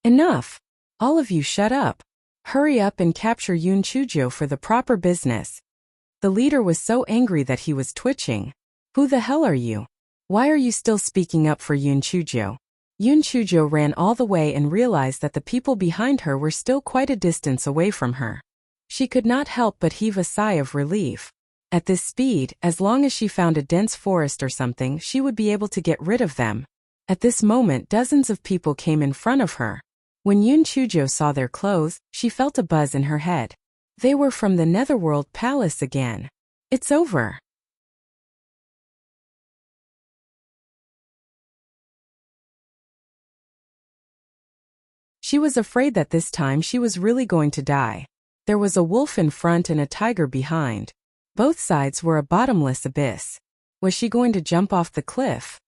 Enough! All of you shut up. Hurry up and capture Yun Chujo for the proper business. The leader was so angry that he was twitching. Who the hell are you? Why are you still speaking up for Yun Chujo? Yun Chujo ran all the way and realized that the people behind her were still quite a distance away from her. She could not help but heave a sigh of relief. At this speed, as long as she found a dense forest or something, she would be able to get rid of them. At this moment, dozens of people came in front of her. When Yun Chujo saw their clothes, she felt a buzz in her head. They were from the Netherworld Palace again. It's over. She was afraid that this time she was really going to die. There was a wolf in front and a tiger behind. Both sides were a bottomless abyss. Was she going to jump off the cliff?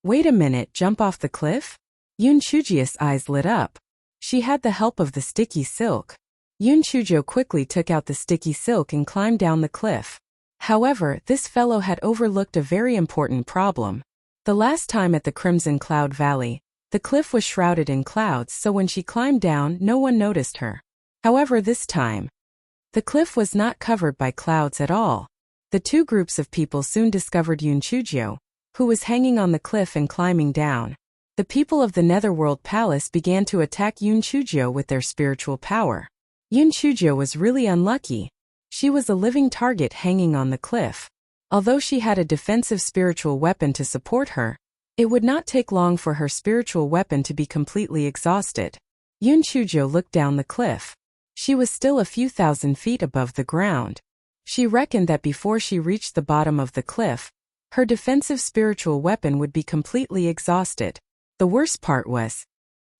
Wait a minute, jump off the cliff? Yun Chujio's eyes lit up. She had the help of the sticky silk. Yun Chujo quickly took out the sticky silk and climbed down the cliff. However, this fellow had overlooked a very important problem. The last time at the Crimson Cloud Valley, the cliff was shrouded in clouds, so when she climbed down, no one noticed her. However, this time, the cliff was not covered by clouds at all. The two groups of people soon discovered Yun Chujo, who was hanging on the cliff and climbing down. The people of the Netherworld Palace began to attack Yun Chujo with their spiritual power. Yun Chujo was really unlucky. She was a living target hanging on the cliff. Although she had a defensive spiritual weapon to support her, it would not take long for her spiritual weapon to be completely exhausted. Yun Chujo looked down the cliff. She was still a few thousand feet above the ground. She reckoned that before she reached the bottom of the cliff, her defensive spiritual weapon would be completely exhausted. The worst part was,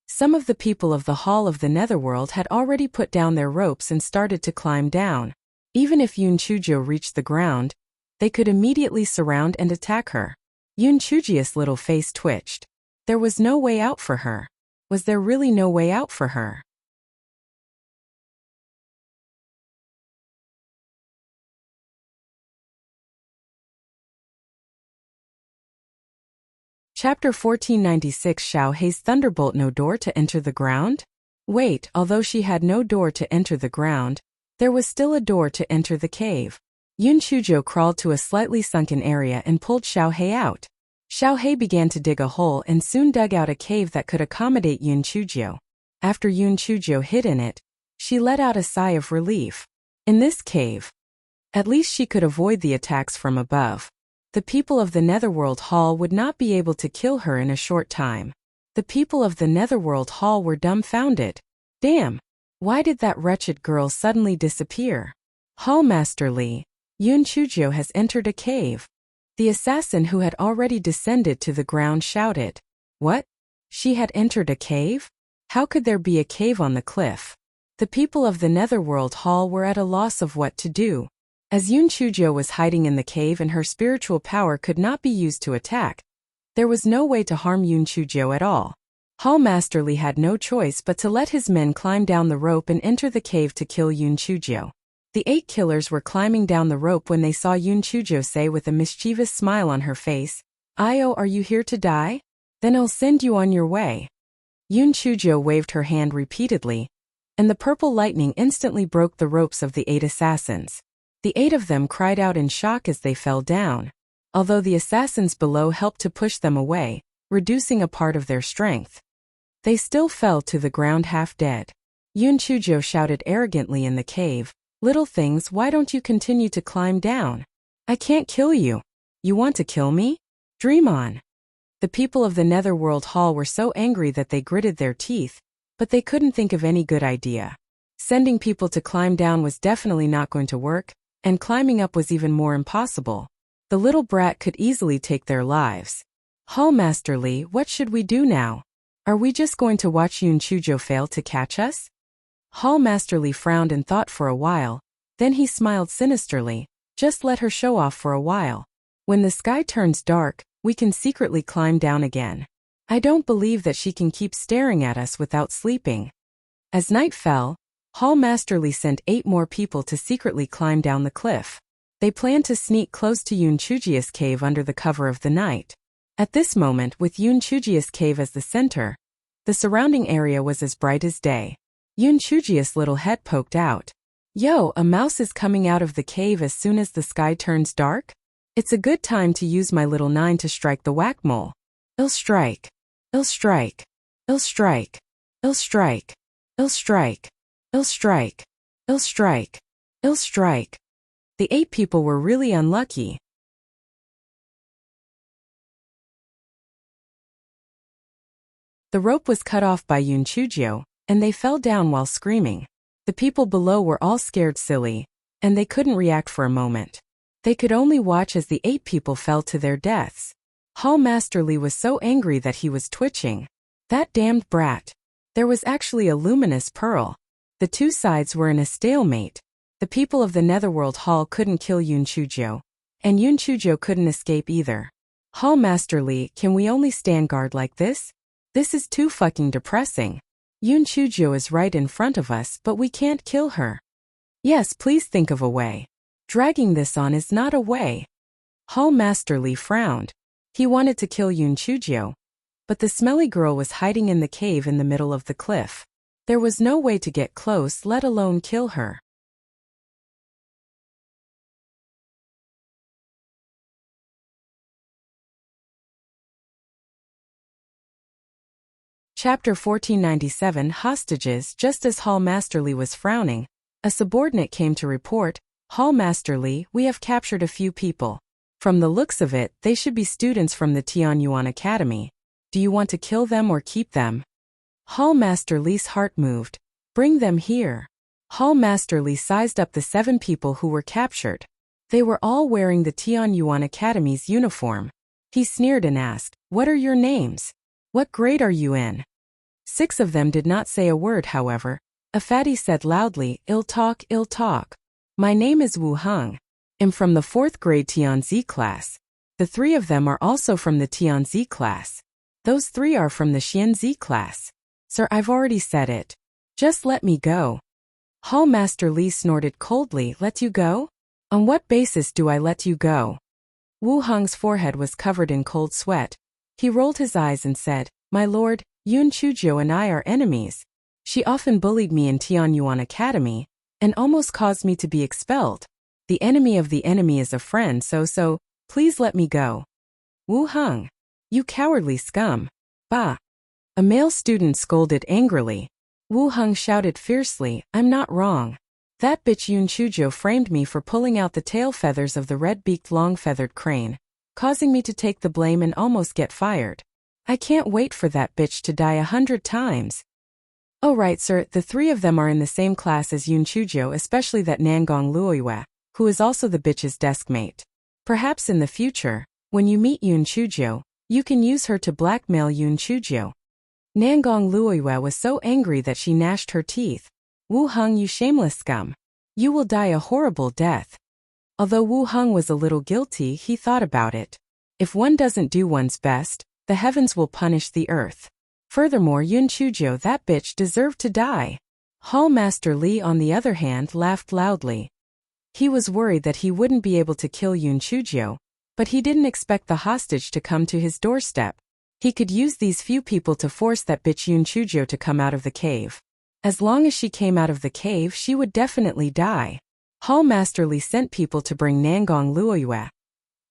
Some of the people of the Hall of the Netherworld had already put down their ropes and started to climb down. Even if Yoon Chujio reached the ground, they could immediately surround and attack her. Yoon Chujio's little face twitched. There was no way out for her. Was there really no way out for her? Chapter 1496 Xiao Hei's Thunderbolt. No door to enter the ground? Wait, although she had no door to enter the ground, there was still a door to enter the cave. Yoon Chujio crawled to a slightly sunken area and pulled Xiao Hei out. Xiao Hei began to dig a hole and soon dug out a cave that could accommodate Yoon Chujio. After Yoon Chujio hid in it, she let out a sigh of relief. In this cave, at least she could avoid the attacks from above. The people of the Netherworld Hall would not be able to kill her in a short time. The people of the Netherworld Hall were dumbfounded. Damn! Why did that wretched girl suddenly disappear? Hallmaster Lee, Yoon Chujio has entered a cave. The assassin who had already descended to the ground shouted. What? She had entered a cave? How could there be a cave on the cliff? The people of the Netherworld Hall were at a loss of what to do. As Yoon Chujio was hiding in the cave and her spiritual power could not be used to attack, there was no way to harm Yoon Chujio at all. Hallmaster Lee had no choice but to let his men climb down the rope and enter the cave to kill Yoon Chujio. The 8 killers were climbing down the rope when they saw Yoon Chujio say with a mischievous smile on her face, "Io, are you here to die? Then I'll send you on your way." Yoon Chujio waved her hand repeatedly, and the purple lightning instantly broke the ropes of the 8 assassins. The 8 of them cried out in shock as they fell down, although the assassins below helped to push them away, reducing a part of their strength. They still fell to the ground half dead. Yoon Chujio shouted arrogantly in the cave, "Little things, why don't you continue to climb down? I can't kill you. You want to kill me? Dream on." The people of the Netherworld Hall were so angry that they gritted their teeth, but they couldn't think of any good idea. Sending people to climb down was definitely not going to work, and climbing up was even more impossible. The little brat could easily take their lives. Hallmaster Lee, what should we do now? Are we just going to watch Yoon Chujio fail to catch us? Hallmaster Lee frowned and thought for a while, then he smiled sinisterly. Just let her show off for a while. When the sky turns dark, we can secretly climb down again. I don't believe that she can keep staring at us without sleeping. As night fell, Hallmaster Lee sent 8 more people to secretly climb down the cliff. They planned to sneak close to Yoon Chujio's cave under the cover of the night. At this moment, with Yoon Chujio's cave as the center, the surrounding area was as bright as day. Yoon Chujio's little head poked out. Yo, a mouse is coming out of the cave as soon as the sky turns dark? It's a good time to use my little 9 to strike the whack-mole. I'll strike. I'll strike. I'll strike. I'll strike. I'll strike. I'll strike. I'll strike. I'll strike. The 8 people were really unlucky. The rope was cut off by Yoon Chujio, and they fell down while screaming. The people below were all scared silly, and they couldn't react for a moment. They could only watch as the 8 people fell to their deaths. Hallmaster Lee was so angry that he was twitching. That damned brat. There was actually a luminous pearl. The 2 sides were in a stalemate. The people of the Netherworld Hall couldn't kill Yoon Chujio, and Yoon Chujio couldn't escape either. Hallmaster Lee, can we only stand guard like this? This is too fucking depressing. Yoon Chujio is right in front of us, but we can't kill her. Yes, please think of a way. Dragging this on is not a way. Hallmaster Lee frowned. He wanted to kill Yoon Chujio, but the smelly girl was hiding in the cave in the middle of the cliff. There was no way to get close, let alone kill her. Chapter 1497 Hostages. Just as Hallmaster Lee was frowning, a subordinate came to report, Hallmaster Lee, we have captured a few people. From the looks of it, they should be students from the Tianyuan Academy. Do you want to kill them or keep them? Hallmaster Lee's heart moved. Bring them here. Hallmaster Lee sized up the 7 people who were captured. They were all wearing the Tianyuan Academy's uniform. He sneered and asked, what are your names? What grade are you in? 6 of them did not say a word, however. A fatty said loudly, "Ill talk, ill talk. My name is Wu Heng. I'm from the 4th grade Tianzi class. The 3 of them are also from the Tianzi class. Those 3 are from the Xianzi class. Sir, I've already said it. Just let me go." Hall Master Li snorted coldly. "Let you go? On what basis do I let you go?" Wu Heng's forehead was covered in cold sweat. He rolled his eyes and said, "My lord, Yun Chuzhou and I are enemies. She often bullied me in Tianyuan Academy, and almost caused me to be expelled. The enemy of the enemy is a friend, so, please let me go." "Wu Heng, you cowardly scum. Bah!" A male student scolded angrily. Wu Heng shouted fiercely, "I'm not wrong. That bitch Yun Chuzhou framed me for pulling out the tail feathers of the red-beaked long-feathered crane, causing me to take the blame and almost get fired. I can't wait for that bitch to die 100 times. Oh right, sir, the 3 of them are in the same class as Yun Chuzhou, especially that Nangong Luoyue, who is also the bitch's deskmate. Perhaps in the future, when you meet Yun Chuzhou, you can use her to blackmail Yun Chuzhou." Nangong Luoyue was so angry that she gnashed her teeth. "Wu Heng, you shameless scum. You will die a horrible death." Although Wu Heng was a little guilty, he thought about it. If one doesn't do one's best, the heavens will punish the earth. Furthermore, Yun Chuzhou, that bitch, deserved to die. Hall Master Li, on the other hand, laughed loudly. He was worried that he wouldn't be able to kill Yun Chuzhou, but he didn't expect the hostage to come to his doorstep. He could use these few people to force that bitch Yun Chuzhou to come out of the cave. As long as she came out of the cave, she would definitely die. Hall Master Li sent people to bring Nangong Luoyue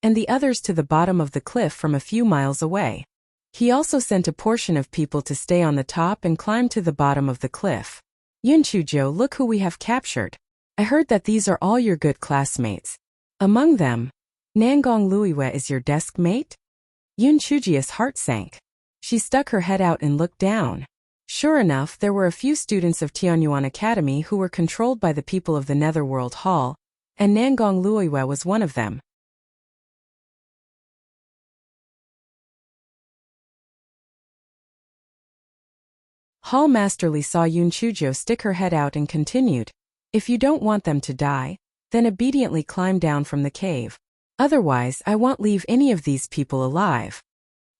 and the others to the bottom of the cliff from a few miles away. He also sent a portion of people to stay on the top and climb to the bottom of the cliff. "Yun Chuzhou, look who we have captured. I heard that these are all your good classmates. Among them, Nangong Luoyue is your desk mate?" Yun Chuzhou's heart sank. She stuck her head out and looked down. Sure enough, there were a few students of Tianyuan Academy who were controlled by the people of the Netherworld Hall, and Nangong Luoyue was one of them. Hall Master Li saw Yun Chuzhou stick her head out and continued, "If you don't want them to die, then obediently climb down from the cave. Otherwise, I won't leave any of these people alive."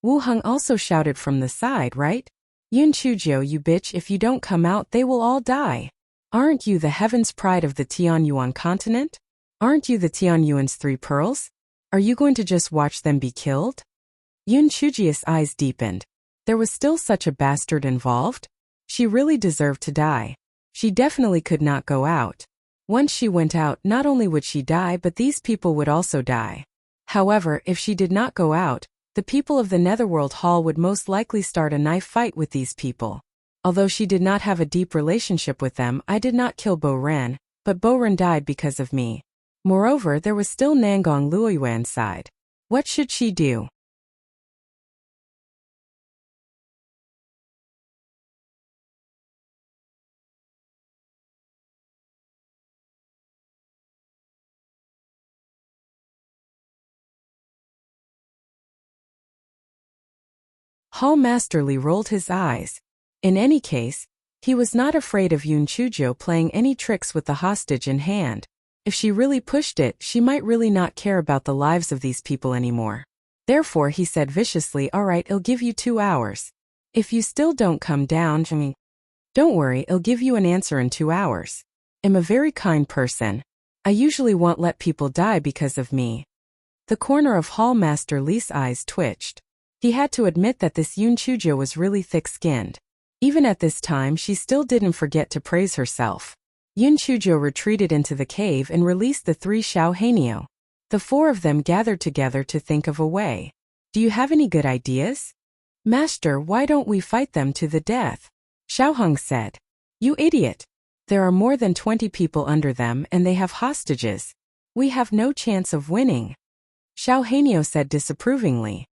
Wu Heng also shouted from the side, "Right? Yun Chuzhou, you bitch, if you don't come out, they will all die. Aren't you the heaven's pride of the Tianyuan continent? Aren't you the Tianyuan's 3 pearls? Are you going to just watch them be killed?" Yun Chuzhou's eyes deepened. There was still such a bastard involved? She really deserved to die. She definitely could not go out. Once she went out, not only would she die, but these people would also die. However, if she did not go out, the people of the Netherworld Hall would most likely start a knife fight with these people. Although she did not have a deep relationship with them, I did not kill Bo Ren, but Bo Ren died because of me. Moreover, there was still Nangong Luoyue inside. What should she do? Hall Master Li rolled his eyes. In any case, he was not afraid of Yun Chuzhou playing any tricks with the hostage in hand. If she really pushed it, she might really not care about the lives of these people anymore. Therefore, he said viciously, "All right, I'll give you 2 hours. If you still don't come down, don't worry, I'll give you an answer in 2 hours. I'm a very kind person. I usually won't let people die because of me." The corner of Hall Master Li's eyes twitched. He had to admit that this Yun Chuzhou was really thick-skinned. Even at this time, she still didn't forget to praise herself. Yun Chuzhou retreated into the cave and released the 3 Xiao Hanyo. The 4 of them gathered together to think of a way. "Do you have any good ideas?" "Master, why don't we fight them to the death?" Xiao Heng said. "You idiot. There are more than 20 people under them and they have hostages. We have no chance of winning." Xiao Hanyo said disapprovingly.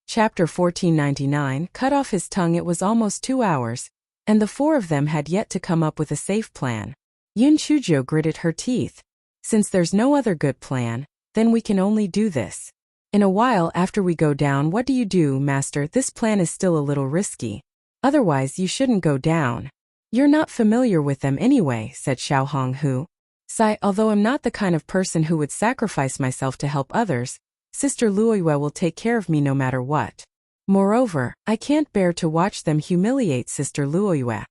Chapter 1499 cut off his tongue. It was almost 2 hours, and the 4 of them had yet to come up with a safe plan. Yun Chujo gritted her teeth. Since there's no other good plan, then we can only do this. In a while after we go down, what do you do, master? This plan is still a little risky. Otherwise you shouldn't go down. You're not familiar with them anyway, said Xiao Honghu. Sigh, although I'm not the kind of person who would sacrifice myself to help others, Sister Luoyue will take care of me no matter what. Moreover, I can't bear to watch them humiliate Sister Luoyue.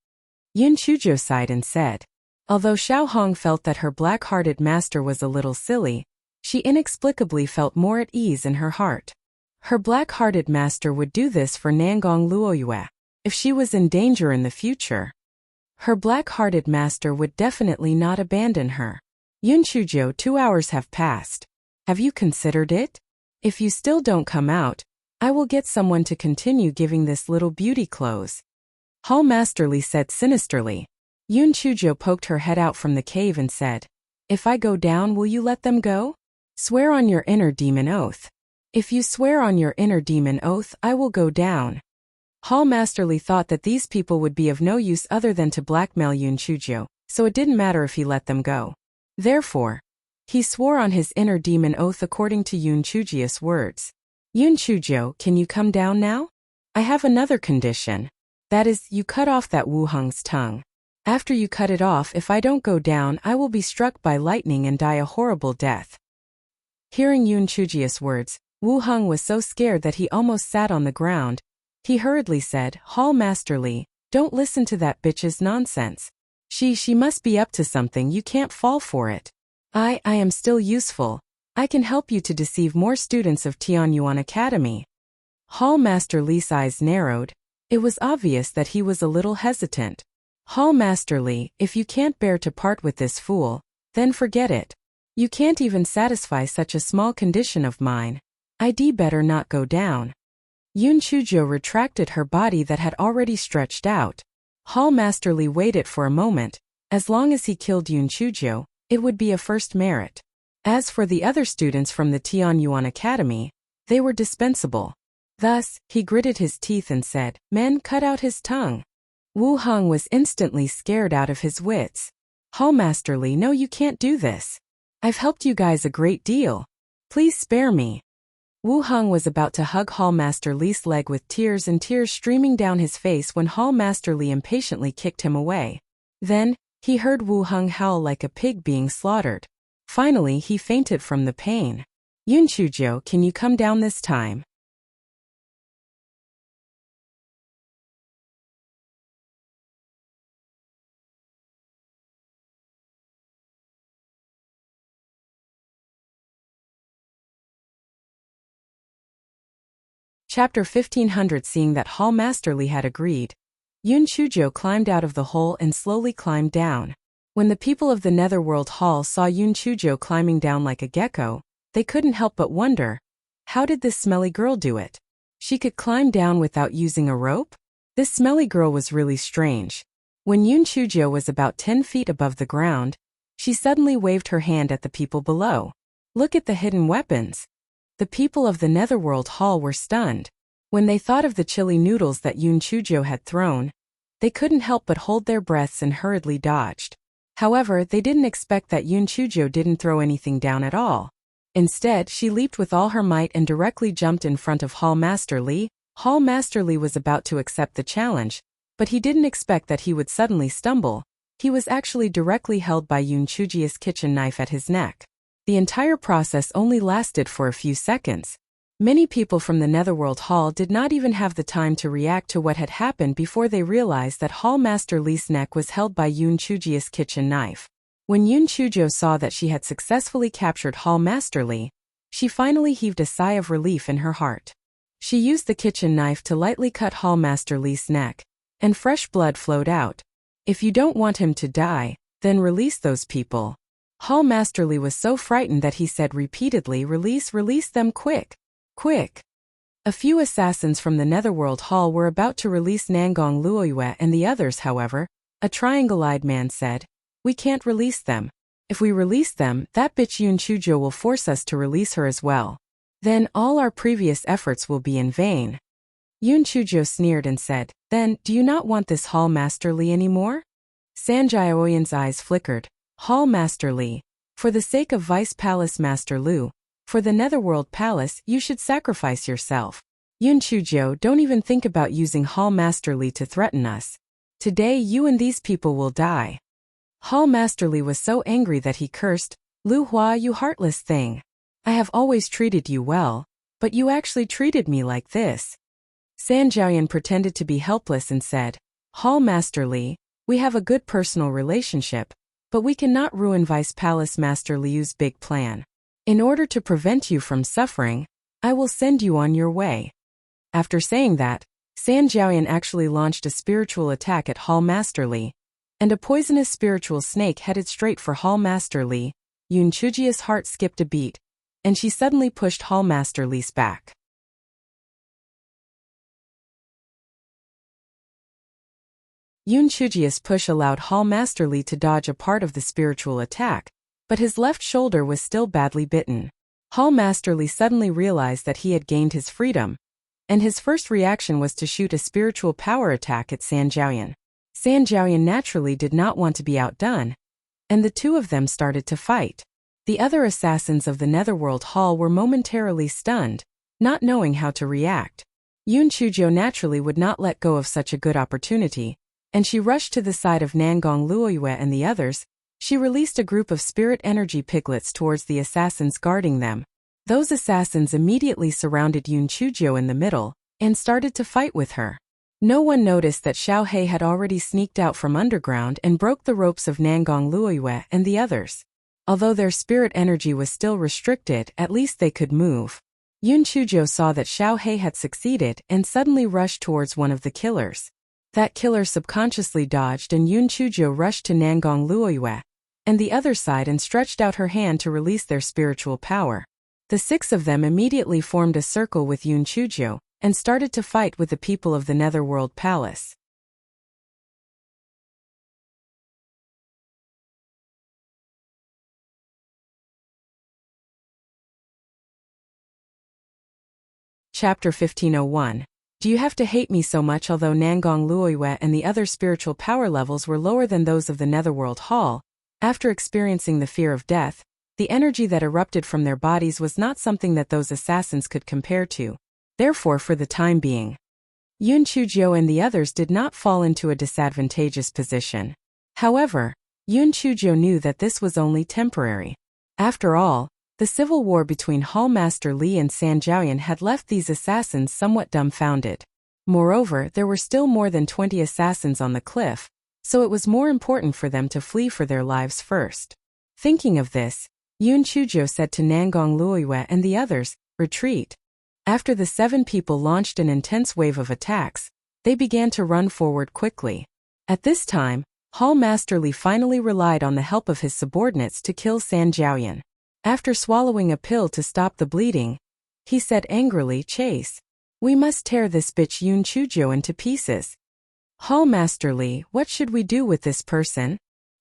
Yun Chujo sighed and said. Although Xiao Hong felt that her black-hearted master was a little silly, she inexplicably felt more at ease in her heart. Her black-hearted master would do this for Nangong Luoyue. If she was in danger in the future, her black-hearted master would definitely not abandon her. Yun Chujo, 2 hours have passed. Have you considered it? If you still don't come out, I will get someone to continue giving this little beauty clothes. Hall Masterly said sinisterly. Yun Chujo poked her head out from the cave and said, If I go down, will you let them go? Swear on your inner demon oath. If you swear on your inner demon oath, I will go down. Hall Masterly thought that these people would be of no use other than to blackmail Yun Chujo, so it didn't matter if he let them go. Therefore, he swore on his inner demon oath according to Yun Chujia's words. Yun Chujo, can you come down now? I have another condition. That is, you cut off that Wu Heng's tongue. After you cut it off, if I don't go down, I will be struck by lightning and die a horrible death. Hearing Yun Chujia's words, Wu Heng was so scared that he almost sat on the ground. He hurriedly said, Hall Masterly, don't listen to that bitch's nonsense. She must be up to something, you can't fall for it. I am still useful. I can help you to deceive more students of Tianyuan Academy. Hall Master Li's eyes narrowed. It was obvious that he was a little hesitant. Hall Master Li, if you can't bear to part with this fool, then forget it. You can't even satisfy such a small condition of mine. I'd better not go down. Yun Chujo retracted her body that had already stretched out. Hall Master Li waited for a moment. As long as he killed Yun Chujo, it would be a first merit. As for the other students from the Tianyuan Academy, they were dispensable. Thus, he gritted his teeth and said, Men, cut out his tongue. Wu Heng was instantly scared out of his wits. Hall Master Li, no, you can't do this. I've helped you guys a great deal. Please spare me. Wu Heng was about to hug Hall Master Li's leg with tears streaming down his face when Hall Master Li impatiently kicked him away. Then, he heard Wu Heng howl like a pig being slaughtered. Finally, he fainted from the pain. Yun Chujo, can you come down this time? Chapter 1500. Seeing that Hall Master Li had agreed, Yun Chujo climbed out of the hole and slowly climbed down. When the people of the Netherworld Hall saw Yun Chujo climbing down like a gecko, they couldn't help but wonder, how did this smelly girl do it? She could climb down without using a rope? This smelly girl was really strange. When Yun Chujo was about 10 feet above the ground, she suddenly waved her hand at the people below. Look at the hidden weapons. The people of the Netherworld Hall were stunned. When they thought of the chili noodles that Yun Chujo had thrown, they couldn't help but hold their breaths and hurriedly dodged. However, they didn't expect that Yun Chujo didn't throw anything down at all. Instead, she leaped with all her might and directly jumped in front of Hall Master Li. Hall Master Li was about to accept the challenge, but he didn't expect that he would suddenly stumble. He was actually directly held by Yun Chujia's kitchen knife at his neck. The entire process only lasted for a few seconds. Many people from the Netherworld Hall did not even have the time to react to what had happened before they realized that Hall Master Li's neck was held by Yun Chujia's kitchen knife. When Yun Chujo saw that she had successfully captured Hall Master Li, she finally heaved a sigh of relief in her heart. She used the kitchen knife to lightly cut Hall Master Li's neck, and fresh blood flowed out. If you don't want him to die, then release those people. Hall Master Li was so frightened that he said repeatedly, release them quick. Quick. A few assassins from the Netherworld Hall were about to release Nangong Luoyue and the others. However, a triangle-eyed man said, we can't release them. If we release them, that bitch Yun Chujo will force us to release her as well. Then all our previous efforts will be in vain. Yun Chujo sneered and said, then, do you not want this Hall Master Li anymore? Sanjay Oyen's eyes flickered. Hall Master Li. For the sake of Vice Palace Master Lu, for the Netherworld Palace, you should sacrifice yourself. Yun Chujiu, don't even think about using Hall Master Li to threaten us. Today you and these people will die. Hall Master Li was so angry that he cursed, Lu Hua, you heartless thing. I have always treated you well, but you actually treated me like this. San Jiaoyan pretended to be helpless and said, Hall Master Li, we have a good personal relationship, but we cannot ruin Vice Palace Master Liu's big plan. In order to prevent you from suffering, I will send you on your way. After saying that, San Jiaoyan actually launched a spiritual attack at Hall Master Li, and a poisonous spiritual snake headed straight for Hall Master Li. Yun Chujia's heart skipped a beat, and she suddenly pushed Hall Master Li's back. Yun Chujia's push allowed Hall Master Li to dodge a part of the spiritual attack, but his left shoulder was still badly bitten. Hall Master Li suddenly realized that he had gained his freedom, and his first reaction was to shoot a spiritual power attack at San Jiaoyan. San Jiaoyan naturally did not want to be outdone, and the two of them started to fight. The other assassins of the Netherworld Hall were momentarily stunned, not knowing how to react. Yun Chujiu naturally would not let go of such a good opportunity, and she rushed to the side of Nangong Luoyue and the others. She released a group of spirit energy piglets towards the assassins guarding them. Those assassins immediately surrounded Yun Chujiu in the middle, and started to fight with her. No one noticed that Xiao He had already sneaked out from underground and broke the ropes of Nangong Luoyue and the others. Although their spirit energy was still restricted, at least they could move. Yun Chujiu saw that Xiao He had succeeded and suddenly rushed towards one of the killers. That killer subconsciously dodged, and Yun Chujiu rushed to Nangong Luoyue and the other side and stretched out her hand to release their spiritual power. The six of them immediately formed a circle with Yun Chujiu and started to fight with the people of the Netherworld Palace. Chapter 1501. Do you have to hate me so much? Although Nangong Luoyue and the other spiritual power levels were lower than those of the Netherworld Hall, after experiencing the fear of death, the energy that erupted from their bodies was not something that those assassins could compare to. Therefore, for the time being, Yun Chujiu and the others did not fall into a disadvantageous position. However, Yun Chujiu knew that this was only temporary. After all, the civil war between Hall Master Li and San Jiaoyan had left these assassins somewhat dumbfounded. Moreover, there were still more than 20 assassins on the cliff, so it was more important for them to flee for their lives first. Thinking of this, Yun Chujiu said to Nangong Luoyue and the others, retreat. After the 7 people launched an intense wave of attacks, they began to run forward quickly. At this time, Hall Master Li finally relied on the help of his subordinates to kill San Jiaoyan. After swallowing a pill to stop the bleeding, he said angrily, chase. We must tear this bitch Yun Chujiu into pieces. Hall Master Li, what should we do with this person?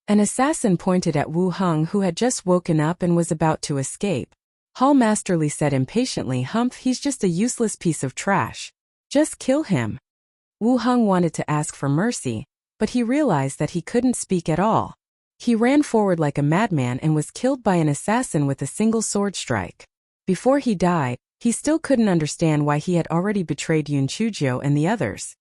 An assassin pointed at Wu Heng, who had just woken up and was about to escape. Hall Master Li said impatiently, Humph, he's just a useless piece of trash. Just kill him. Wu Heng wanted to ask for mercy, but he realized that he couldn't speak at all. He ran forward like a madman and was killed by an assassin with a single sword strike. Before he died, he still couldn't understand why he had already betrayed Yun Chujiu and the others.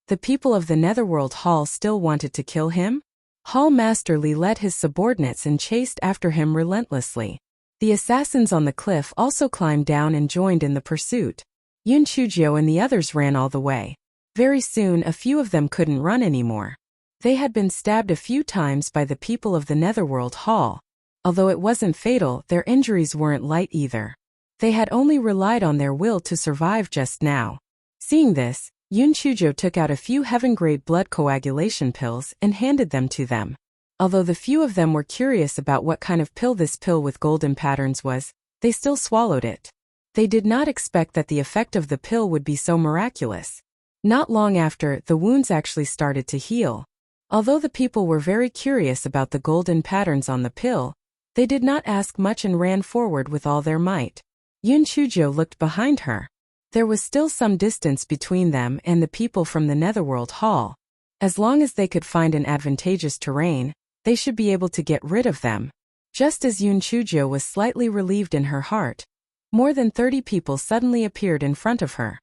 The people of the Netherworld Hall still wanted to kill him? Hall Master Li led his subordinates and chased after him relentlessly. The assassins on the cliff also climbed down and joined in the pursuit. Yun Chujiu and the others ran all the way. Very soon a few of them couldn't run anymore. They had been stabbed a few times by the people of the Netherworld Hall. Although it wasn't fatal, their injuries weren't light either. They had only relied on their will to survive just now. Seeing this, Yun Chujiu took out a few heaven-grade blood coagulation pills and handed them to them. Although the few of them were curious about what kind of pill this pill with golden patterns was, they still swallowed it. They did not expect that the effect of the pill would be so miraculous. Not long after, the wounds actually started to heal. Although the people were very curious about the golden patterns on the pill, they did not ask much and ran forward with all their might. Yun Chujiu looked behind her. There was still some distance between them and the people from the Netherworld Hall. As long as they could find an advantageous terrain, They should be able to get rid of them. Just as Yun Chujo was slightly relieved in her heart, more than 30 people suddenly appeared in front of her.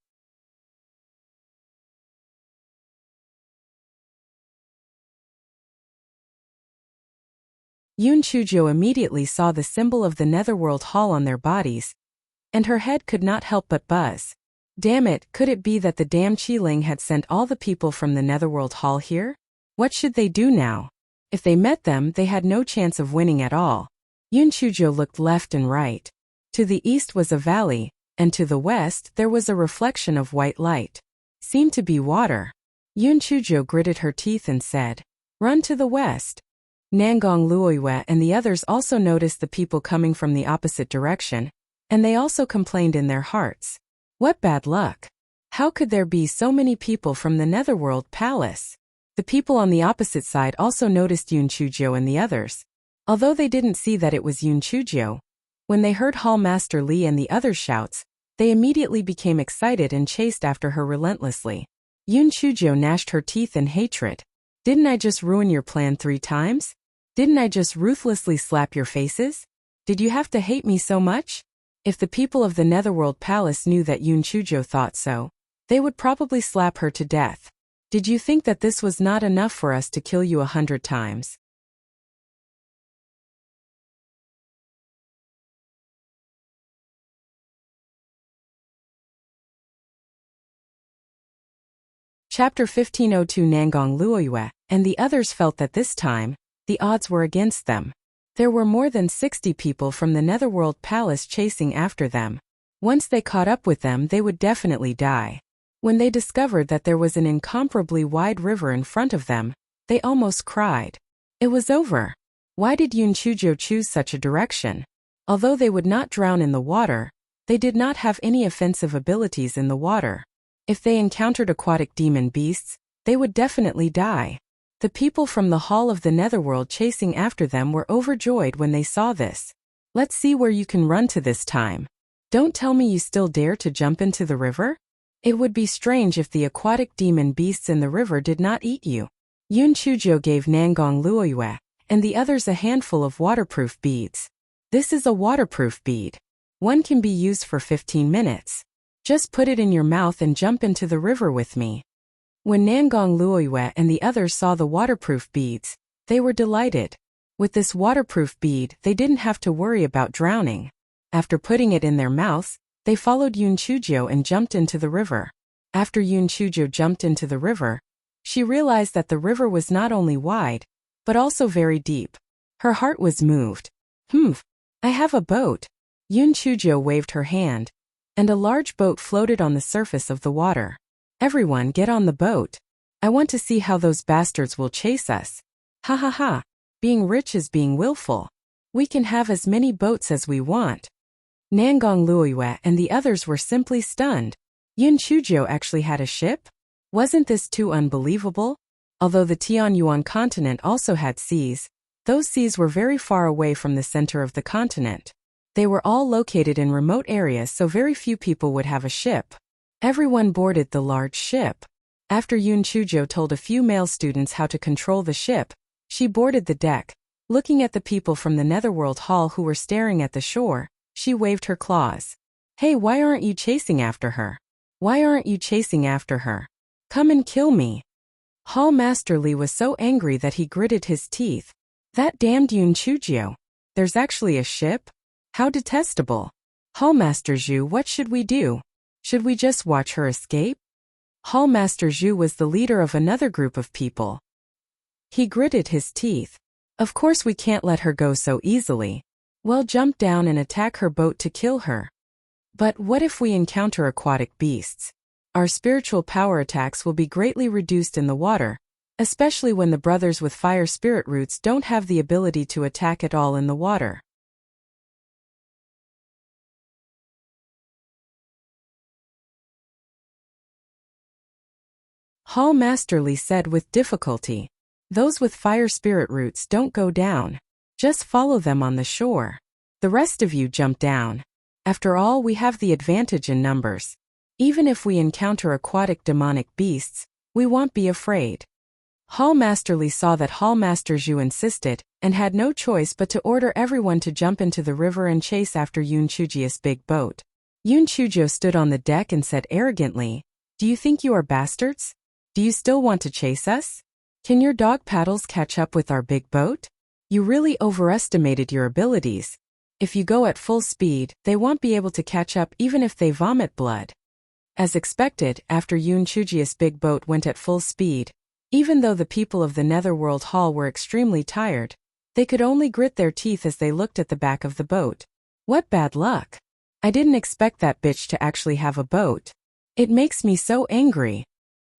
Yun Chujo immediately saw the symbol of the Netherworld Hall on their bodies, and her head could not help but buzz. Damn it, could it be that the damn Qiling had sent all the people from the Netherworld Hall here? What should they do now? If they met them, they had no chance of winning at all. Yun Chujo looked left and right. To the east was a valley, and to the west there was a reflection of white light. Seemed to be water. Yun Chujo gritted her teeth and said, "Run to the west." Nangong Luoyue and the others also noticed the people coming from the opposite direction, and they also complained in their hearts. What bad luck! How could there be so many people from the Netherworld Palace? The people on the opposite side also noticed Yun Chujo and the others. Although they didn't see that it was Yun Chujo, when they heard Hall Master Li and the others' shouts, they immediately became excited and chased after her relentlessly. Yun Chujo gnashed her teeth in hatred. Didn't I just ruin your plan 3 times? Didn't I just ruthlessly slap your faces? Did you have to hate me so much? If the people of the Netherworld Palace knew that Yun Chujo thought so, they would probably slap her to death. Did you think that this was not enough for us to kill you 100 times? Chapter 1502 Nangong Luoyue and the others felt that this time, the odds were against them. There were more than 60 people from the Netherworld Palace chasing after them. Once they caught up with them, they would definitely die. When they discovered that there was an incomparably wide river in front of them, they almost cried. It was over. Why did Yun Chujo choose such a direction? Although they would not drown in the water, they did not have any offensive abilities in the water. If they encountered aquatic demon beasts, they would definitely die. The people from the Hall of the Netherworld chasing after them were overjoyed when they saw this. Let's see where you can run to this time. Don't tell me you still dare to jump into the river? It would be strange if the aquatic demon beasts in the river did not eat you. Yun Chujo gave Nangong Luoyue and the others a handful of waterproof beads. This is a waterproof bead. One can be used for 15 minutes. Just put it in your mouth and jump into the river with me. When Nangong Luoyue and the others saw the waterproof beads, they were delighted. With this waterproof bead, they didn't have to worry about drowning. After putting it in their mouths, they followed Yun Chujo and jumped into the river. After Yun Chujo jumped into the river, she realized that the river was not only wide, but also very deep. Her heart was moved. I have a boat. Yun Chujo waved her hand, and a large boat floated on the surface of the water. Everyone get on the boat. I want to see how those bastards will chase us. Ha ha ha. Being rich is being willful. We can have as many boats as we want. Nangong Luoyue and the others were simply stunned. Yun Chujo actually had a ship? Wasn't this too unbelievable? Although the Tianyuan continent also had seas, those seas were very far away from the center of the continent. They were all located in remote areas, so very few people would have a ship. Everyone boarded the large ship. After Yun Chujo told a few male students how to control the ship, she boarded the deck. Looking at the people from the Netherworld Hall who were staring at the shore, she waved her claws. Hey, why aren't you chasing after her? Why aren't you chasing after her? Come and kill me. Hall Master Li was so angry that he gritted his teeth. That damned Yun Chujo. There's actually a ship? How detestable. Hallmaster Zhu, what should we do? Should we just watch her escape? Hallmaster Zhu was the leader of another group of people. He gritted his teeth. Of course we can't let her go so easily. We'll jump down and attack her boat to kill her. But what if we encounter aquatic beasts? Our spiritual power attacks will be greatly reduced in the water, especially when the brothers with fire spirit roots don't have the ability to attack at all in the water. Hall Master Li said with difficulty. Those with fire spirit roots don't go down. Just follow them on the shore. The rest of you jump down. After all, we have the advantage in numbers. Even if we encounter aquatic demonic beasts, we won't be afraid. Hall Master Li saw that Hall Master Zhu insisted, and had no choice but to order everyone to jump into the river and chase after Yun Chujia's big boat. Yun Chuzhou stood on the deck and said arrogantly, "Do you think you are bastards? Do you still want to chase us? Can your dog paddles catch up with our big boat? You really overestimated your abilities. If you go at full speed, they won't be able to catch up even if they vomit blood." As expected, after Yun Chujia's big boat went at full speed, even though the people of the Netherworld Hall were extremely tired, they could only grit their teeth as they looked at the back of the boat. What bad luck! I didn't expect that bitch to actually have a boat. It makes me so angry.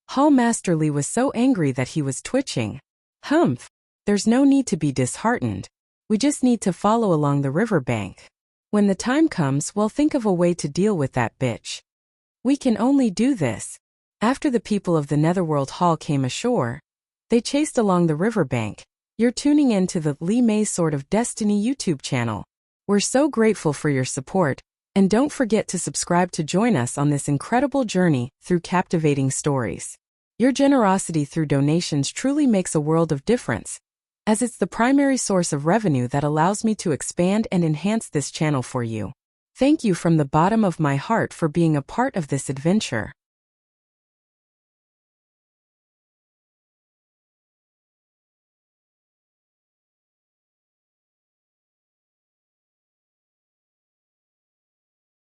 Hall Master Li was so angry that he was twitching. Humph! There's no need to be disheartened. We just need to follow along the riverbank. When the time comes, we'll think of a way to deal with that bitch. We can only do this. After the people of the Netherworld Hall came ashore, they chased along the riverbank. You're tuning in to the Li Mei's Sword of Destiny YouTube channel. We're so grateful for your support, and don't forget to subscribe to join us on this incredible journey through captivating stories. Your generosity through donations truly makes a world of difference, as it's the primary source of revenue that allows me to expand and enhance this channel for you. Thank you from the bottom of my heart for being a part of this adventure.